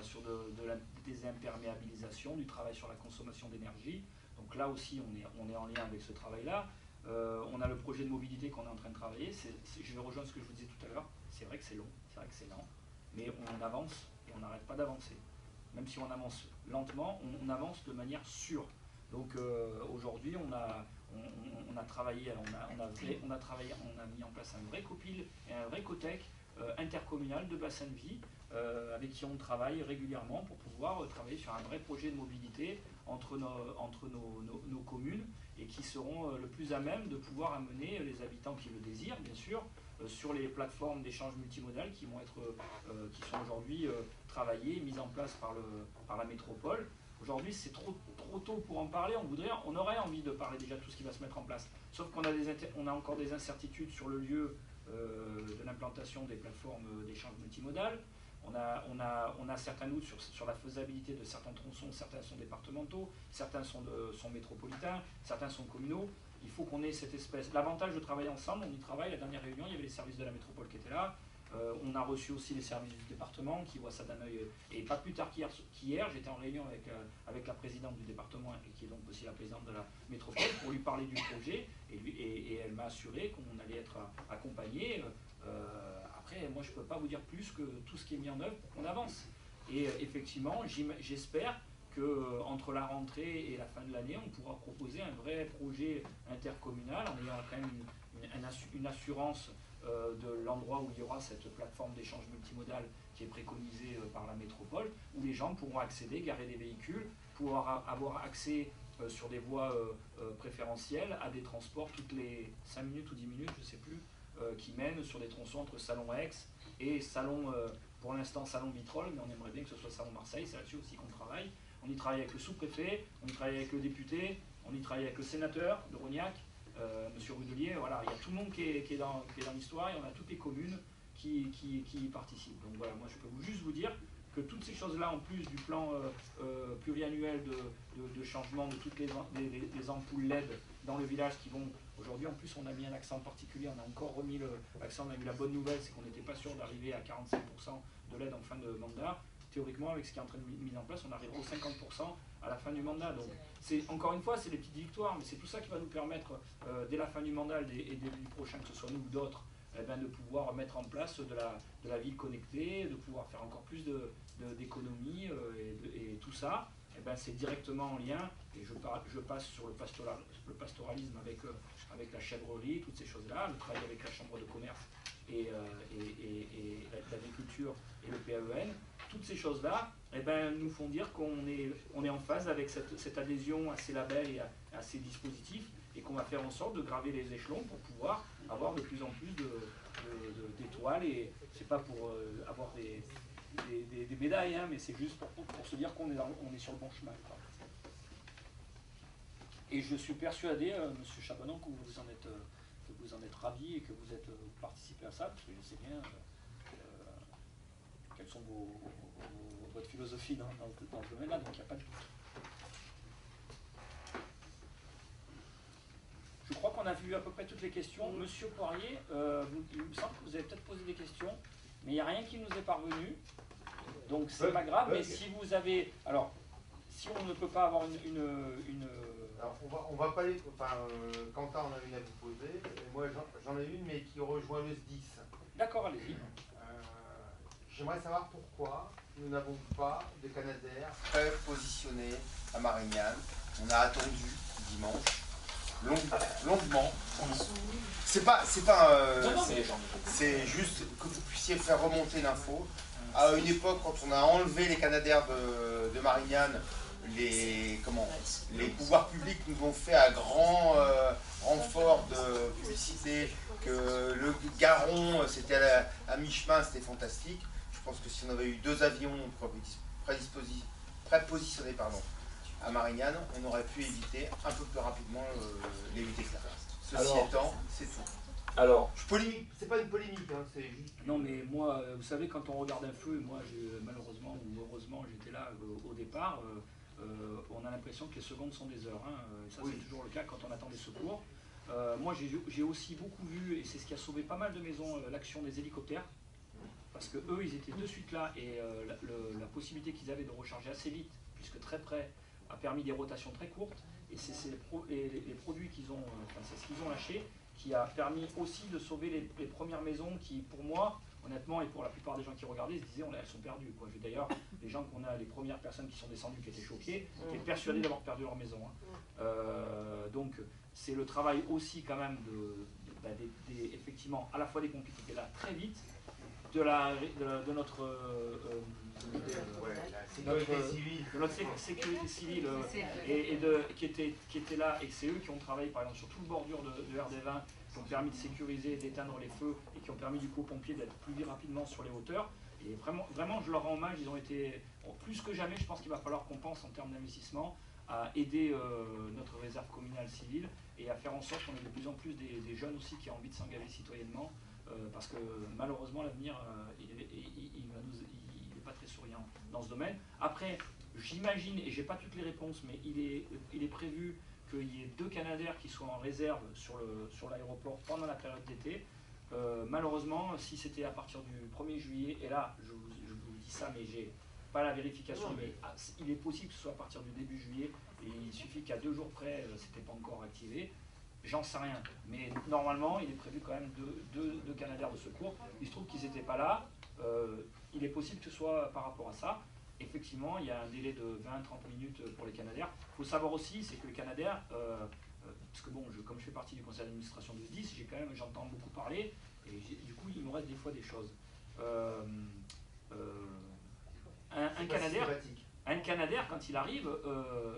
[SPEAKER 1] désimperméabilisation, du travail sur la consommation d'énergie. Donc là aussi, on est en lien avec ce travail-là. On a le projet de mobilité qu'on est en train de travailler. Je vais rejoindre ce que je vous disais tout à l'heure. C'est vrai que c'est long, c'est vrai que c'est lent, mais on avance et on n'arrête pas d'avancer. Même si on avance lentement, on avance de manière sûre. Donc aujourd'hui, on a travaillé, on a mis en place un vrai COPIL et un vrai COTEC intercommunal de bassin de vie avec qui on travaille régulièrement pour pouvoir travailler sur un vrai projet de mobilité entre nos communes et qui seront le plus à même de pouvoir amener les habitants qui le désirent, bien sûr, sur les plateformes d'échange multimodal qui sont aujourd'hui travaillées, mises en place par la métropole. Aujourd'hui, c'est trop tôt pour en parler. On aurait envie de parler déjà de tout ce qui va se mettre en place. Sauf qu'on a encore des incertitudes sur le lieu de l'implantation des plateformes d'échange multimodal. On a certains doutes sur la faisabilité de certains tronçons. Certains sont départementaux, certains sont métropolitains, certains sont communaux. Il faut qu'on ait cette espèce... L'avantage de travailler ensemble, on y travaille. La dernière réunion, il y avait les services de la métropole qui étaient là. On a reçu aussi les services du département qui voient ça d'un œil. Et pas plus tard qu'hier, j'étais en réunion avec la présidente du département et qui est donc aussi la présidente de la métropole pour lui parler du projet. Et elle m'a assuré qu'on allait être accompagné. Après, moi, je ne peux pas vous dire plus que tout ce qui est mis en œuvre pour qu'on avance. Et effectivement, j'espère qu'entre la rentrée et la fin de l'année, on pourra proposer un vrai projet intercommunal en ayant quand même une assurance de l'endroit où il y aura cette plateforme d'échange multimodal qui est préconisée par la métropole, où les gens pourront accéder, garer des véhicules, pouvoir avoir accès sur des voies préférentielles à des transports toutes les 5 minutes ou 10 minutes, je ne sais plus, qui mènent sur des tronçons entre Salon-Aix et Salon, pour l'instant Salon Vitrolles, mais on aimerait bien que ce soit Salon-Marseille, c'est là-dessus aussi qu'on travaille. On y travaille avec le sous-préfet, on y travaille avec le député, on y travaille avec le sénateur de Rognac, Monsieur Rudelier, voilà, il y a tout le monde qui est dans l'histoire et on a toutes les communes qui y participent. Donc voilà, moi je peux juste vous dire que toutes ces choses-là, en plus du plan pluriannuel de changement de toutes les ampoules LED dans le village qui vont... Aujourd'hui, en plus, on a mis un accent particulier, on a encore remis l'accent, on a eu la bonne nouvelle, c'est qu'on n'était pas sûr d'arriver à 45% de LED en fin de mandat. Théoriquement, avec ce qui est en train de mise en place, on arrivera aux 50% à la fin du mandat. Donc, encore une fois, c'est des petites victoires, mais c'est tout ça qui va nous permettre, dès la fin du mandat et début prochain, que ce soit nous ou d'autres, de pouvoir mettre en place de la ville connectée, de pouvoir faire encore plus d'économies et tout ça. C'est directement en lien, et je passe sur le pastoralisme avec la chèvrerie, toutes ces choses-là, le travail avec la chambre de commerce et l'agriculture culture et le PAEN. Toutes ces choses-là nous font dire qu'on est en phase avec cette adhésion à ces labels et à ces dispositifs, et qu'on va faire en sorte de graver les échelons pour pouvoir avoir de plus en plus d'étoiles. Et c'est pas pour avoir des médailles, hein, mais c'est juste pour se dire qu'on est sur le bon chemin, quoi. Et je suis persuadé, Monsieur Chabanon, que vous en êtes ravi et que vous participez à ça, parce que je sais bien quelles sont votre philosophie dans ce domaine-là, donc il n'y a pas de doute. Je crois qu'on a vu à peu près toutes les questions. Monsieur Poirier, il me semble que vous avez peut-être posé des questions, mais il n'y a rien qui nous est parvenu, donc c'est pas grave. Mais si vous avez... Alors, si on ne peut pas avoir une...
[SPEAKER 4] Alors, on va pas les... Enfin, Quentin en a une à vous poser, et moi j'en ai une, mais qui rejoint le SDIS.
[SPEAKER 1] D'accord, allez-y.
[SPEAKER 4] J'aimerais savoir pourquoi nous n'avons pas de Canadair très positionnés à Marignane. On a attendu dimanche, longuement. C'est juste que vous puissiez faire remonter l'info. À une époque, quand on a enlevé les Canadair de Marignane, les pouvoirs publics nous ont fait à grand renfort de publicité que le Garon, c'était à mi-chemin, c'était fantastique. Je pense que si on avait eu 2 avions prépositionnés à Marignane, on aurait pu éviter un peu plus rapidement les 8 éclats. Ceci étant, c'est tout.
[SPEAKER 1] Alors,
[SPEAKER 4] c'est pas une polémique, hein, c'est juste...
[SPEAKER 1] Non, mais moi, vous savez, quand on regarde un feu, moi, malheureusement ou heureusement, j'étais là au départ, on a l'impression que les secondes sont des heures, hein, et ça c'est toujours le cas quand on attend des secours. Moi, j'ai aussi beaucoup vu, et c'est ce qui a sauvé pas mal de maisons, l'action des hélicoptères, parce que eux, ils étaient de suite là, et la possibilité qu'ils avaient de recharger assez vite, puisque très près, a permis des rotations très courtes, et c'est les produits qu'ils ont, c'est ce qu'ils ont lâché, qui a permis aussi de sauver les premières maisons qui, pour moi, honnêtement, et pour la plupart des gens qui regardaient, se disaient elles sont perdues, quoi. D'ailleurs, les gens qu'on a, les premières personnes qui sont descendues, qui étaient choquées, étaient persuadées d'avoir perdu leur maison, hein. Donc, c'est le travail aussi quand même effectivement, à la fois des pompiers qui étaient là très vite, de notre sécurité civile qui était là, et c'est eux qui ont travaillé par exemple sur toute bordure de RD20, qui ont permis de sécuriser, d'éteindre les feux, et qui ont permis du coup aux pompiers d'être plus rapidement sur les hauteurs. Et vraiment je leur rends hommage, ils ont été, plus que jamais, je pense qu'il va falloir qu'on pense en termes d'investissement à aider notre réserve communale civile, et à faire en sorte qu'on ait de plus en plus des jeunes aussi qui ont envie de s'engager citoyennement, parce que malheureusement l'avenir il n'est pas très souriant dans ce domaine. Après, j'imagine, et j'ai pas toutes les réponses, mais il est prévu qu'il y ait 2 Canadair qui soient en réserve sur l'aéroport pendant la période d'été. Malheureusement, si c'était à partir du 1er juillet, et là je vous dis ça, mais j'ai pas la vérification, mais il est possible que ce soit à partir du début juillet, et il suffit qu'à 2 jours près, c'était pas encore activé. J'en sais rien, mais normalement, il est prévu quand même 2 Canadair de secours. Il se trouve qu'ils n'étaient pas là. Il est possible que ce soit par rapport à ça. Effectivement, il y a un délai de 20-30 minutes pour les Canadair. Il faut savoir aussi, c'est que le Canadair, parce que bon, comme je fais partie du conseil d'administration de 10, j'entends beaucoup parler, et du coup, il me reste des fois des choses. Un Canadair, quand il arrive,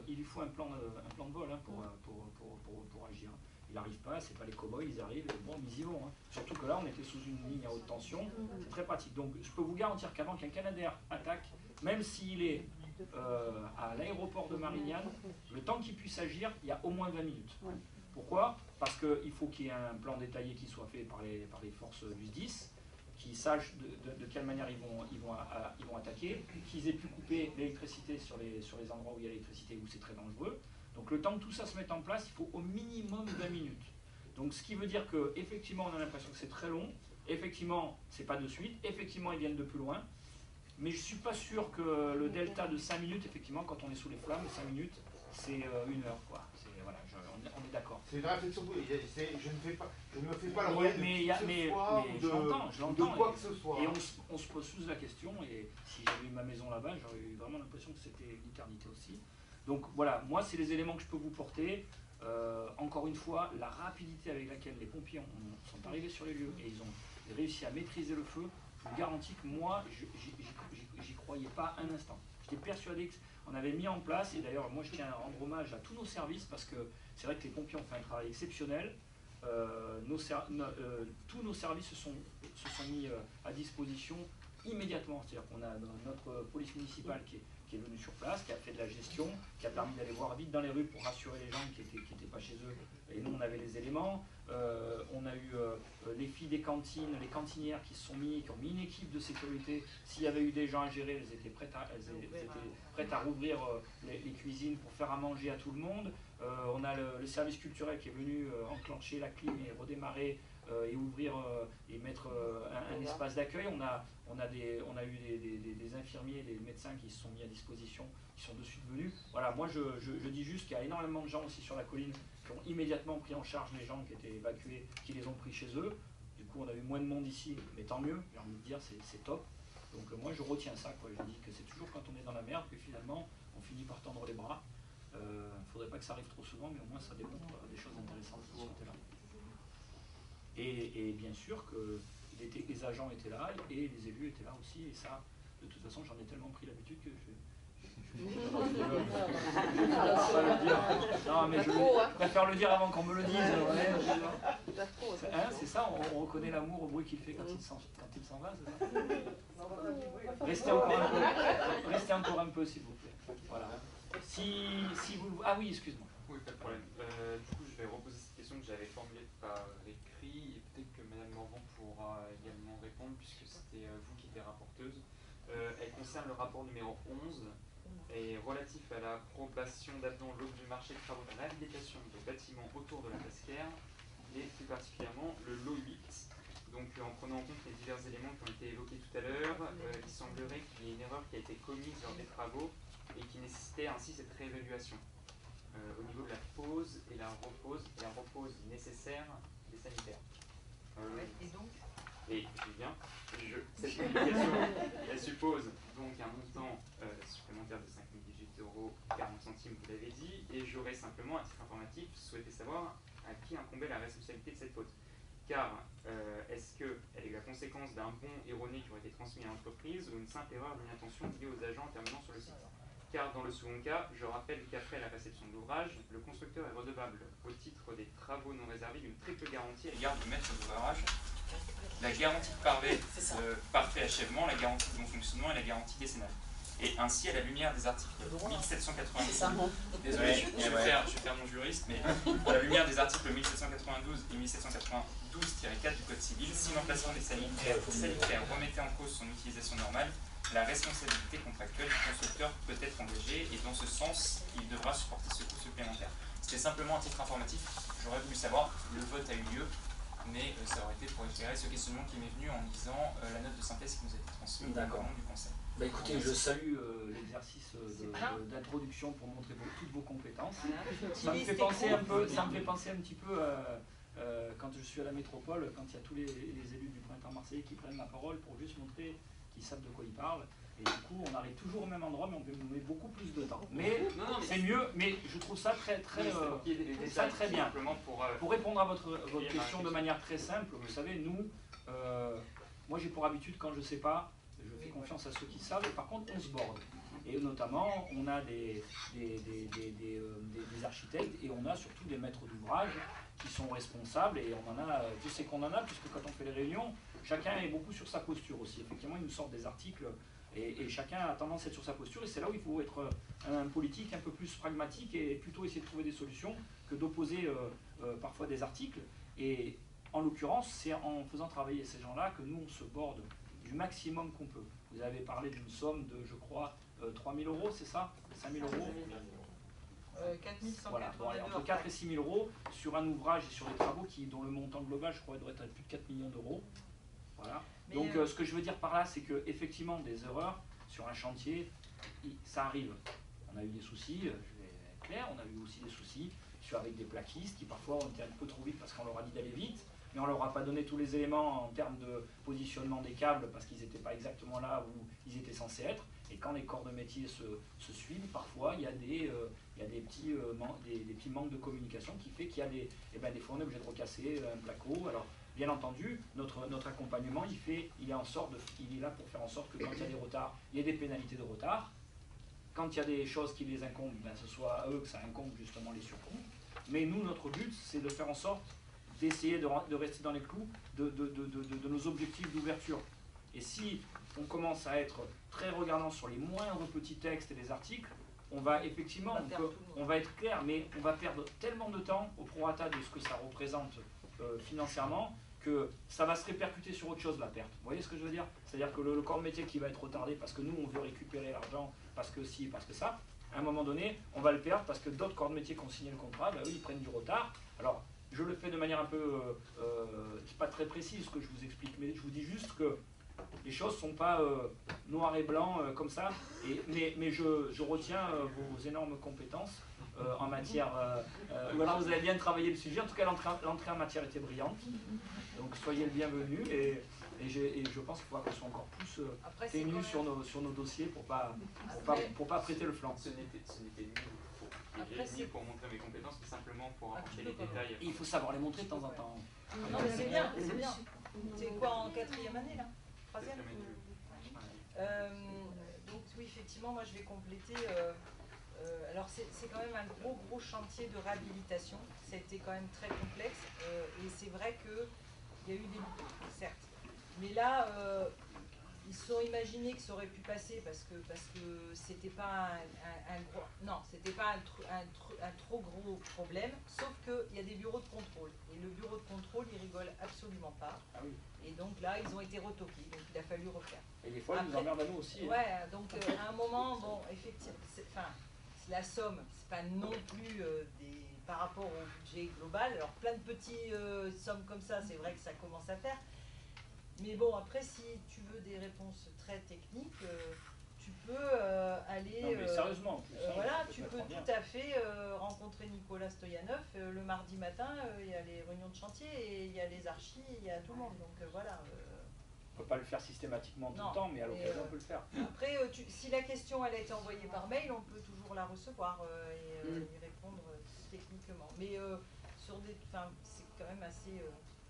[SPEAKER 1] il lui faut un plan de vol, hein, pour agir. Il n'arrive pas, c'est pas les cow-boys, ils arrivent, et bon, ils y vont, hein. Surtout que là, on était sous une ligne à haute tension, c'est très pratique. Donc, je peux vous garantir qu'avant qu'un Canadair attaque, même s'il est à l'aéroport de Marignane, le temps qu'il puisse agir, il y a au moins 20 minutes. Pourquoi? Parce qu'il faut qu'il y ait un plan détaillé qui soit fait par les forces du SDIS, qui sachent de quelle manière ils vont attaquer, qu'ils aient pu couper l'électricité sur les endroits où il y a l'électricité, où c'est très dangereux. Donc le temps que tout ça se mette en place, il faut au minimum 20 minutes. Donc ce qui veut dire qu'effectivement on a l'impression que c'est très long, effectivement c'est pas de suite, effectivement ils viennent de plus loin, mais je suis pas sûr que le delta de 5 minutes, effectivement quand on est sous les flammes, 5 minutes c'est 1 heure, quoi. Voilà, on est d'accord.
[SPEAKER 4] C'est une réflexion, je ne me fais pas le relais
[SPEAKER 1] je l'entends,
[SPEAKER 4] de quoi que ce soit.
[SPEAKER 1] Et on se pose tous la question, et si j'avais eu ma maison là-bas, j'aurais eu vraiment l'impression que c'était l'éternité aussi. Donc voilà, moi c'est les éléments que je peux vous porter. Encore une fois, la rapidité avec laquelle les pompiers sont arrivés sur les lieux et ils ont réussi à maîtriser le feu, je je vous garantis que moi, j'y croyais pas un instant. J'étais persuadé qu'on avait mis en place, et d'ailleurs moi je tiens à rendre hommage à tous nos services, parce que c'est vrai que les pompiers ont fait un travail exceptionnel. Tous nos services se sont mis à disposition immédiatement. C'est-à-dire qu'on a notre police municipale qui est venue sur place, qui a fait de la gestion, qui a permis d'aller voir vite dans les rues pour rassurer les gens qui n'étaient pas chez eux. Et nous, on avait les éléments. On a eu les filles des cantines, les cantinières qui ont mis une équipe de sécurité. S'il y avait eu des gens à gérer, elles étaient prêtes à rouvrir les cuisines pour faire à manger à tout le monde. On a le service culturel qui est venu enclencher la clim et redémarrer et ouvrir et mettre un espace d'accueil. On a eu des infirmiers, des médecins qui se sont mis à disposition, qui sont de suite venus. Voilà, moi je dis juste qu'il y a énormément de gens aussi sur la colline qui ont immédiatement pris en charge les gens qui étaient évacués, qui les ont pris chez eux. Du coup, on a eu moins de monde ici, mais tant mieux, j'ai envie de dire, c'est top. Donc moi je retiens ça, quoi. Je dis que c'est toujours quand on est dans la merde que finalement on finit par tendre les bras. Il ne faudrait pas que ça arrive trop souvent, mais au moins ça démontre des choses intéressantes de ce côté-là. Et bien sûr que les agents étaient là et les élus étaient là aussi, et ça, de toute façon, j'en ai tellement pris l'habitude que non, mais je préfère le dire avant qu'on me le dise. C'est ça, on reconnaît l'amour au bruit qu'il fait quand il s'en va, c'est ça. Restez encore un peu, s'il vous plaît. Voilà. Si vous... Ah oui, excuse-moi.
[SPEAKER 16] Oui, pas de problème. Du coup, je vais reposer cette question que j'avais formulée par écrit, et peut-être que Mme Morvan pourra également répondre, puisque c'était vous qui étiez rapporteuse. Elle concerne le rapport numéro 11, et relatif à l'approbation d'avenant au lot du marché de travaux de réhabilitation des bâtiments autour de la Pasquière, et plus particulièrement le lot 8. Donc en prenant en compte les divers éléments qui ont été évoqués tout à l'heure, il semblerait qu'il y ait une erreur qui a été commise lors des travaux et qui nécessitait ainsi cette réévaluation au niveau de la pose et la repose nécessaire des sanitaires.
[SPEAKER 6] Et donc
[SPEAKER 16] cette modification, elle suppose donc un montant supplémentaire de 5 018,40 €, vous l'avez dit, et j'aurais simplement, à titre informatif, souhaité savoir à qui incombait la responsabilité de cette faute. Car est-ce qu'elle est la conséquence d'un bon erroné qui aurait été transmis à l'entreprise ou une simple erreur d'inattention liée aux agents intervenant sur le site? Car dans le second cas, je rappelle qu'après la réception de l'ouvrage, le constructeur est redevable au titre des travaux non réservés d'une triple garantie à l'égard du maître d'ouvrage. La garantie de parfait achèvement, la garantie de bon fonctionnement et la garantie décennale. Et ainsi, à la lumière des articles 1792, désolé, je vais faire mon juriste, mais à la lumière des articles 1792 et 1792-4 du Code civil, si l'emplacement des sanitaires remettait en cause son utilisation normale, la responsabilité contractuelle du constructeur peut être engagée, et dans ce sens, il devra supporter ce coût supplémentaire. C'était simplement un titre informatif, j'aurais voulu savoir, le vote a eu lieu, mais ça aurait été pour éclairer ce questionnement qui m'est venu en lisant la note de synthèse qui nous a été transmise au nom du Conseil.
[SPEAKER 1] Bah écoutez, je salue l'exercice d'introduction pour montrer toutes vos compétences. Ça me fait penser un petit peu quand je suis à la métropole, quand il y a tous les élus du printemps marseillais qui prennent la parole pour juste montrer qu'ils savent de quoi ils parlent. Et du coup, on arrive toujours au même endroit, mais on peut nous mettre beaucoup plus de temps. Mais c'est mieux, mais je trouve ça très bien. Pour répondre à votre question de manière très simple, vous savez, nous, moi j'ai pour habitude, quand je ne sais pas, je fais confiance à ceux qui savent, et par contre, on se borde. Et notamment, on a des architectes, et on a surtout des maîtres d'ouvrage qui sont responsables, et on en a, je sais qu'on en a, puisque quand on fait les réunions, chacun est beaucoup sur sa posture aussi. Effectivement, ils nous sortent des articles, et chacun a tendance à être sur sa posture, et c'est là où il faut être un politique un peu plus pragmatique, et plutôt essayer de trouver des solutions que d'opposer parfois des articles. Et en l'occurrence, c'est en faisant travailler ces gens-là que nous, on se borde du maximum qu'on peut. Vous avez parlé d'une somme de, je crois, 3 000 €, c'est ça? 5 000 €?
[SPEAKER 6] 4 182
[SPEAKER 1] voilà, bon, allez, entre 4 et 6 000 € sur un ouvrage et sur les travaux dont le montant global, je crois, doit être à plus de 4 millions d'euros. Voilà. Donc ce que je veux dire par là, c'est qu'effectivement, des erreurs sur un chantier, ça arrive. On a eu des soucis, je vais être clair, on a eu aussi des soucis avec des plaquistes qui parfois ont été un peu trop vite parce qu'on leur a dit d'aller vite, mais on ne leur a pas donné tous les éléments en termes de positionnement des câbles parce qu'ils n'étaient pas exactement là où ils étaient censés être. Et quand les corps de métier se suivent, parfois il y a des petits manques de communication qui fait qu'il y a des fois on est obligé de recasser un placo. Alors bien entendu, notre accompagnement, il est là pour faire en sorte que quand il y a des retards, il y ait des pénalités de retard. Quand il y a des choses qui les incombent, ben, ce soit à eux que ça incombe justement les surcoûts. Mais nous, notre but, c'est de faire en sorte d'essayer de rester dans les clous de nos objectifs d'ouverture. Et si on commence à être très regardant sur les moindres petits textes et les articles, on va effectivement, on va être clair, mais on va perdre tellement de temps au prorata de ce que ça représente financièrement, que ça va se répercuter sur autre chose, la perte. Vous voyez ce que je veux dire? C'est-à-dire que le corps de métier qui va être retardé parce que nous, on veut récupérer l'argent, parce que si, parce que ça, à un moment donné, on va le perdre parce que d'autres corps de métier qui ont signé le contrat, ben oui, ils prennent du retard. Alors, je le fais de manière un peu, c'est pas très précise ce que je vous explique, mais je vous dis juste que les choses ne sont pas noir et blanc comme ça, mais je retiens vos énormes compétences en matière, ou alors vous avez bien travaillé le sujet, en tout cas l'entrée en matière était brillante, donc soyez le bienvenu, et je pense qu'il faudra qu'on soit encore plus ténus sur nos dossiers pour pas prêter le flanc.
[SPEAKER 16] Ce n'était ni pour montrer mes compétences, mais simplement pour apporter les détails.
[SPEAKER 1] Il faut savoir les montrer de temps en temps.
[SPEAKER 2] Non mais c'est bien, c'est bien. C'est quoi en 4e année là? 3e? Donc oui, effectivement, moi je vais compléter. Alors c'est quand même un gros chantier de réhabilitation. C'était quand même très complexe et c'est vrai qu'il y a eu des loupés, certes. Mais là, ils se sont imaginés que ça aurait pu passer parce que c'était pas c'était pas un trop gros problème. Sauf qu'il y a des bureaux de contrôle et le bureau de contrôle, il rigole absolument pas.
[SPEAKER 1] Ah oui.
[SPEAKER 2] Et donc là, ils ont été retoqués, donc il a fallu refaire.
[SPEAKER 1] Et des fois, ils nous emmerdent à nous aussi.
[SPEAKER 2] Ouais, donc à un moment, bon, effectivement, la somme, c'est pas non plus par rapport au budget global. Alors plein de petites sommes comme ça, c'est vrai que ça commence à faire. Mais bon, après, si tu veux des réponses très techniques, tu peux aller...
[SPEAKER 1] Non, mais sérieusement,
[SPEAKER 2] voilà, tu peux tout à fait rencontrer Nicolas Stoyanov. Le mardi matin, il y a les réunions de chantier, et il y a les archis, il y a tout le monde. Donc voilà.
[SPEAKER 1] On ne peut pas le faire systématiquement tout le temps, mais à l'occasion, on peut le faire.
[SPEAKER 2] Après, si la question elle a été envoyée par mail, on peut toujours la recevoir et y répondre techniquement. Mais c'est quand même assez...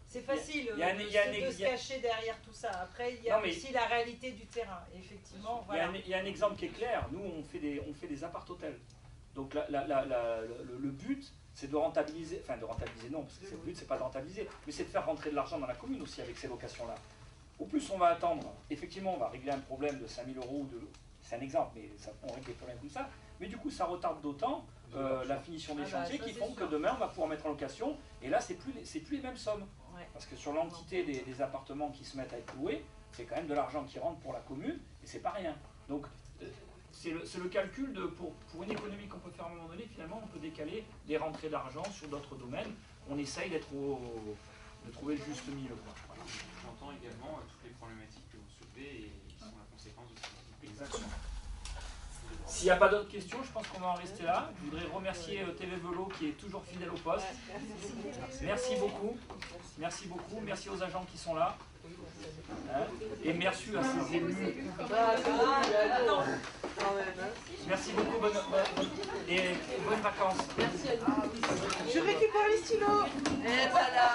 [SPEAKER 2] C'est facile de se cacher derrière tout ça. Après, il y a aussi la réalité du terrain. Effectivement, voilà.
[SPEAKER 1] Il y a un exemple qui est clair. Nous, on fait des appart-hôtels. Donc le but, c'est de rentabiliser, enfin de rentabiliser non, parce que le but, c'est pas de rentabiliser, mais c'est de faire rentrer de l'argent dans la commune aussi avec ces locations-là. Au plus on va attendre, effectivement, on va régler un problème de 5 000 €, c'est un exemple, mais on règle des problèmes comme ça. Mais du coup, ça retarde d'autant la finition des chantiers qui font que demain, on va pouvoir mettre en location. Et là, c'est plus les mêmes sommes. Ouais. Parce que sur l'entité des appartements qui se mettent à être loués, c'est quand même de l'argent qui rentre pour la commune, et c'est pas rien. Donc, c'est le calcul pour une économie qu'on peut faire à un moment donné. Finalement, on peut décaler des rentrées d'argent sur d'autres domaines. On essaye de trouver le juste milieu.
[SPEAKER 16] Voilà. J'entends également toutes les problématiques que vous soulevez et qui sont la conséquence de ce.
[SPEAKER 1] Exactement. S'il n'y a pas d'autres questions, je pense qu'on va en rester là. Je voudrais remercier TV Velo qui est toujours fidèle au poste. Merci beaucoup. Merci beaucoup. Merci aux agents qui sont là. Et merci à ces élus. Merci beaucoup. Et bonnes vacances.
[SPEAKER 5] Merci à vous. Je récupère les stylos. Et voilà.